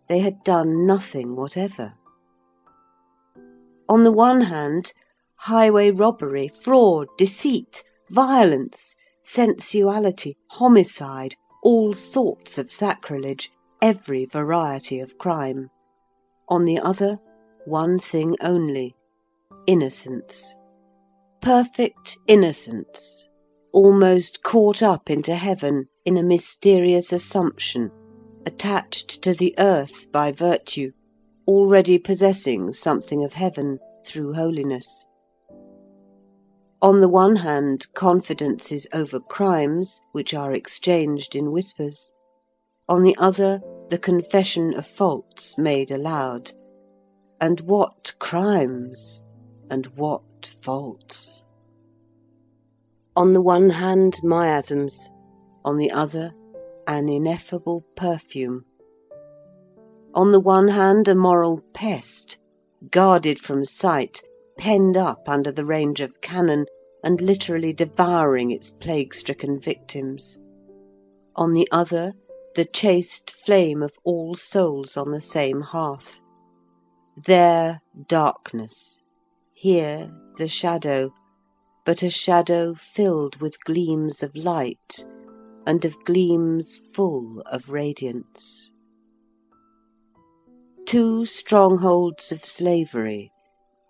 Speaker 5: They had done nothing whatever. On the one hand, highway robbery, fraud, deceit, violence, sensuality, homicide, all sorts of sacrilege, every variety of crime. On the other, one thing only, innocence. Perfect innocence, almost caught up into heaven in a mysterious assumption, attached to the earth by virtue, already possessing something of heaven through holiness. On the one hand, confidences over crimes, which are exchanged in whispers. On the other, the confession of faults made aloud. And what crimes! And what faults! On the one hand, miasms. On the other, an ineffable perfume. On the one hand, a moral pest, guarded from sight, penned up under the range of cannon, and literally devouring its plague-stricken victims. On the other, the chaste flame of all souls on the same hearth. There, darkness; here, the shadow, but a shadow filled with gleams of light, and of gleams full of radiance. Two strongholds of slavery,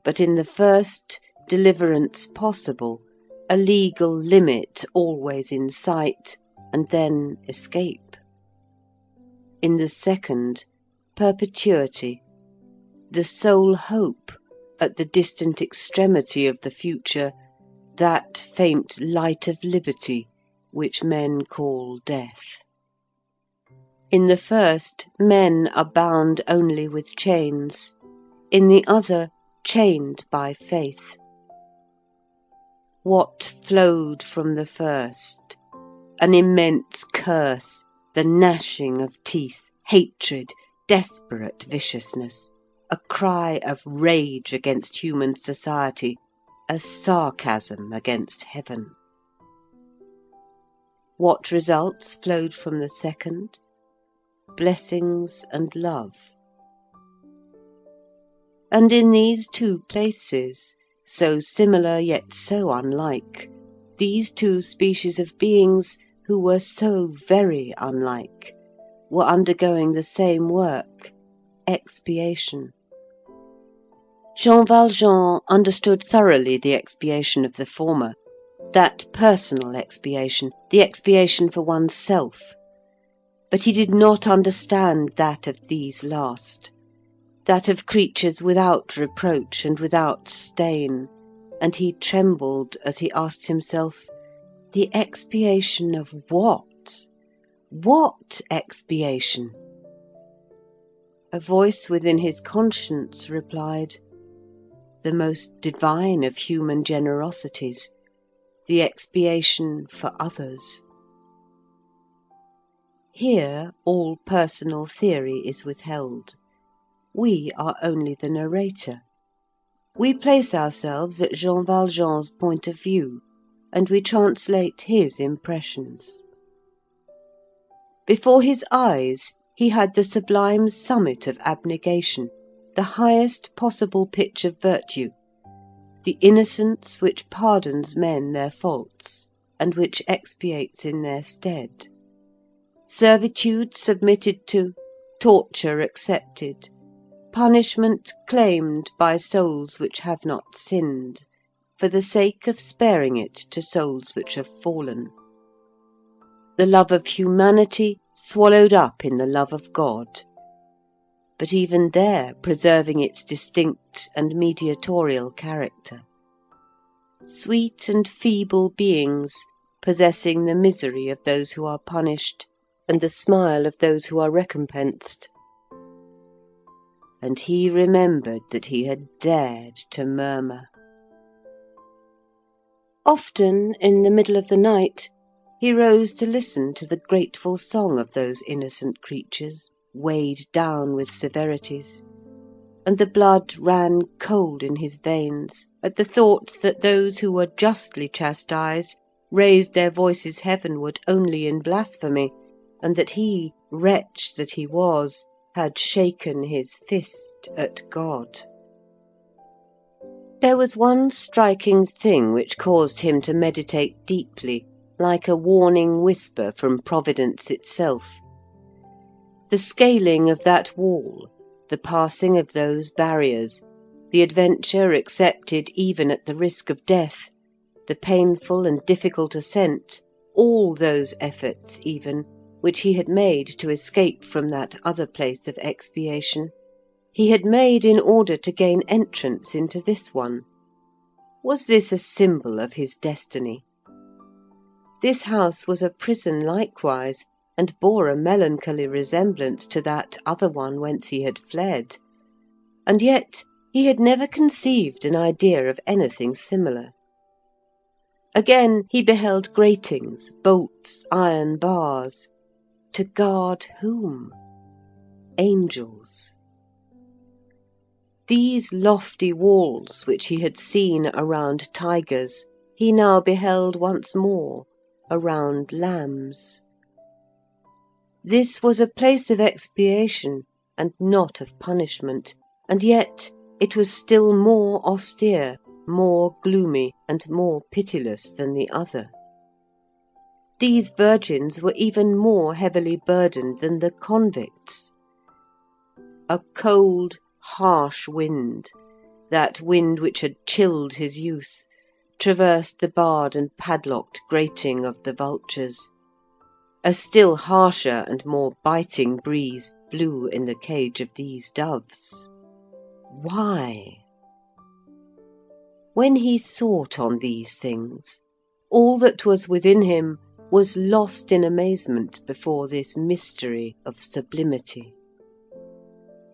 Speaker 5: but in the first, deliverance possible, a legal limit always in sight, and then escape. In the second, perpetuity, the sole hope, at the distant extremity of the future, that faint light of liberty which men call death. In the first, men are bound only with chains; in the other, chained by faith. What flowed from the first? An immense curse, the gnashing of teeth, hatred, desperate viciousness, a cry of rage against human society, a sarcasm against heaven. What results flowed from the second? Blessings and love. And in these two places, so similar yet so unlike, these two species of beings, who were so very unlike, were undergoing the same work, expiation. Jean Valjean understood thoroughly the expiation of the former, that personal expiation, the expiation for one's self. But he did not understand that of these last, that of creatures without reproach and without stain, and he trembled as he asked himself, the expiation of what? What expiation? A voice within his conscience replied, the most divine of human generosities, the expiation for others. Here all personal theory is withheld. We are only the narrator. We place ourselves at Jean Valjean's point of view, and we translate his impressions. Before his eyes he had the sublime summit of abnegation, the highest possible pitch of virtue, the innocence which pardons men their faults, and which expiates in their stead. Servitude submitted to, torture accepted, punishment claimed by souls which have not sinned, for the sake of sparing it to souls which have fallen. The love of humanity swallowed up in the love of God, but even there preserving its distinct and mediatorial character. Sweet and feeble beings, possessing the misery of those who are punished, and the smile of those who are recompensed. And he remembered that he had dared to murmur. Often, in the middle of the night, he rose to listen to the grateful song of those innocent creatures, weighed down with severities, and the blood ran cold in his veins at the thought that those who were justly chastised raised their voices heavenward only in blasphemy, and that he, wretch that he was, had shaken his fist at God. There was one striking thing which caused him to meditate deeply, like a warning whisper from Providence itself. The scaling of that wall, the passing of those barriers, the adventure accepted even at the risk of death, the painful and difficult ascent, all those efforts even, which he had made to escape from that other place of expiation, he had made in order to gain entrance into this one. Was this a symbol of his destiny? This house was a prison likewise, and bore a melancholy resemblance to that other one whence he had fled. And yet he had never conceived an idea of anything similar. Again he beheld gratings, bolts, iron bars. To guard whom? angels. These lofty walls which he had seen around tigers, he now beheld once more around lambs. This was a place of expiation and not of punishment, and yet it was still more austere, more gloomy, and more pitiless than the other. These virgins were even more heavily burdened than the convicts. A cold, harsh wind, that wind which had chilled his youth, traversed the barred and padlocked grating of the vultures. A still harsher and more biting breeze blew in the cage of these doves. Why? When he thought on these things, all that was within him was lost in amazement before this mystery of sublimity.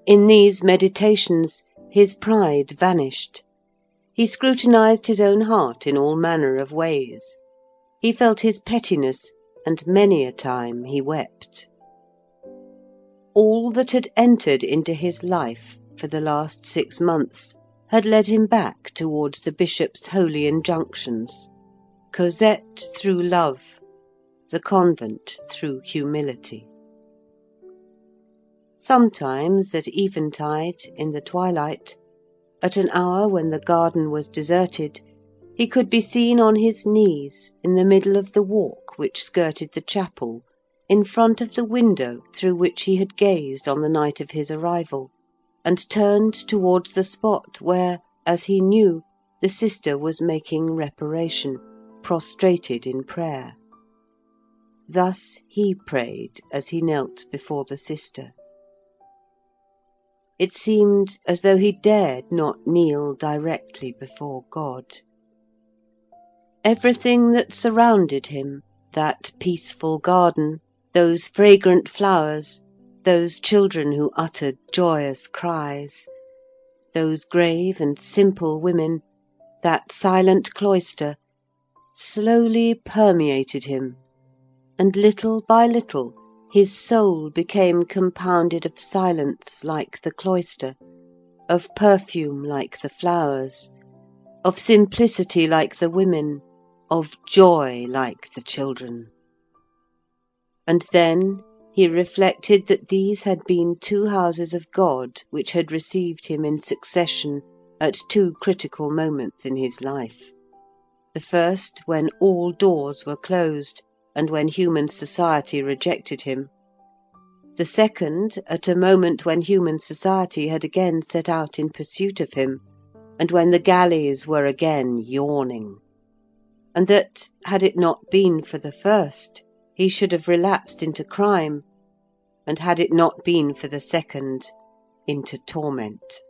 Speaker 5: In these meditations his pride vanished. He scrutinized his own heart in all manner of ways. He felt his pettiness, and many a time he wept. All that had entered into his life for the last 6 months had led him back towards the bishop's holy injunctions: Cosette through love, the convent through humility. Sometimes at eventide, in the twilight, at an hour when the garden was deserted, he could be seen on his knees in the middle of the walk which skirted the chapel, in front of the window through which he had gazed on the night of his arrival, and turned towards the spot where, as he knew, the sister was making reparation, prostrated in prayer. Thus he prayed as he knelt before the sister. It seemed as though he dared not kneel directly before God. Everything that surrounded him, that peaceful garden, those fragrant flowers, those children who uttered joyous cries, those grave and simple women, that silent cloister, slowly permeated him, and little by little his soul became compounded of silence like the cloister, of perfume like the flowers, of simplicity like the women, of joy like the children. And then he reflected that these had been 2 houses of God which had received him in succession at 2 critical moments in his life. The first when all doors were closed, and when human society rejected him. The second at a moment when human society had again set out in pursuit of him, and when the galleys were again yawning. And that, had it not been for the first, he should have relapsed into crime, and had it not been for the second, into torment.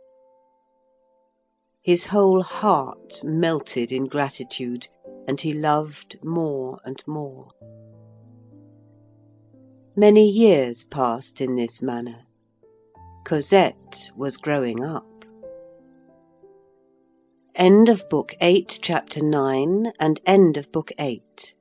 Speaker 5: His whole heart melted in gratitude, and he loved more and more. Many years passed in this manner. Cosette was growing up. End of Book 8, Chapter 9, and end of Book 8.